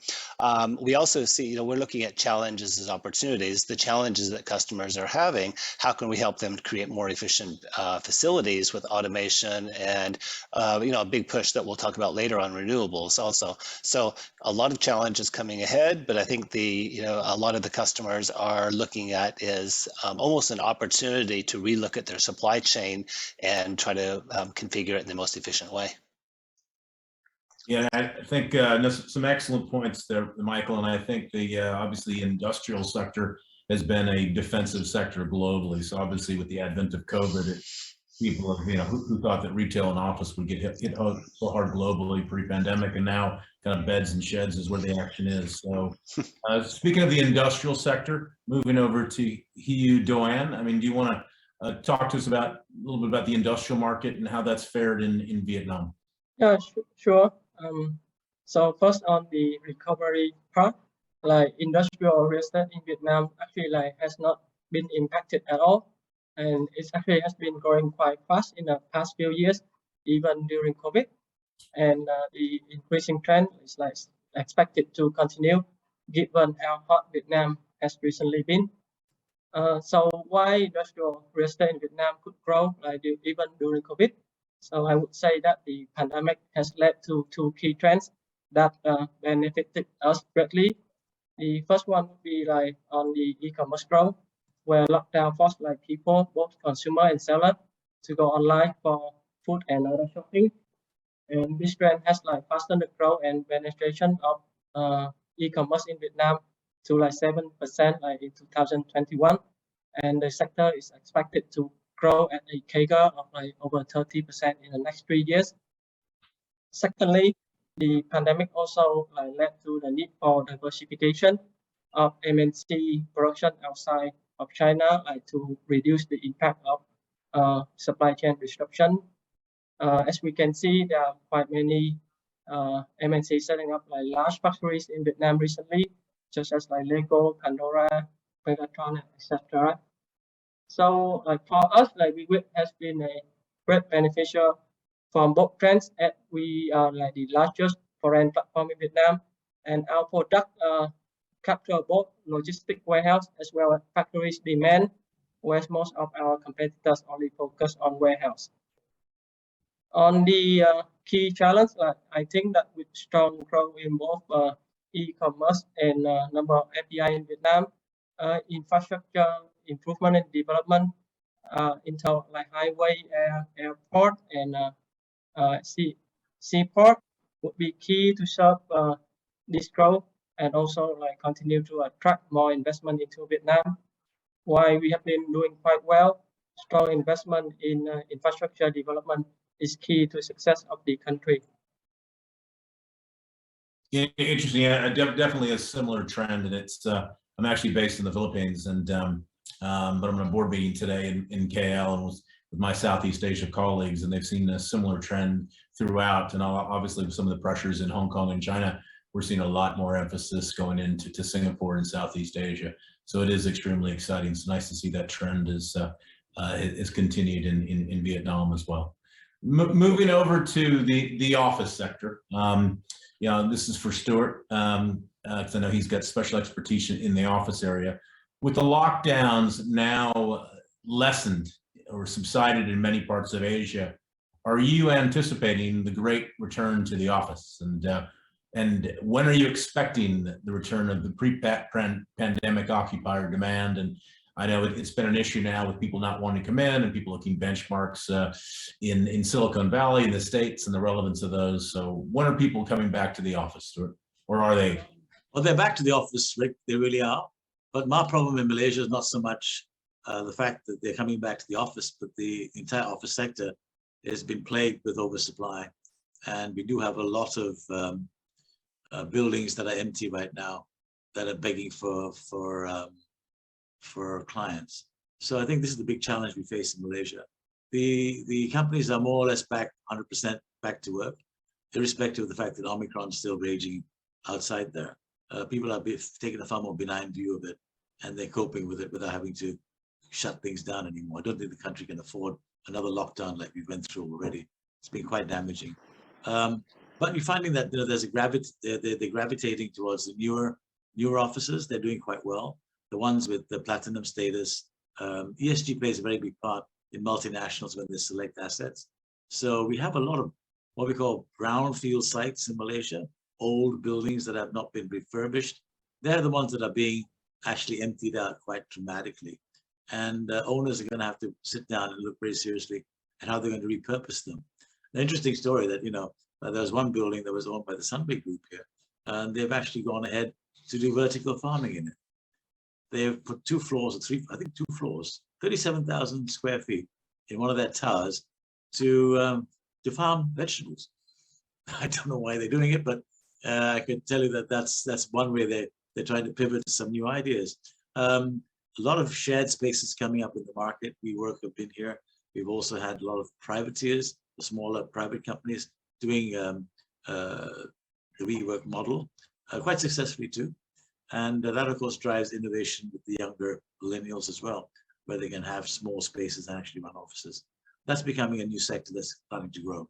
We also see, we're looking at challenges as opportunities, the challenges that customers are having. How can we help them create more efficient facilities with automation and, a big push that we'll talk about later on renewables also. So a lot of challenges coming ahead, but I think a lot of the customers are looking at is almost an opportunity to relook at their supply chain and try to configure it in the most efficient way. Yeah, I think some excellent points there, Michael. And I think the obviously industrial sector has been a defensive sector globally. So obviously with the advent of COVID, people who thought that retail and office would get hit so hard globally pre-pandemic, and now kind of beds and sheds is where the action is. So speaking of the industrial sector, moving over to Hieu Doan, do you want to talk to us a little bit about the industrial market and how that's fared in Vietnam? Yeah, sure. So first on the recovery part, industrial real estate in Vietnam actually has not been impacted at all, and it actually has been growing quite fast in the past few years, even during COVID. And the increasing trend is expected to continue, given how hot Vietnam has recently been. So why industrial real estate in Vietnam could grow even during COVID? So I would say that the pandemic has led to two key trends that benefited us greatly. The first one would be on the e-commerce growth, where lockdown forced people, both consumer and seller, to go online for food and other shopping. And this trend has fastened the growth and penetration of e-commerce in Vietnam to 7% in 2021, and the sector is expected to grow at a CAGR of over 30% in the next 3 years. Secondly, the pandemic also led to the need for diversification of MNC production outside of China to reduce the impact of supply chain disruption. As we can see, there are quite many MNCs setting up large factories in Vietnam recently, such as Lego, Pandora, Megatron, etc. So for us, WeWit has been a great beneficiary from both trends, as we are the largest foreign platform in Vietnam, and our product capture both logistic warehouse as well as factories demand, whereas most of our competitors only focus on warehouse. On the key challenge, I think that with strong growth in both e-commerce and number of API in Vietnam, infrastructure improvement and development into highway, airport, and seaport would be key to serve this growth, and also continue to attract more investment into Vietnam. While we have been doing quite well, strong investment in infrastructure development is key to success of the country. Yeah, interesting. Yeah, definitely a similar trend, and it's I'm actually based in the Philippines, and but I'm on a board meeting today in KL and with my Southeast Asia colleagues, and they've seen a similar trend throughout. And obviously with some of the pressures in Hong Kong and China, we're seeing a lot more emphasis going into Singapore and Southeast Asia. So it is extremely exciting. It's nice to see that trend is continued in Vietnam as well. Moving over to the office sector. This is for Stuart. because I know he's got special expertise in the office area. With the lockdowns now lessened or subsided in many parts of Asia, are you anticipating the great return to the office? And when are you expecting the return of the pre-pandemic occupier demand? And I know it's been an issue now with people not wanting to come in and people looking benchmarks in Silicon Valley, in the States, and the relevance of those. So when are people coming back to the office, or are they? Well, they're back to the office, Rick. They really are. But my problem in Malaysia is not so much the fact that they're coming back to the office, but the entire office sector has been plagued with oversupply. And we do have a lot of buildings that are empty right now that are begging for clients. So I think this is the big challenge we face in Malaysia. The companies are more or less back 100% back to work, irrespective of the fact that Omicron is still raging outside there. People are taking a far more benign view of it, and they're coping with it without having to shut things down anymore. I don't think the country can afford another lockdown like we went through already. It's been quite damaging. But you're finding that they're gravitating towards the newer offices. They're doing quite well. The ones with the platinum status. ESG plays a very big part in multinationals when they select assets. So we have a lot of what we call brownfield sites in Malaysia, old buildings that have not been refurbished. They're the ones that are being actually emptied out quite dramatically. And owners are going to have to sit down and look very seriously at how they're going to repurpose them. An interesting story that, there was one building that was owned by the Sunbay Group here, and they've actually gone ahead to do vertical farming in it. They've put 2 floors or 3, I think 2 floors, 37,000 square feet in one of their towers to farm vegetables. I don't know why they're doing it, but I can tell you that that's one way they're trying to pivot to some new ideas. A lot of shared spaces coming up in the market. WeWork have been here. We've also had a lot of privateers, the smaller private companies doing the WeWork model quite successfully too. And that, of course, drives innovation with the younger millennials as well, where they can have small spaces and actually run offices. That's becoming a new sector that's starting to grow.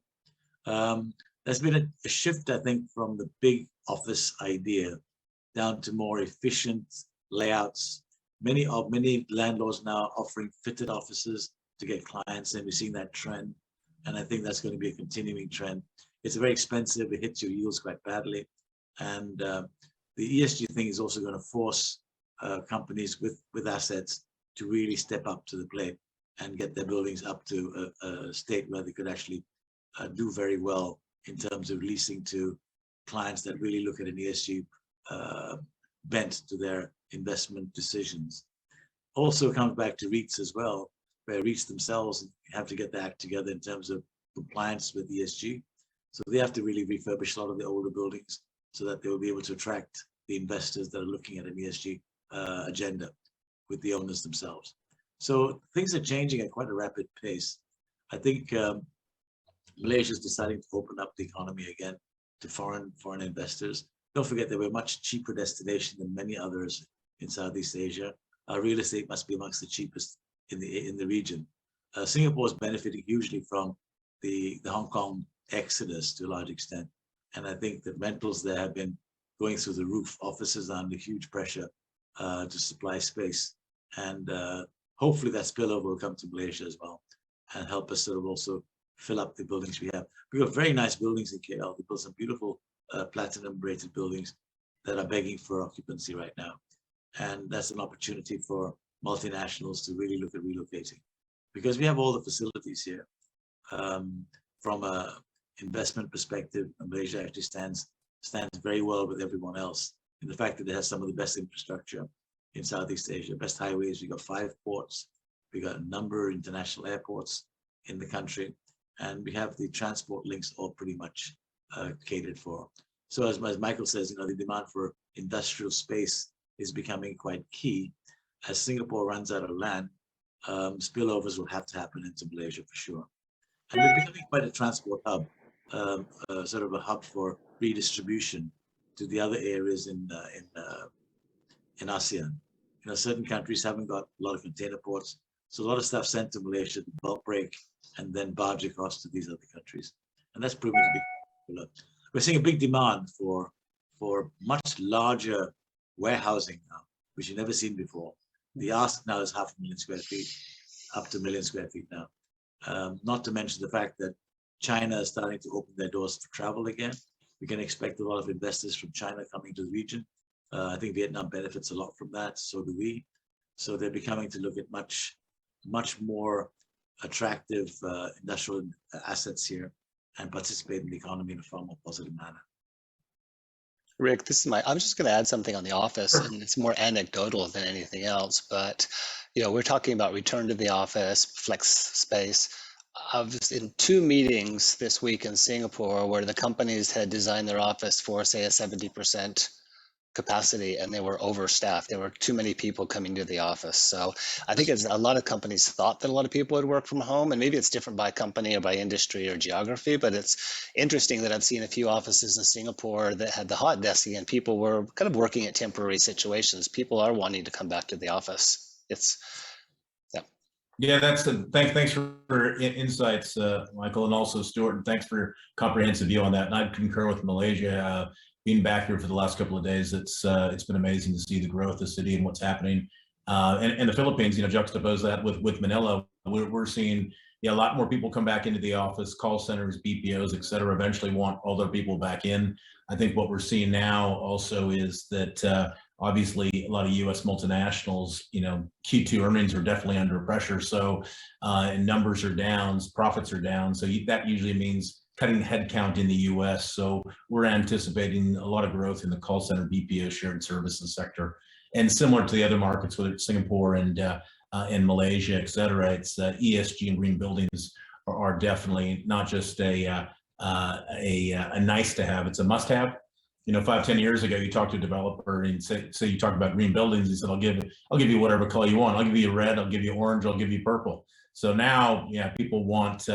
There's been a shift, I think, from the big office idea down to more efficient layouts. Many landlords now offering fitted offices to get clients, and we're seeing that trend. And I think that's going to be a continuing trend. It's very expensive. It hits your yields quite badly. And the ESG thing is also going to force companies with assets to really step up to the plate and get their buildings up to a state where they could actually do very well in terms of leasing to clients that really look at an ESG bent to their investment decisions. Also comes back to Reits as well, where Reits themselves have to get their act together in terms of compliance with ESG. So they have to really refurbish a lot of the older buildings so that they will be able to attract the investors that are looking at an ESG agenda with the owners themselves. So things are changing at quite a rapid pace. I think Malaysia is deciding to open up the economy again to foreign investors. Don't forget that we're a much cheaper destination than many others in Southeast Asia. Our real estate must be amongst the cheapest in the region. Singapore is benefiting hugely from the Hong Kong exodus to a large extent. And I think that rentals there have been going through the roof. Offices are under huge pressure to supply space. And hopefully that spillover will come to Malaysia as well and help us sort of also fill up the buildings we have. We've got very nice buildings in KL. We built some beautiful platinum rated buildings that are begging for occupancy right now. And that's an opportunity for multinationals to really look at relocating, because we have all the facilities here. From a investment perspective, Malaysia actually stands very well with everyone else in the fact that it has some of the best infrastructure in Southeast Asia, best highways. We got 5 ports, we got a number of international airports in the country, and we have the transport links all pretty much catered for. So as Michael says, the demand for industrial space is becoming quite key. As Singapore runs out of land, spillovers will have to happen into Malaysia for sure. And we're becoming quite a transport hub, sort of a hub for redistribution to the other areas in ASEAN. Certain countries haven't got a lot of container ports, so a lot of stuff sent to Malaysia to bulk break and then barge across to these other countries. And that's proven to be popular. We're seeing a big demand for for much larger warehousing now, which you've never seen before. The ask now is 500,000 square feet, up to 1 million square feet now. Not to mention the fact that China is starting to open their doors for travel again. We can expect a lot of investors from China coming to the region. I think Vietnam benefits a lot from that, so do we. So they're becoming to look at much more attractive industrial assets here and participate in the economy in a far more positive manner. Rick, this is I'm just going to add something on the office, and it's more anecdotal than anything else. But we're talking about return to the office, flex space. I was in 2 meetings this week in Singapore where the companies had designed their office for, say, a 70% capacity, and they were overstaffed. There were too many people coming to the office. So I think a lot of companies thought that a lot of people would work from home, and maybe it's different by company or by industry or geography, but it's interesting that I've seen a few offices in Singapore that had the hot desking and people were kind of working at temporary situations. People are wanting to come back to the office. Yeah, thanks for insights, Michael, and also Stuart, and thanks for your comprehensive view on that. And I concur with Malaysia. Being back here for the last couple of days, it's been amazing to see the growth of the city and what's happening. And the Philippines, juxtapose that with Manila. We're seeing a lot more people come back into the office, call centers, BPOs, et cetera, eventually want all their people back in. I think what we're seeing now also is that obviously a lot of US multinationals, Q2 earnings are definitely under pressure. So and numbers are down, profits are down. So that usually means cutting headcount in the US. So we're anticipating a lot of growth in the call center, BPO, shared services sector. And similar to the other markets, whether it's Singapore and Malaysia, et cetera, it's ESG and green buildings are definitely not just a nice to have, it's a must have. 5-10 years ago, you talk to a developer and say you talk about green buildings, he said, I'll give you whatever color you want. I'll give you red, I'll give you orange, I'll give you purple. So now, people want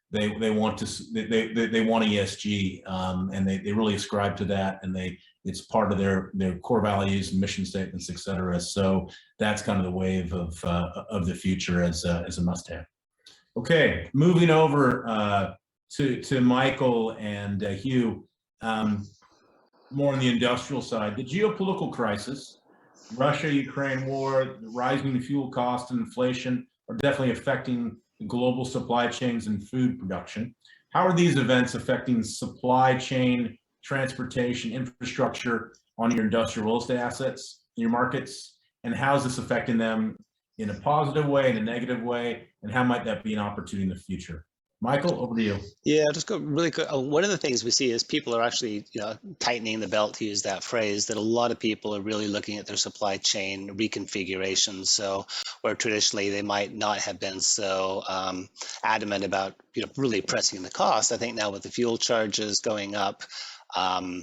they want ESG, and they really ascribe to that, and it's part of their core values and mission statements, et cetera. So that's kind of the wave of the future as a must-have. Okay, moving over to Michael and Hugh. More on the industrial side, the geopolitical crisis, Russia-Ukraine war, the rising fuel costs and inflation are definitely affecting the global supply chains and food production. How are these events affecting supply chain, transportation, infrastructure on your industrial real estate assets, your markets, and how is this affecting them in a positive way, in a negative way, and how might that be an opportunity in the future? Michael, over to you. Yeah, just go really quick. One of the things we see is people are actually tightening the belt, to use that phrase, that a lot of people are really looking at their supply chain reconfiguration. So where traditionally they might not have been so adamant about really pressing the cost, I think now with the fuel charges going up,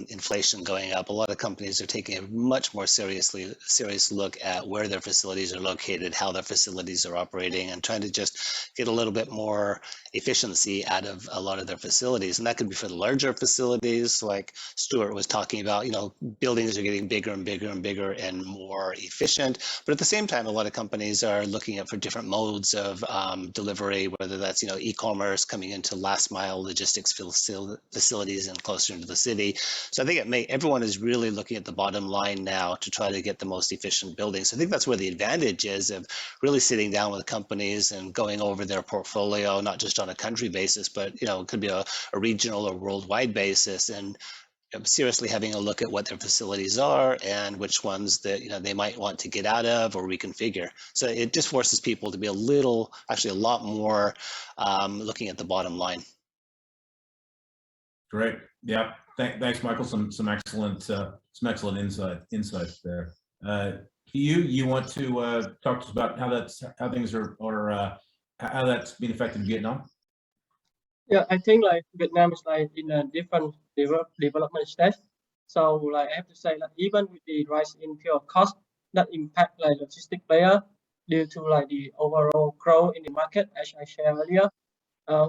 inflation going up, a lot of companies are taking a much more serious look at where their facilities are located, how their facilities are operating, and trying to just get a little bit more efficiency out of a lot of their facilities. And that could be for the larger facilities, like Stuart was talking about, buildings are getting bigger and bigger and bigger and more efficient. But at the same time, a lot of companies are looking at for different modes of delivery, whether that's, e-commerce coming into last mile logistics facilities and closer into the city. So I think everyone is really looking at the bottom line now to try to get the most efficient buildings. I think that's where the advantage is of really sitting down with companies and going over their portfolio, not just on a country basis, but it could be a regional or worldwide basis, and seriously having a look at what their facilities are and which ones that they might want to get out of or reconfigure. So it just forces people to be a lot more looking at the bottom line. Great. Yeah. Thanks, Michael. Some excellent insights there. You want to talk to us about how things are, or how that's being affected in Vietnam? Yeah, I think Vietnam is in a different development stage. So I have to say even with the rise in fuel cost, that impact logistic player due to the overall growth in the market, as I shared earlier.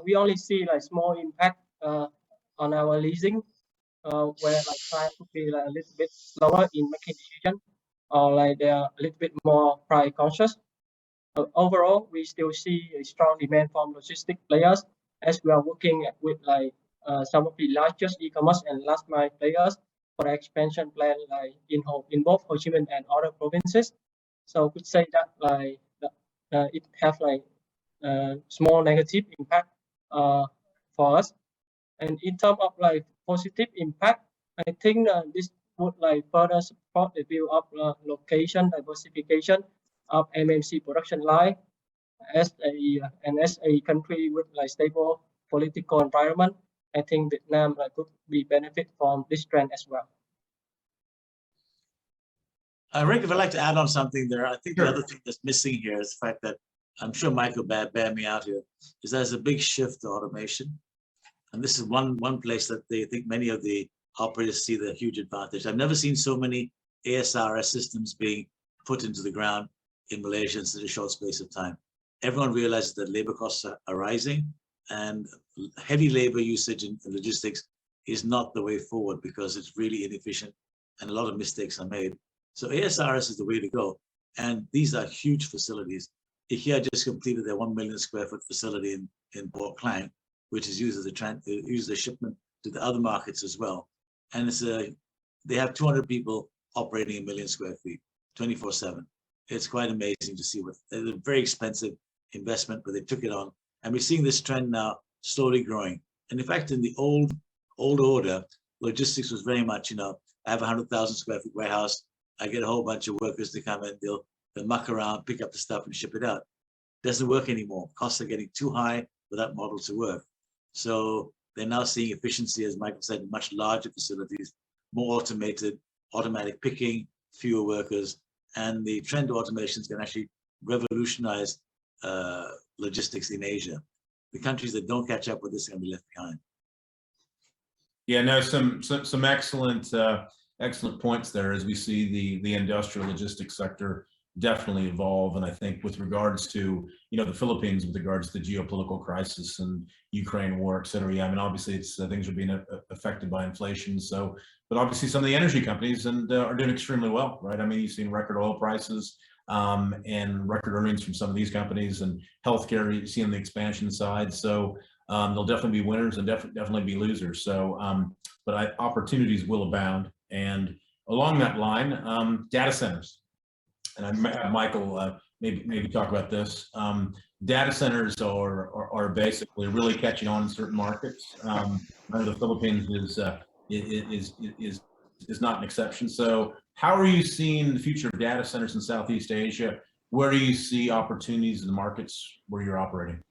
We only see small impact on our leasing, where clients could be a little bit slower in making decision, or they are a little bit more price conscious. Overall, we still see a strong demand from logistic players, as we are working with some of the largest e-commerce and last mile players for the expansion plan like in both Ho Chi Minh and other provinces. So could say that like it have like small negative impact for us. And in terms of like positive impact, I think this would like further support the view of location diversification of MMC production line as a country with like stable political environment. I think Vietnam like could be benefit from this trend as well. Rick, if I'd like to add on something there, I think the other thing that's missing here is the fact that I'm sure Michael bear me out here, is there's a big shift to automation. And this is one place that they think many of the operators see the huge advantage. I've never seen so many ASRS systems being put into the ground in Malaysia in such a short space of time. Everyone realizes that labor costs are rising, and heavy labor usage in logistics is not the way forward because it's really inefficient and a lot of mistakes are made. So ASRS is the way to go. And these are huge facilities. IKEA just completed their 1 million square foot facility in Port Klang, which is used as a shipment to the other markets as well. And they have 200 people operating 1 million square feet, 24/7. It's quite amazing to see it's a very expensive investment, but they took it on. And we're seeing this trend now slowly growing. And in fact, in the old order, logistics was very much, I have a 100,000 square feet warehouse. I get a whole bunch of workers to come in, they'll muck around, pick up the stuff and ship it out. Doesn't work anymore. Costs are getting too high for that model to work. So they're now seeing efficiency, as Michael said, in much larger facilities, more automated, automatic picking, fewer workers, and the trend to automation is going to actually revolutionize logistics in Asia. The countries that don't catch up with this are going to be left behind. Yeah, no, some excellent points there as we see the industrial logistics sector definitely evolve. And I think with regards to, the Philippines, with regards to the geopolitical crisis and Ukraine war, et cetera, I mean, obviously things are being affected by inflation. So, but obviously some of the energy companies are doing extremely well, right? I mean, you've seen record oil prices and record earnings from some of these companies, and healthcare, you see on the expansion side. So there'll definitely be winners and definitely be losers. So, but opportunities will abound. And along that line, data centers. And I have Michael maybe talk about this. Data centers are basically really catching on in certain markets. The Philippines is not an exception. So how are you seeing the future of data centers in Southeast Asia? Where do you see opportunities in the markets where you're operating?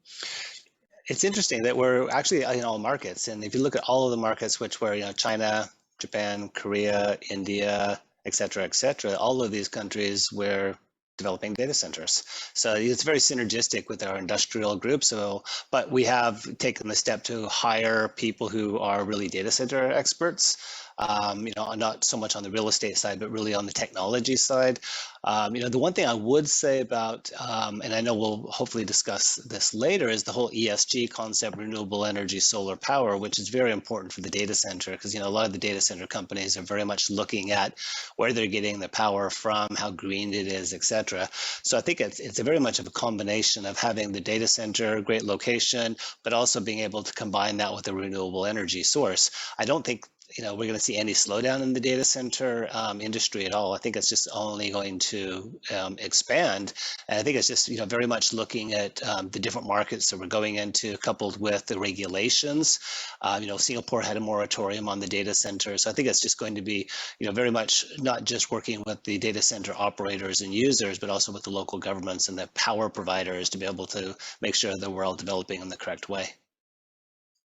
It's interesting that we're actually in all markets. And if you look at all of the markets, which were, China, Japan, Korea, India, et cetera, all of these countries were developing data centers. So it's very synergistic with our industrial group. So, but we have taken the step to hire people who are really data center experts. Not so much on the real estate side, but really on the technology side. The one thing I would say about, and I know we'll hopefully discuss this later, is the whole ESG concept, renewable energy, solar power, which is very important for the data center, because a lot of the data center companies are very much looking at where they're getting the power from, how green it is, etc. So I think it's a very much of a combination of having the data center, great location, but also being able to combine that with a renewable energy source. I don't think we're going to see any slowdown in the data center industry at all. I think it's just only going to expand. And I think it's just, very much looking at the different markets that we're going into, coupled with the regulations. Singapore had a moratorium on the data center. So I think it's just going to be, very much not just working with the data center operators and users, but also with the local governments and the power providers to be able to make sure that we're all developing in the correct way.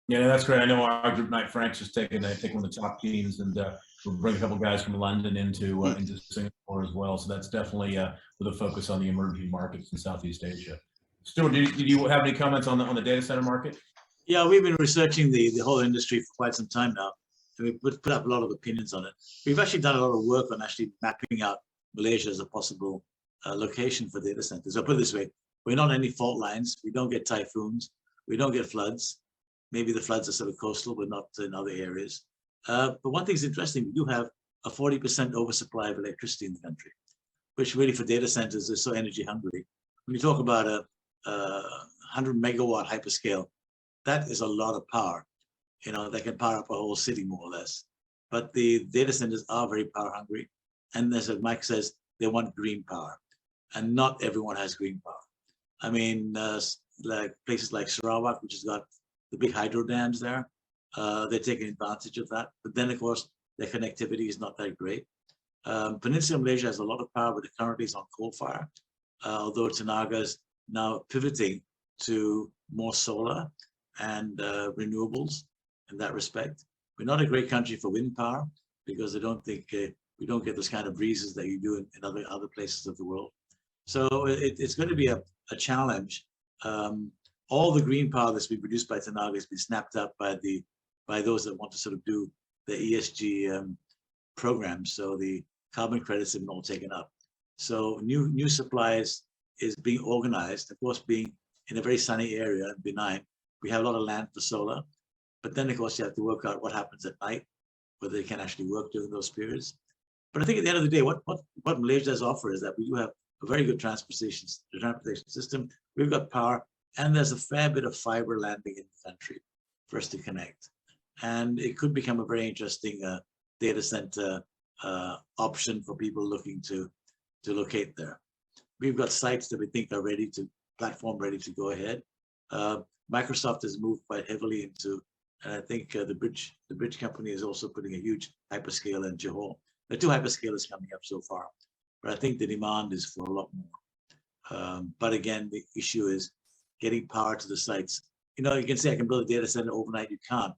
Yeah, that's great. I know our group, Knight Frank's just taking one of the top teams, and we'll bring a couple guys from London into Singapore as well. So that's definitely with a focus on the emerging markets in Southeast Asia. Stuart, do you have any comments on the data center market? Yeah, we've been researching the whole industry for quite some time now, and we've put up a lot of opinions on it. We've actually done a lot of work on actually mapping out Malaysia as a possible location for data centers. I'll put it this way: we're not on any fault lines. We don't get typhoons. We don't get floods. Maybe the floods are sort of coastal, but not in other areas. But one thing is interesting, we do have a 40% oversupply of electricity in the country, which really for data centers is so energy hungry. When you talk about a 100 megawatt hyperscale, that is a lot of power, that can power up a whole city more or less. but the data centers are very power hungry. And as Mike says, they want green power, and not everyone has green power. I mean, like places like Sarawak, which has got the big hydro dams there, they're taking advantage of that. But then, of course, their connectivity is not that great. Peninsula Malaysia has a lot of power, but it currently is on coal fire, although Tenaga is now pivoting to more solar and renewables in that respect. We're not a great country for wind power because I don't think we don't get those kind of breezes that you do in other places of the world. So it's going to be a challenge. All the green power that's been produced by Tenaga has been snapped up by those that want to sort of do the ESG programs. So the carbon credits have been all taken up. So new supplies is being organized, of course, being in a very sunny area and benign. We have a lot of land for solar, but then of course you have to work out what happens at night, whether they can actually work during those periods. But I think at the end of the day, what Malaysia has offered is that we do have a very good transportation system. We've got power, and there's a fair bit of fiber landing in the country for us to connect. And it could become a very interesting data center option for people looking to locate there. We've got sites that we think are ready to ready to go ahead. Microsoft has moved quite heavily into, and I think the bridge company is also putting a huge hyperscaler in Johor. There are 2 hyperscalers coming up so far, but I think the demand is for a lot more. But again, the issue is getting power to the sites. You know, you can say I can build a data center overnight. You can't,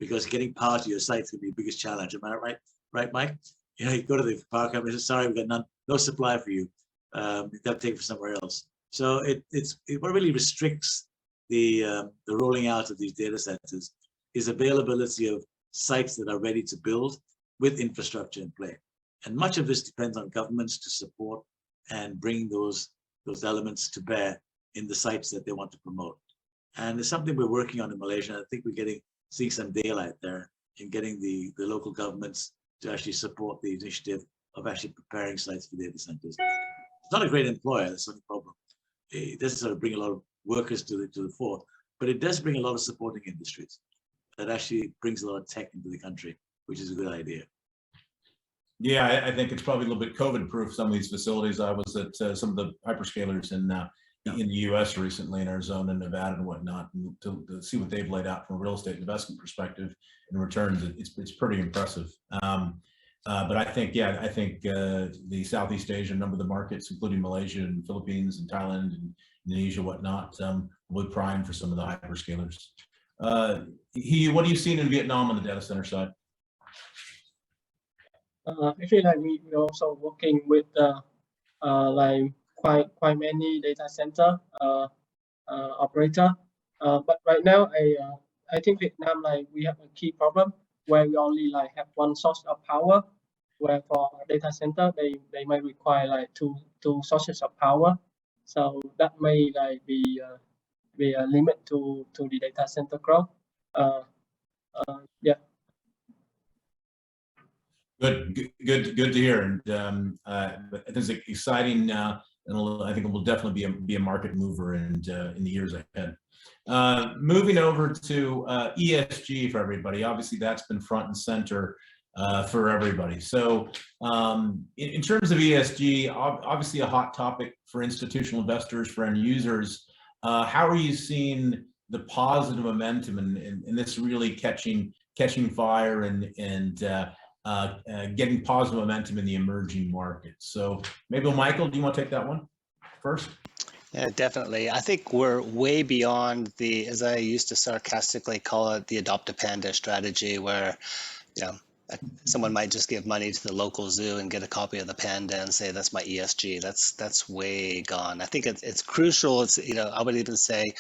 because getting power to your sites could be the biggest challenge. Am I right? Right, Mike? You know, you go to the power company and say, sorry, we've got no supply for you. You have to take it from somewhere else. So it what really restricts the rolling out of these data centers is availability of sites that are ready to build with infrastructure in play. And much of this depends on governments to support and bring those elements to bear in the sites that they want to promote. And it's something we're working on in Malaysia. I think we're seeing some daylight there in getting the local governments to actually support the initiative of actually preparing sites for data centers. It's not a great employer, that's the only problem. It doesn't sort of bring a lot of workers to the fore, but it does bring a lot of supporting industries that actually brings a lot of tech into the country, which is a good idea. Yeah, I think it's probably a little bit COVID-proof, some of these facilities. I was at some of the hyperscalers in the US recently, in Arizona, Nevada, and whatnot, and to see what they've laid out from a real estate investment perspective in returns, it's pretty impressive. But I think the Southeast Asia, a number of the markets, including Malaysia and Philippines and Thailand and Indonesia, whatnot, will be prime for some of the hyperscalers. What are you seeing in Vietnam on the data center side? Actually, like we're also working with like quite many data center operator. But right now, I think Vietnam, like we have a key problem where we only like have one source of power. Where for data center, they might require like two sources of power. So that may like be a limit to the data center growth. Yeah. Good to hear, and it's exciting, and I think it will definitely be a market mover in the years ahead. Moving over to ESG for everybody. Obviously, that's been front and center for everybody. So, in terms of ESG, obviously a hot topic for institutional investors, for end users. How are you seeing the positive momentum and this really catching fire and getting positive momentum in the emerging markets? So maybe Michael, do you want to take that one first? Yeah, definitely. I think we're way beyond the, as I used to sarcastically call it, the adopt a panda strategy, where, you know, someone might just give money to the local zoo and get a copy of the panda and say that's my ESG. That's way gone. I think it's crucial. It's, you know, I would even say,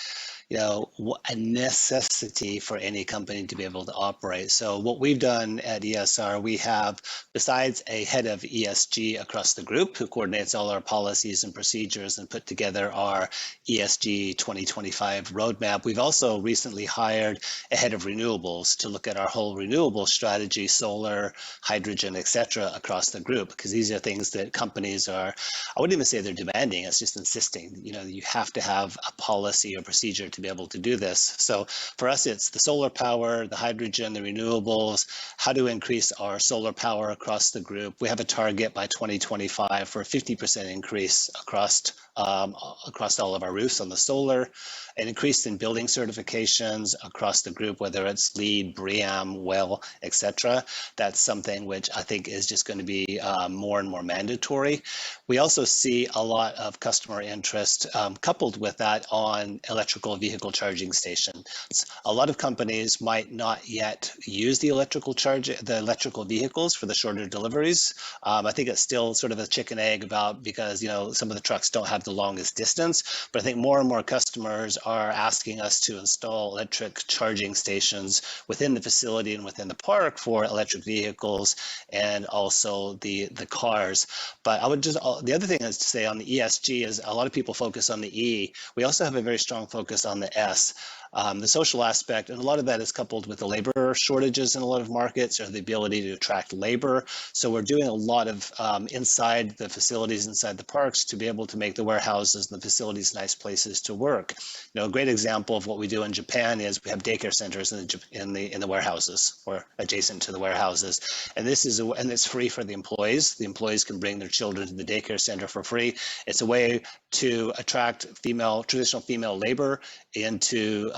you know, a necessity for any company to be able to operate. So what we've done at ESR, we have, besides a head of ESG across the group who coordinates all our policies and procedures and put together our ESG 2025 roadmap, we've also recently hired a head of renewables to look at our whole renewable strategy, solar, hydrogen, etc., across the group, because these are things that companies are, I wouldn't even say they're demanding, it's just insisting, you know, you have to have a policy or procedure to be able to do this. So for us, it's the solar power, the hydrogen, the renewables, how to increase our solar power across the group. We have a target by 2025 for a 50% increase across all of our roofs on the solar, an increase in building certifications across the group, whether it's LEED, BREEAM, WELL, etc. That's something which I think is just going to be more and more mandatory. We also see a lot of customer interest coupled with that on electrical vehicle charging stations. A lot of companies might not yet use the electrical vehicles for the shorter deliveries. I think it's still sort of a chicken egg because some of the trucks don't have the longest distance, but I think more and more customers are asking us to install electric charging stations within the facility and within the park for electric vehicles and also the cars. But the other thing is to say on the ESG is a lot of people focus on the E. We also have a very strong focus on the S. The social aspect, and a lot of that is coupled with the labor shortages in a lot of markets or the ability to attract labor. So we're doing a lot of inside the facilities, inside the parks to be able to make the warehouses and the facilities nice places to work. A great example of what we do in Japan is we have daycare centers in the warehouses or adjacent to the warehouses. And and it's free for the employees. The employees can bring their children to the daycare center for free. It's a way to attract traditional female labor into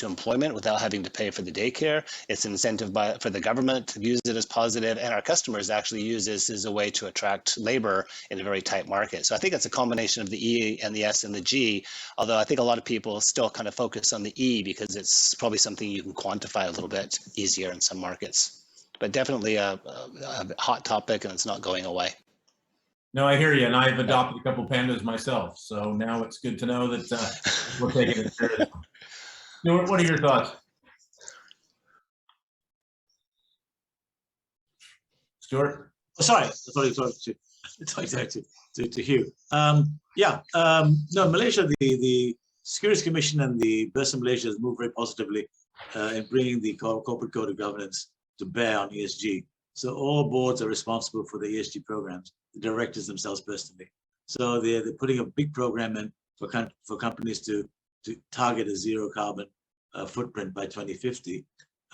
employment without having to pay for the daycare. It's an incentive for the government to use it as positive, and our customers actually use this as a way to attract labor in a very tight market. So I think it's a combination of the E and the S and the G, although I think a lot of people still kind of focus on the E because it's probably something you can quantify a little bit easier in some markets. But definitely a hot topic, and it's not going away. No, I hear you, and I've adopted a couple pandas myself, so now it's good to know that we're taking it seriously. Stuart, what are your thoughts? Stuart? Oh, sorry to Hugh. No, Malaysia, the Securities Commission and the Bursa Malaysia has moved very positively in bringing the corporate code of governance to bear on ESG. So all boards are responsible for the ESG programs, the directors themselves personally. So they're putting a big program in for companies to target a zero carbon footprint by 2050.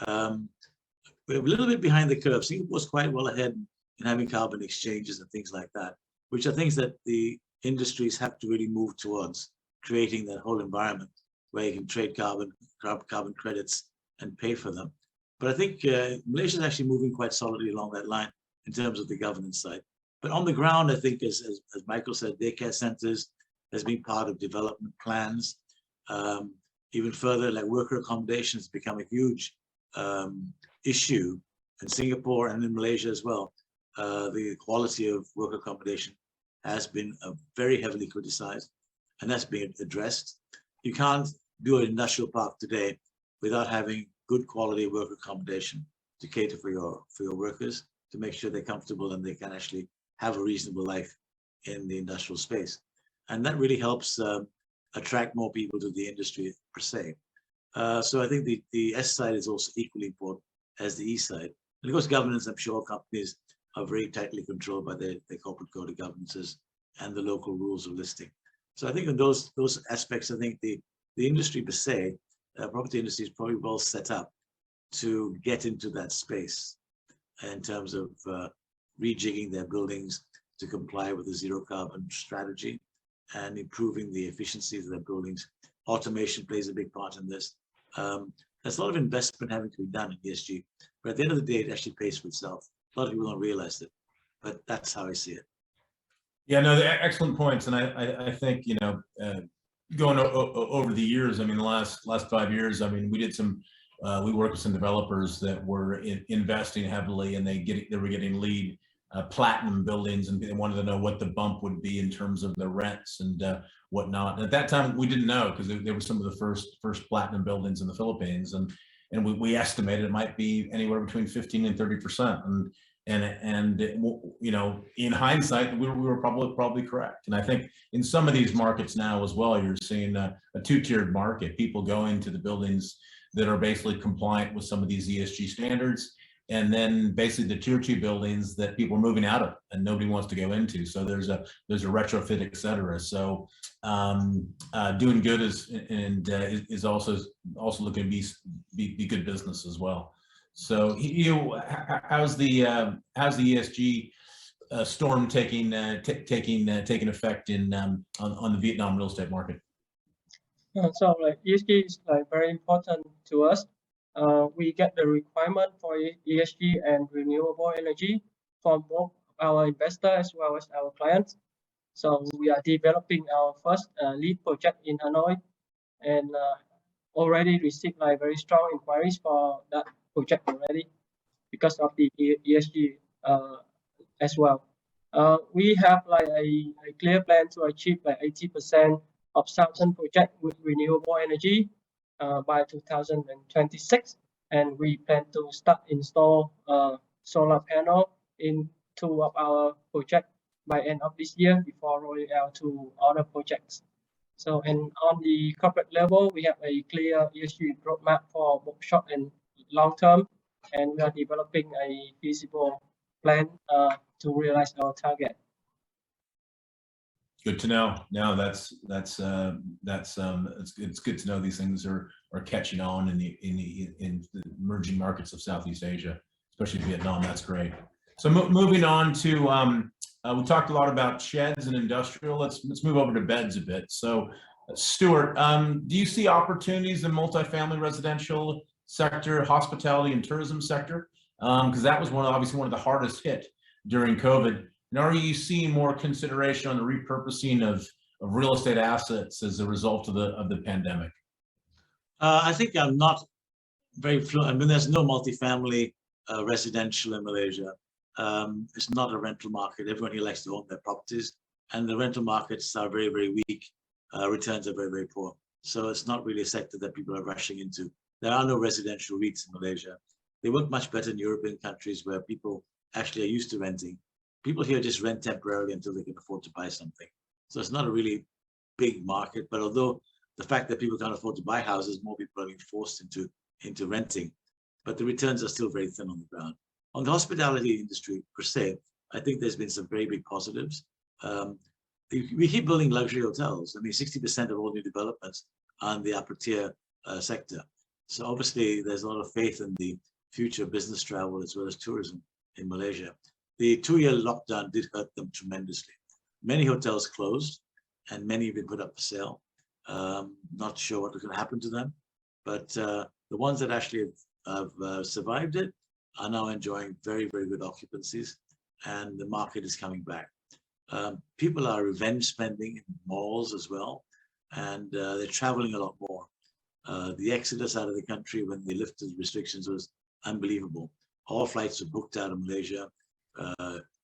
We're a little bit behind the curve. Singapore's quite well ahead in having carbon exchanges and things like that, which are things that the industries have to really move towards, creating that whole environment where you can trade carbon credits and pay for them. But I think Malaysia is actually moving quite solidly along that line in terms of the governance side. But on the ground, I think, as Michael said, daycare centers has been part of development plans. Even further, like worker accommodation has become a huge issue in Singapore and in Malaysia as well. The quality of worker accommodation has been very heavily criticized, and that's being addressed. You can't do an industrial park today without having good quality work accommodation to cater for your workers, to make sure they're comfortable and they can actually have a reasonable life in the industrial space. And that really helps attract more people to the industry per se. So I think the S side is also equally important as the E side. And of course, governance, I'm sure companies are very tightly controlled by their corporate code of governances and the local rules of listing. So I think in those aspects, I think the industry per se, property industry is probably well set up to get into that space in terms of rejigging their buildings to comply with the zero carbon strategy and improving the efficiency of their buildings. Automation plays a big part in this. There's a lot of investment having to be done in ESG, but at the end of the day, it actually pays for itself. A lot of people don't realize it, but that's how I see it. Yeah, no, excellent points. And I think, going over the years, I mean, the last 5 years, I mean, we did we worked with some developers that were investing heavily, and they were getting LEED platinum buildings, and they wanted to know what the bump would be in terms of the rents and whatnot. And at that time, we didn't know, because they were some of the first platinum buildings in the Philippines, and we estimated it might be anywhere between 15 and 30%. And in hindsight, we were probably correct. And I think in some of these markets now as well, you're seeing a two-tiered market. People going to the buildings that are basically compliant with some of these ESG standards, and then basically the tier 2 buildings that people are moving out of and nobody wants to go into. So there's a retrofit, et cetera. So doing good is also looking to be good business as well. So how's the ESG storm taking effect on the Vietnam real estate market? So like ESG is like very important to us. We get the requirement for ESG and renewable energy from both our investor as well as our clients. So we are developing our first lead project in Hanoi, and already received like very strong inquiries for that project already because of the ESG as well. We have like a clear plan to achieve like 80% of southern project with renewable energy by 2026, and we plan to start install solar panel in 2 of our projects by end of this year before rolling out to other projects. So, and on the corporate level, we have a clear ESG roadmap for both short and long term, and we are developing a feasible plan to realize our target. Good to know. No, it's good to know these things are catching on in the emerging markets of Southeast Asia, especially Vietnam. That's great. So moving on to we talked a lot about sheds and industrial. Let's move over to beds a bit. So Stuart, do you see opportunities in multifamily residential sector, hospitality and tourism sector? Because that was obviously one of the hardest hit during COVID. And are you seeing more consideration on the repurposing of real estate assets as a result of the pandemic? I think I'm not very fluent. I mean, there's no multifamily residential in Malaysia. It's not a rental market. Everyone here likes to own their properties, and the rental markets are very, very weak. Returns are very, very poor. So it's not really a sector that people are rushing into. There are no residential REITs in Malaysia. They work much better in European countries where people actually are used to renting. People here just rent temporarily until they can afford to buy something. So it's not a really big market, but although the fact that people can't afford to buy houses, more people are being forced into renting, but the returns are still very thin on the ground. On the hospitality industry per se, I think there's been some very big positives. We keep building luxury hotels. I mean, 60% of all new developments are in the APREA sector. So obviously there's a lot of faith in the future business travel as well as tourism in Malaysia. The 2-year lockdown did hurt them tremendously. Many hotels closed and many have been put up for sale. Not sure what is going to happen to them, but the ones that actually have survived it are now enjoying very, very good occupancies, and the market is coming back. People are revenge spending in malls as well, and they're traveling a lot more. The exodus out of the country when they lifted restrictions was unbelievable. All flights were booked out of Malaysia.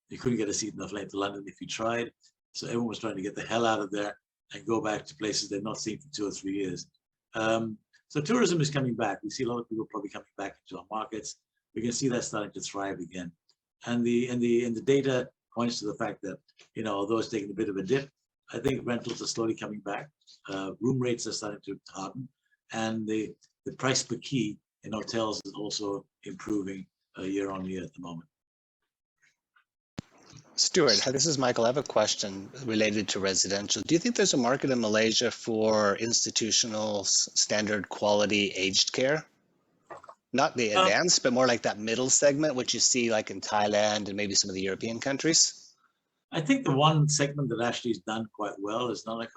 You couldn't get a seat in a flight to London if you tried. So everyone was trying to get the hell out of there and go back to places they've not seen for 2 or 3 years. So tourism is coming back. We see a lot of people probably coming back into our markets. We can see that starting to thrive again. And the data points to the fact that, you know, although it's taking a bit of a dip, I think rentals are slowly coming back. Room rates are starting to harden, and the price per key in hotels is also improving year on year at the moment. Stuart, this is Michael. I have a question related to residential. Do you think there's a market in Malaysia for institutional standard quality aged care? Not the advanced, but more like that middle segment, which you see like in Thailand and maybe some of the European countries? I think the one segment that actually is done quite well is not like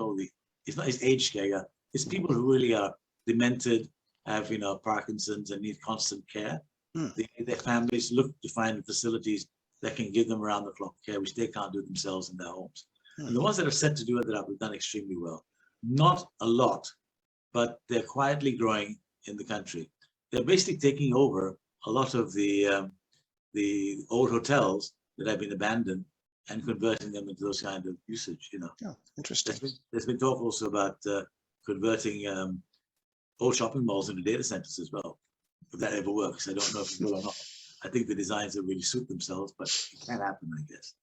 it's aged care. Yeah. It's people who really are demented, have, you know, Parkinson's and need constant care. Their families look to find facilities that can give them around-the-clock care, which they can't do themselves in their homes. And the ones that are set to do it have done extremely well. Not a lot, but they're quietly growing in the country. They're basically taking over a lot of the old hotels that have been abandoned and converting them into those kind of usage. You know, yeah, interesting. There's been talk also about converting old shopping malls into data centers as well. If that ever works, I don't know if it will or not. I think the designs that really suit themselves, but it can happen, I guess.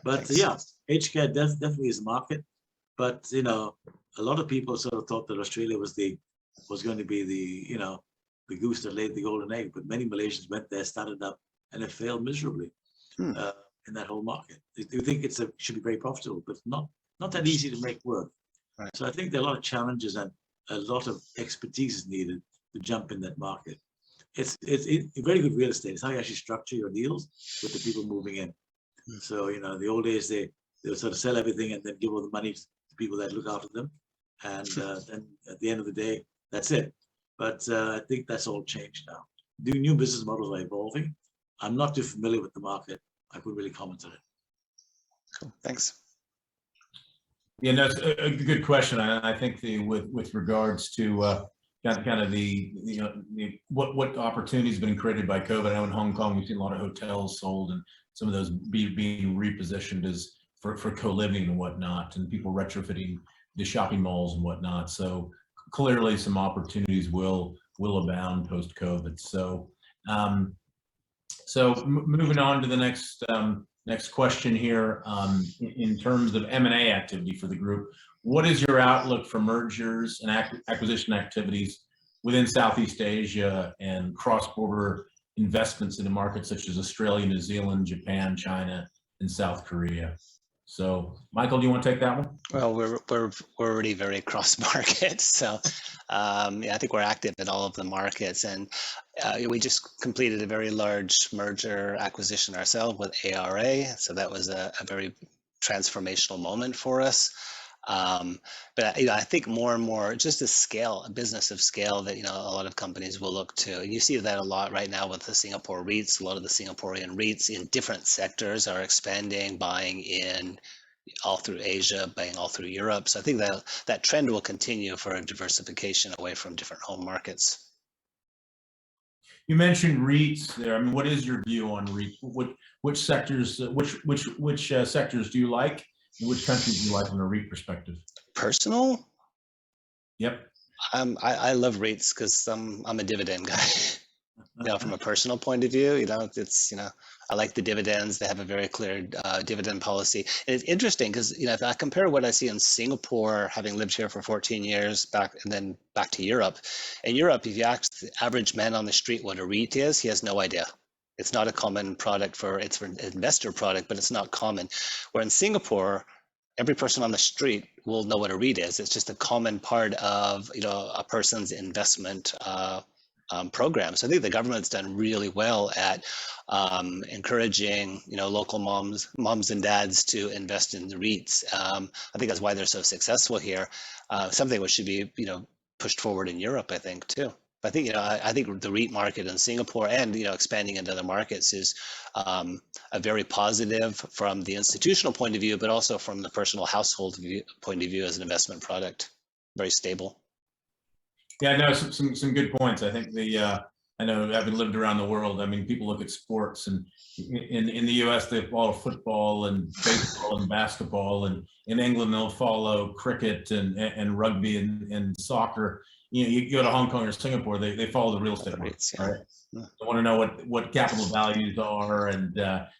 But yeah, aged care definitely is a market. But you know, a lot of people sort of thought that Australia was going to be the, you know, the goose that laid the golden egg, but many Malaysians went there, started up, and have failed miserably in that whole market. They think should be very profitable, but not that easy to make work. Right. So I think there are a lot of challenges and a lot of expertise is needed to jump in that market. It's very good real estate. It's how you actually structure your deals with the people moving in. So, you know, the old days, they would sort of sell everything and then give all the money to the people that look after them. And then at the end of the day, that's it. But I think that's all changed now. The new business models are evolving. I'm not too familiar with the market. I couldn't really comment on it. Cool. Thanks. Yeah, no, it's a good question. I think with regards to kind of what opportunities have been created by COVID. I know in Hong Kong we've seen a lot of hotels sold and some of those being repositioned as for co-living and whatnot, and people retrofitting the shopping malls and whatnot. So clearly some opportunities will abound post-COVID. So moving on to the next question here, in terms of M&A activity for the group, what is your outlook for mergers and acquisition activities within Southeast Asia and cross-border investments in markets such as Australia, New Zealand, Japan, China, and South Korea? So, Michael, do you want to take that one? Well, we're already very cross-market, so yeah, I think we're active in all of the markets, and we just completed a very large merger acquisition ourselves with APREA, so that was a very transformational moment for us. But you know, I think more and more, just a business of scale that, you know, a lot of companies will look to. And you see that a lot right now with the Singapore Reits. A lot of the Singaporean Reits in different sectors are expanding, buying in all through Asia, buying all through Europe. So I think that trend will continue for a diversification away from different home markets. You mentioned REITs there. I mean, what is your view on REITs? Which sectors? Which sectors do you like? And which countries do you like from a REIT perspective? Personal? Yep. I love REITs because I'm a dividend guy. You know, from a personal point of view, you know, it's, you know, I like the dividends. They have a very clear dividend policy. And it's interesting because, you know, if I compare what I see in Singapore, having lived here for 14 years back and then back to Europe. In Europe, if you ask the average man on the street what a REIT is, he has no idea. It's not a common product it's for an investor product, but it's not common. Where in Singapore, every person on the street will know what a REIT is. It's just a common part of, you know, a person's investment program. So I think the government's done really well at encouraging, you know, local moms and dads to invest in the REITs. I think that's why they're so successful here. Something which should be, you know, pushed forward in Europe, I think, too. I think, you know, I think the REIT market in Singapore and, you know, expanding into other markets is a very positive from the institutional point of view, but also from the personal household point of view as an investment product. Very stable. Yeah, no, some good points. I think I know, having lived around the world, I mean, people look at sports, and in the US they follow football and baseball and basketball, and in England they'll follow cricket and rugby and soccer. You know, you go to Hong Kong or Singapore, they follow the real estate market, right? They want to know what capital values are and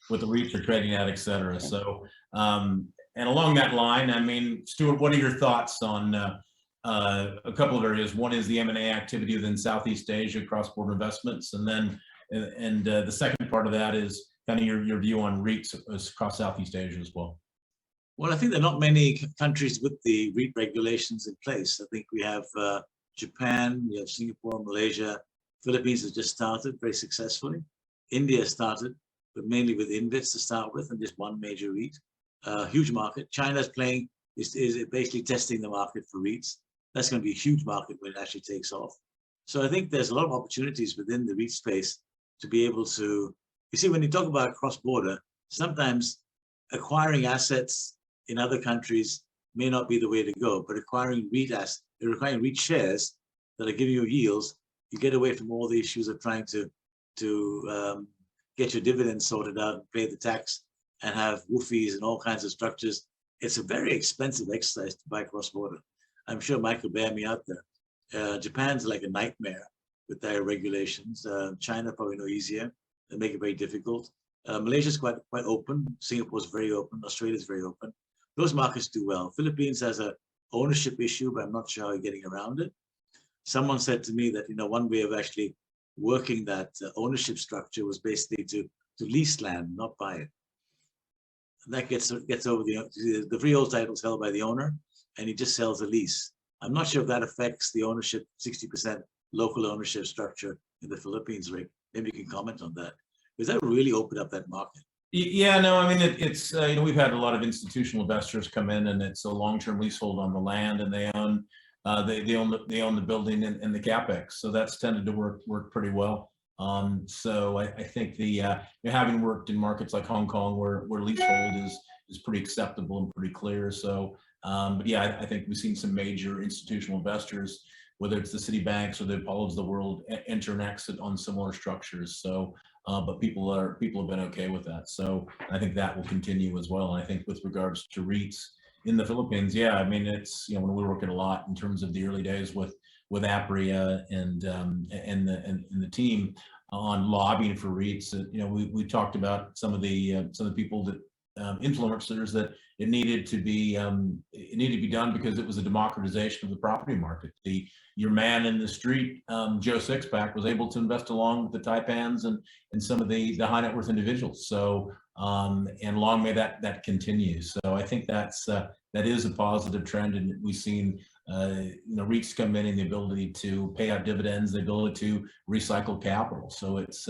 what the REITs are trading at, et cetera. So, and along that line, I mean, Stuart, what are your thoughts on a couple of areas? One is the M&A activity within Southeast Asia, cross-border investments, and then the second part of that is kind of your view on REITs across Southeast Asia as well. Well, I think there are not many countries with the REIT regulations in place. I think we have Japan, we have Singapore, Malaysia, Philippines has just started very successfully. India started, but mainly with InvITs to start with, and just one major REIT. Huge market. China's playing, is basically testing the market for REITs. That's going to be a huge market when it actually takes off. So I think there's a lot of opportunities within the REIT space to be able to, you see, when you talk about cross-border, sometimes acquiring assets in other countries may not be the way to go, but acquiring REIT shares that are giving you yields, you get away from all the issues of trying to get your dividends sorted out and pay the tax and have woofies and all kinds of structures. It's a very expensive exercise to buy cross-border. I'm sure Mike will bear me out there. Japan's like a nightmare with their regulations. China probably no easier. They make it very difficult. Malaysia's quite open. Singapore's very open. Australia's very open. Those markets do well. Philippines has a ownership issue, but I'm not sure how you're getting around it. someone said to me that, one way of actually working that ownership structure was basically to lease land, not buy it. And that gets over the freehold title is held by the owner, and he just sells a lease. I'm not sure if that affects the ownership, 60% local ownership structure in the Philippines, Rick. Maybe you can comment on that. Because that really opened up that market. Yeah, no, I mean, it's we've had a lot of institutional investors come in, and it's a long-term leasehold on the land, and they own the building and the capex. So that's tended to work pretty well. So I think having worked in markets like Hong Kong where leasehold is pretty acceptable and pretty clear. So, but yeah, I think we've seen some major institutional investors, whether it's the Citibanks or the Apollos of the world, enter and exit on similar structures. So, but people have been okay with that. So I think that will continue as well. And I think with regards to REITs in the Philippines, yeah, I mean, it's, when we're working a lot in terms of the early days with APREA and the team on lobbying for REITs. We talked about some of the people that influencers that it needed to be done because it was a democratization of the property market. Your man in the street, Joe Sixpack, was able to invest along with the Taipans and some of the high net worth individuals. So and long may that continue. So I think that is a positive trend, and we've seen REITs come in and the ability to pay out dividends, the ability to recycle capital. So it's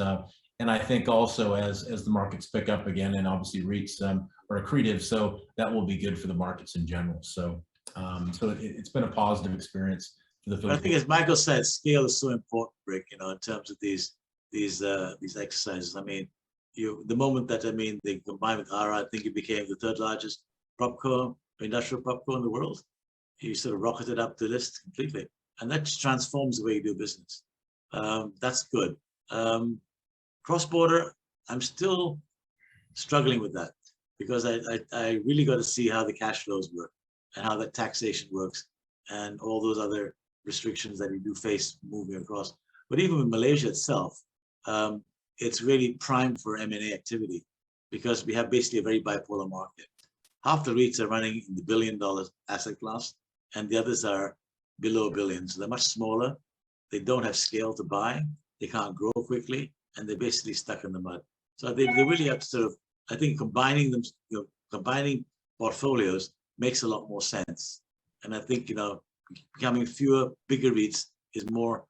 and I think also as the markets pick up again, and obviously REITs are accretive, so that will be good for the markets in general. So it's been a positive experience for the Philippines. I think, as Michael said, scale is so important, Rick. In terms of these exercises. I mean, the moment that they combined with ARA, I think it became the third largest propco, industrial propco in the world. You sort of rocketed up the list completely, and that just transforms the way you do business. That's good. Cross-border, I'm still struggling with that because I really got to see how the cash flows work and how that taxation works and all those other restrictions that you do face moving across. But even with Malaysia itself, it's really primed for M&A activity because we have basically a very bipolar market. Half the REITs are running in the $1 billion asset class, and the others are below $1 billion. So they're much smaller. They don't have scale to buy. They can't grow quickly, and they're basically stuck in the mud. So they really have to sort of, I think, combining them, combining portfolios makes a lot more sense. And I think, becoming fewer, bigger REITs is more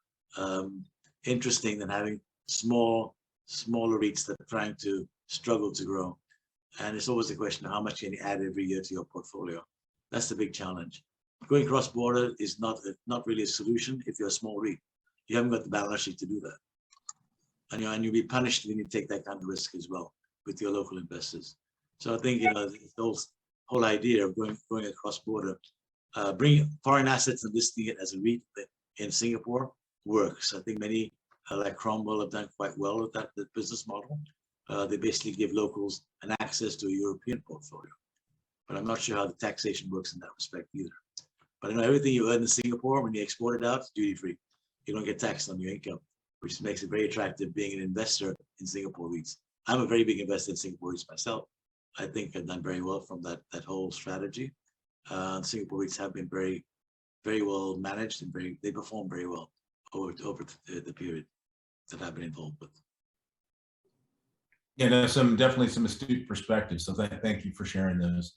interesting than having smaller REITs that are trying to struggle to grow. And it's always the question of how much can you add every year to your portfolio. That's the big challenge. Going cross-border is not really a solution if you're a small REIT. You haven't got the balance sheet to do that. And you'll be punished when you take that kind of risk as well with your local investors. So I think, the whole idea of going across border, bringing foreign assets and listing it as a REIT in Singapore works. I think many like Cromwell have done quite well with that business model. They basically give locals an access to a European portfolio. But I'm not sure how the taxation works in that respect either. But I know everything you earn in Singapore, when you export it out, it's duty-free. You don't get taxed on your income, which makes it very attractive being an investor in Singapore REITs. I'm a very big investor in Singapore REITs myself. I think I've done very well from that whole strategy. Singapore REITs have been very, very well managed and they perform very well over the period that I've been involved with. Yeah, no, definitely some astute perspectives. So thank you for sharing those.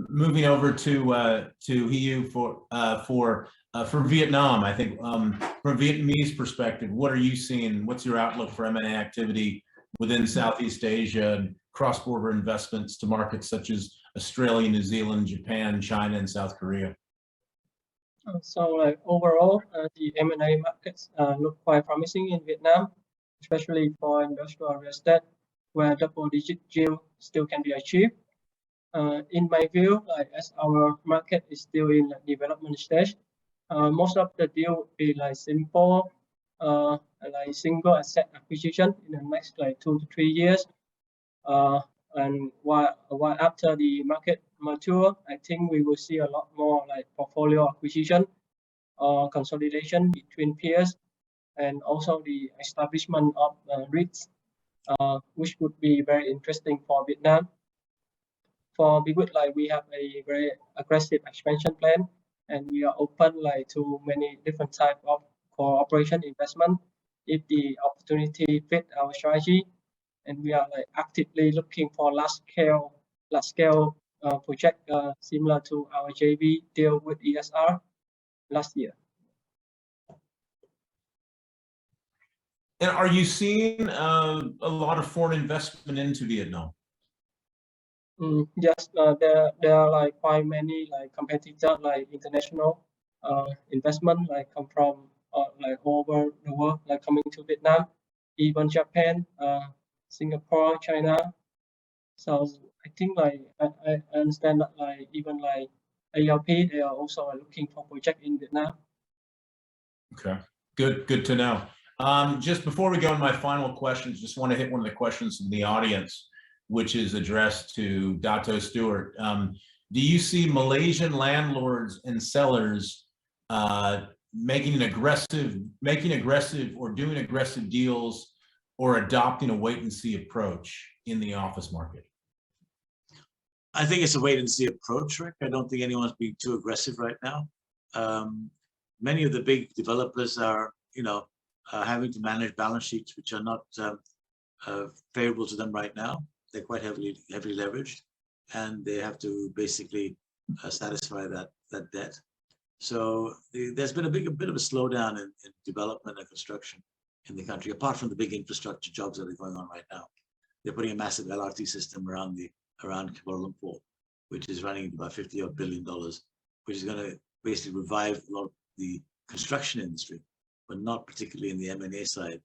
Moving over to Hieu for Vietnam, I think from a Vietnamese perspective, what are you seeing? What's your outlook for M&A activity within Southeast Asia and cross-border investments to markets such as Australia, New Zealand, Japan, China, and South Korea? So overall, the M&A markets look quite promising in Vietnam, especially for industrial real estate, where double-digit yield still can be achieved. In my view, as our market is still in the development stage, most of the deal would be simple, single asset acquisition in the next 2 to 3 years. And while after the market mature, I think we will see a lot more portfolio acquisition or consolidation between peers, and also the establishment of REITs, which would be very interesting for Vietnam. For BigWood, we have a very aggressive expansion plan, and we are open like to many different type of cooperation investment if the opportunity fit our strategy. And we are like actively looking for large scale project similar to our JV deal with ESR last year. And are you seeing a lot of foreign investment into Vietnam? Yes, there are like quite many like competitors, like international investment like come from like all over the world, like coming to Vietnam, even Japan, Singapore, China. So I think like I understand that like even like ALP, they are also looking for project in Vietnam. Okay, good to know. Just before we go on my final questions, just want to hit one of the questions from the audience, which is addressed to Dato Stewart. Do you see Malaysian landlords and sellers making aggressive or doing aggressive deals or adopting a wait and see approach in the office market? I think it's a wait and see approach, Rick. I don't think anyone's being too aggressive right now. Many of the big developers are, having to manage balance sheets which are not favorable to them right now. They're quite heavily leveraged, and they have to basically satisfy that debt. So there's been a bit of a slowdown in development and construction in the country, apart from the big infrastructure jobs that are going on right now. They're putting a massive LRT system around Kuala Lumpur, which is running about $50 billion, which is going to basically revive a lot of the construction industry, but not particularly in the M&A side.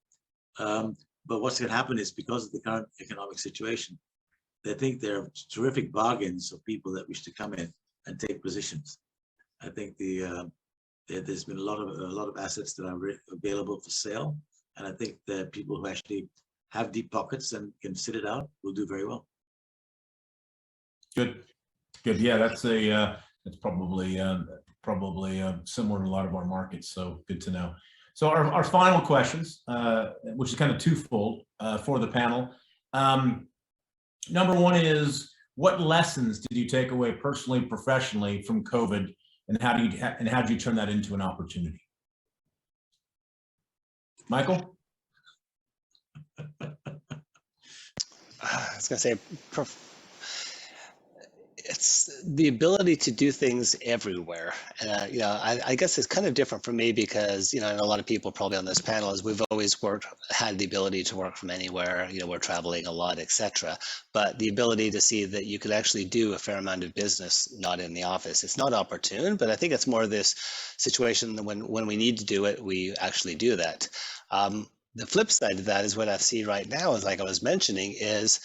But what's going to happen is, because of the current economic situation, they think there are terrific bargains of people that wish to come in and take positions. I think there's been a lot of assets that are available for sale, and I think that people who actually have deep pockets and can sit it out will do very well. Good. Yeah, that's probably similar to a lot of our markets. So good to know. So our final questions, which is kind of twofold for the panel. Number one is, what lessons did you take away personally, professionally from COVID, and how do you turn that into an opportunity? Michael? I was going to say, it's the ability to do things everywhere. I guess it's kind of different for me because, and a lot of people probably on this panel, is we've always had the ability to work from anywhere. We're traveling a lot, etc. But the ability to see that you could actually do a fair amount of business not in the office. It's not opportune, but I think it's more this situation that when we need to do it, we actually do that. The flip side of that is what I see right now, is like I was mentioning, is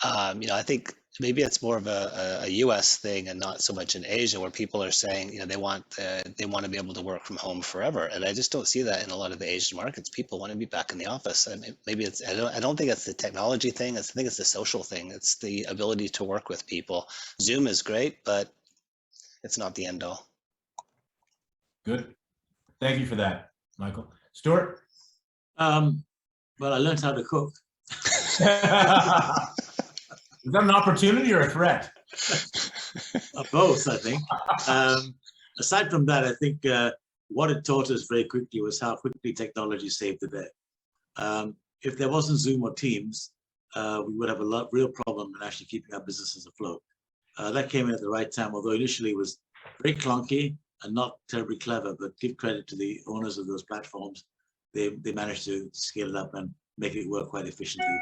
I think maybe it's more of a US thing and not so much in Asia, where people are saying, they want to be able to work from home forever. And I just don't see that in a lot of the Asian markets. People want to be back in the office. I mean, maybe I don't think it's the technology thing. I think it's the social thing. It's the ability to work with people. Zoom is great, but it's not the end all. Good. Thank you for that, Michael. Stuart? Well, I learned how to cook. Is that an opportunity or a threat? Both, I think. Aside from that, I think what it taught us very quickly was how quickly technology saved the day. If there wasn't Zoom or Teams, we would have a real problem in actually keeping our businesses afloat. That came in at the right time, although initially it was very clunky and not terribly clever, but give credit to the owners of those platforms. They managed to scale it up and make it work quite efficiently.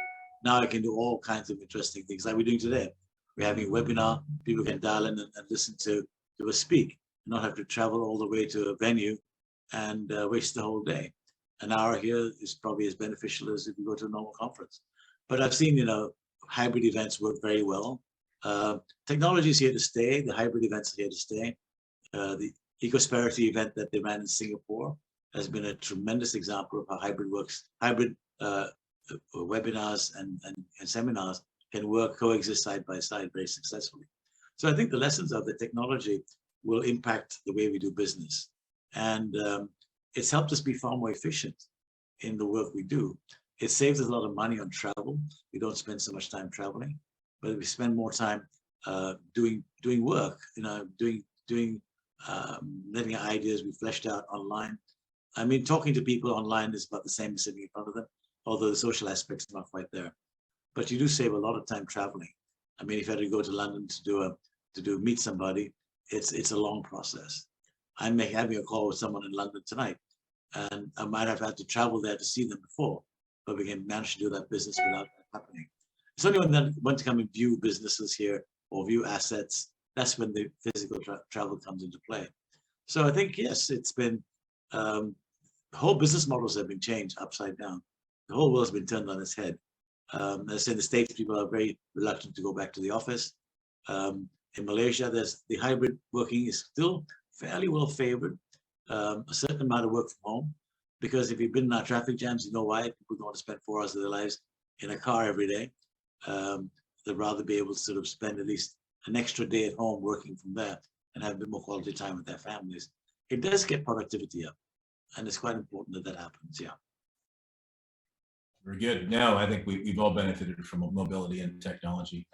Now I can do all kinds of interesting things like we're doing today. We're having a webinar. People can dial in and listen to us speak, and not have to travel all the way to a venue and waste the whole day. An hour here is probably as beneficial as if you go to a normal conference. But I've seen, hybrid events work very well. Technology is here to stay. The hybrid events are here to stay. The Ecosperity event that they ran in Singapore has been a tremendous example of how hybrid works. Hybrid webinars and seminars can coexist side by side very successfully. So I think the lessons of the technology will impact the way we do business. And it's helped us be far more efficient in the work we do. It saves us a lot of money on travel. We don't spend so much time traveling, but we spend more time doing work, doing letting our ideas be fleshed out online. I mean, talking to people online is about the same as sitting in front of them, although the social aspects are not quite there. But you do save a lot of time traveling. I mean, if you had to go to London to meet somebody, it's a long process. I'm having a call with someone in London tonight, and I might have had to travel there to see them before, but we can manage to do that business without that happening. It's only when they want to come and view businesses here or view assets, that's when the physical travel comes into play. So I think, yes, it's been, the whole business models have been changed upside down. The whole world's been turned on its head. As I say, in the States, people are very reluctant to go back to the office. In Malaysia, the hybrid working is still fairly well favored. A certain amount of work from home, because if you've been in our traffic jams, you know why. People don't want to spend 4 hours of their lives in a car every day. They'd rather be able to sort of spend at least an extra day at home working from there and have a bit more quality time with their families. It does get productivity up, and it's quite important that that happens, yeah. Very good. No, I think we've all benefited from mobility and technology.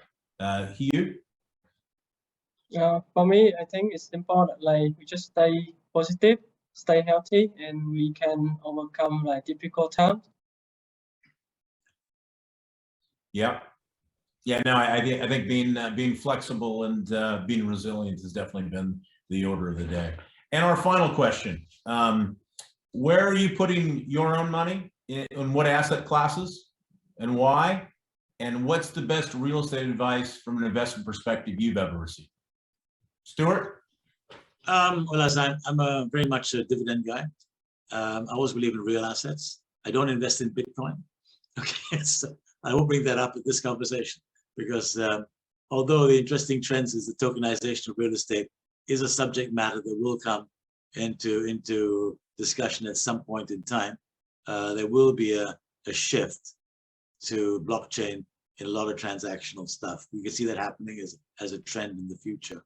Hugh? For me, I think it's important, like we just stay positive, stay healthy, and we can overcome like difficult times. Yeah. Yeah, no, I think being flexible and being resilient has definitely been the order of the day. And our final question, where are you putting your own money? In what asset classes and why? And what's the best real estate advice from an investment perspective you've ever received? Stuart? Well, as I'm very much a dividend guy. I always believe in real assets. I don't invest in Bitcoin. Okay, so I won't bring that up in this conversation because although the interesting trends is the tokenization of real estate is a subject matter that will come into discussion at some point in time, there will be a shift to blockchain in a lot of transactional stuff. We can see that happening as a trend in the future.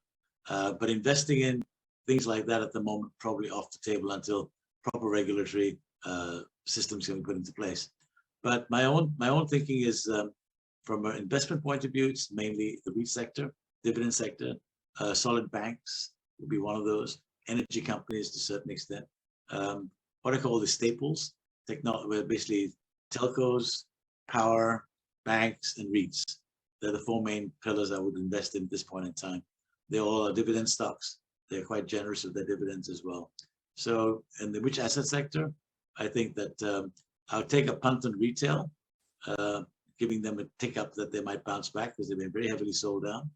But investing in things like that at the moment, probably off the table until proper regulatory systems can be put into place. But my own thinking is from an investment point of view, it's mainly the Reits sector, dividend sector, solid banks would be one of those, energy companies to a certain extent. What I call the staples, basically telcos, power, banks, and REITs. They're the 4 main pillars I would invest in at this point in time. They all are dividend stocks. They're quite generous with their dividends as well. So in the which asset sector, I think that I'll take a punt on retail, giving them a tick up that they might bounce back because they've been very heavily sold down.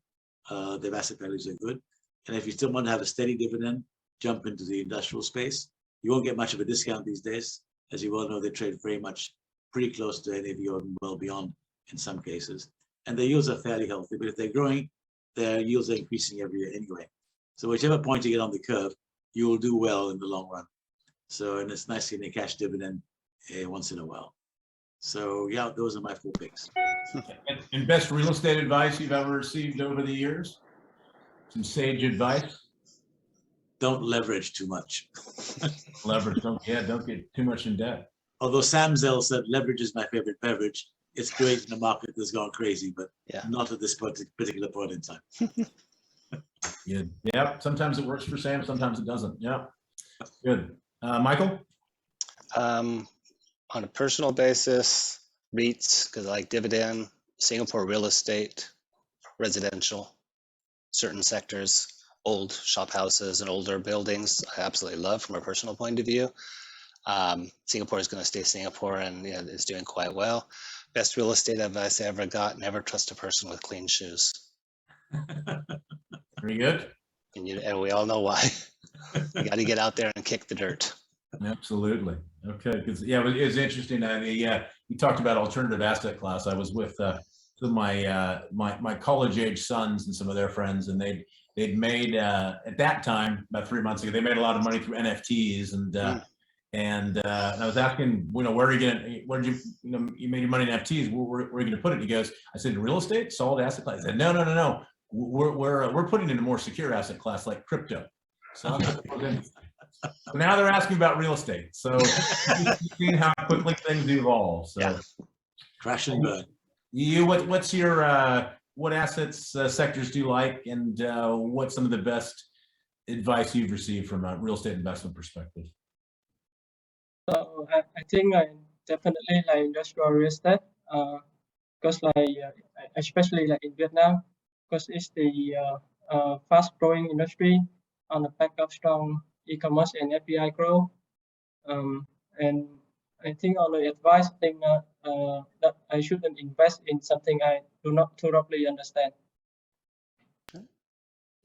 Their asset values are good. And if you still want to have a steady dividend, jump into the industrial space. You won't get much of a discount these days. As you well know, they trade very much pretty close to NAV or well beyond in some cases. And their yields are fairly healthy, but if they're growing, their yields are increasing every year anyway. So whichever point you get on the curve, you will do well in the long run. So, and it's nice seeing a cash dividend once in a while. So yeah, those are my 4 picks. And best real estate advice you've ever received over the years? Some sage advice? Don't leverage too much. Leverage, don't get too much in debt. Although Sam Zell said leverage is my favorite beverage, it's great in a market that's gone crazy, but not at this particular point in time. Good. Yeah, sometimes it works for Sam, sometimes it doesn't. Yeah, good. Michael? On a personal basis, REITs, because I like dividend, Singapore real estate, residential, certain sectors, old shop houses and older buildings, I absolutely love from a personal point of view. Singapore is going to stay Singapore and it's doing quite well. Best real estate advice I ever got, never trust a person with clean shoes. Very good. And we all know why. You got to get out there and kick the dirt. Absolutely. Okay. Because it's interesting. You talked about alternative asset class. I was with some of my college age sons and some of their friends, and they'd made at that time about 3 months ago, they made a lot of money through NFTs, and I was asking, where are you gonna, you made your money in NFTs, where are you gonna put it? And he goes, I said, real estate, solid asset class. I said, no. We're putting it in a more secure asset class like crypto. So now they're asking about real estate. So seeing how quickly things evolve. So crash and burn. What's your what assets sectors do you like, and what's some of the best advice you've received from a real estate investment perspective? So I think definitely like industrial real estate, because especially like in Vietnam, because it's the fast-growing industry on the back of strong e-commerce and API growth. And I think on the advice, I think that I shouldn't invest in something I do not thoroughly understand.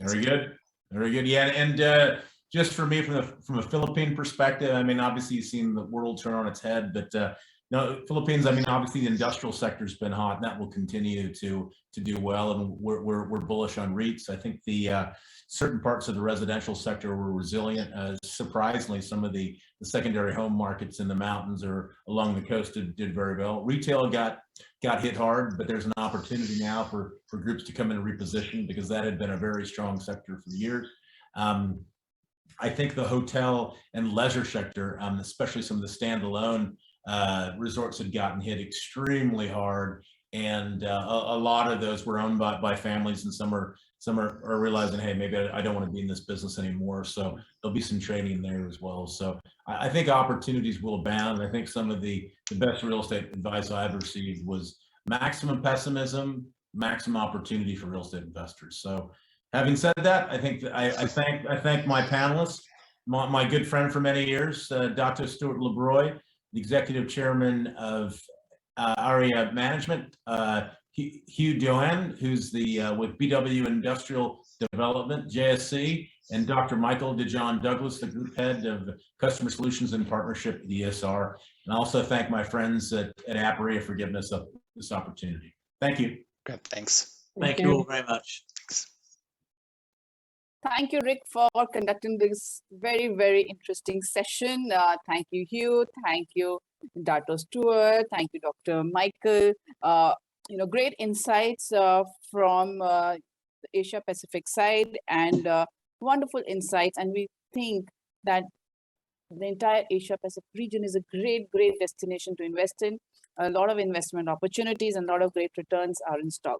Very good. Very good. Yeah, and just for me, from a Philippine perspective, I mean, obviously you've seen the world turn on its head, but no, Philippines, I mean, obviously the industrial sector's been hot, and that will continue to do well, and we're bullish on Reits. I think the certain parts of the residential sector were resilient. Surprisingly, some of the secondary home markets in the mountains or along the coast did very well. Retail got hit hard, but there's an opportunity now for groups to come in and reposition, because that had been a very strong sector for years. I think the hotel and leisure sector, especially some of the standalone resorts, had gotten hit extremely hard, and a lot of those were owned by families, and some are realizing, hey, maybe I don't want to be in this business anymore. So there'll be some training there as well. So I think opportunities will abound. I think some of the best real estate advice I've received was maximum pessimism, maximum opportunity for real estate investors. So having said that, I think I thank my panelists, my good friend for many years, Dr. Stuart LeBroy, the executive chairman of APREA Management, Hugh Doan, who's with BW Industrial Development, JSC, and Dr. Michael DeJohn Douglas, the group head of Customer Solutions and Partnership at ESR. And I also thank my friends at APREA for giving us this opportunity. Thank you. Great, thanks. Thank you all very much. Thanks. Thank you, Rick, for conducting this very, very interesting session. Thank you, Hugh. Thank you, Dr. Stewart. Thank you, Dr. Michael. Great insights from the Asia Pacific side, and wonderful insights. And we think that the entire Asia Pacific region is a great, great destination to invest in. A lot of investment opportunities and a lot of great returns are in stock.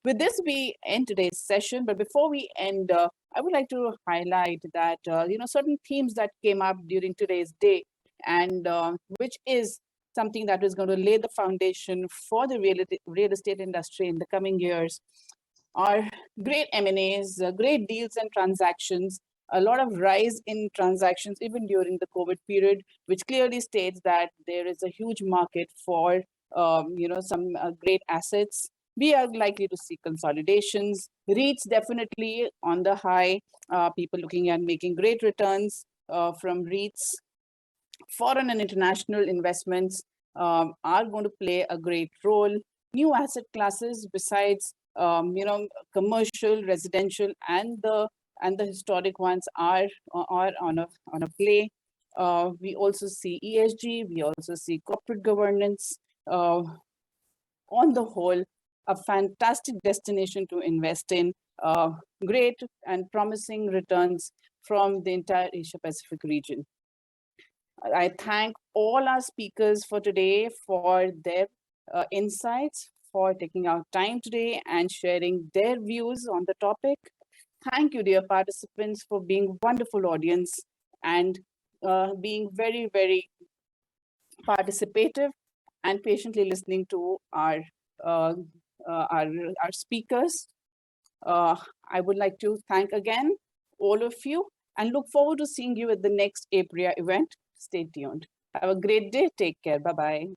With this, we end today's session. But before we end, I would like to highlight that certain themes that came up during today's day, and which is something that is going to lay the foundation for the real estate industry in the coming years, are great M&As, great deals and transactions, a lot of rise in transactions even during the COVID period, which clearly states that there is a huge market for some great assets. We are likely to see consolidations. Reits definitely on the high. People looking at making great returns from Reits. Foreign and international investments are going to play a great role. New asset classes besides commercial, residential, and the historic ones are on a play. We also see ESG. We also see corporate governance. On the whole, a fantastic destination to invest in, great and promising returns from the entire Asia Pacific region. I thank all our speakers for today for their insights, for taking out time today and sharing their views on the topic. Thank you, dear participants, for being wonderful audience and being very, very participative and patiently listening to our speakers. I would like to thank again all of you and look forward to seeing you at the next APREA event. Stay tuned. Have a great day. Take care. Bye-bye.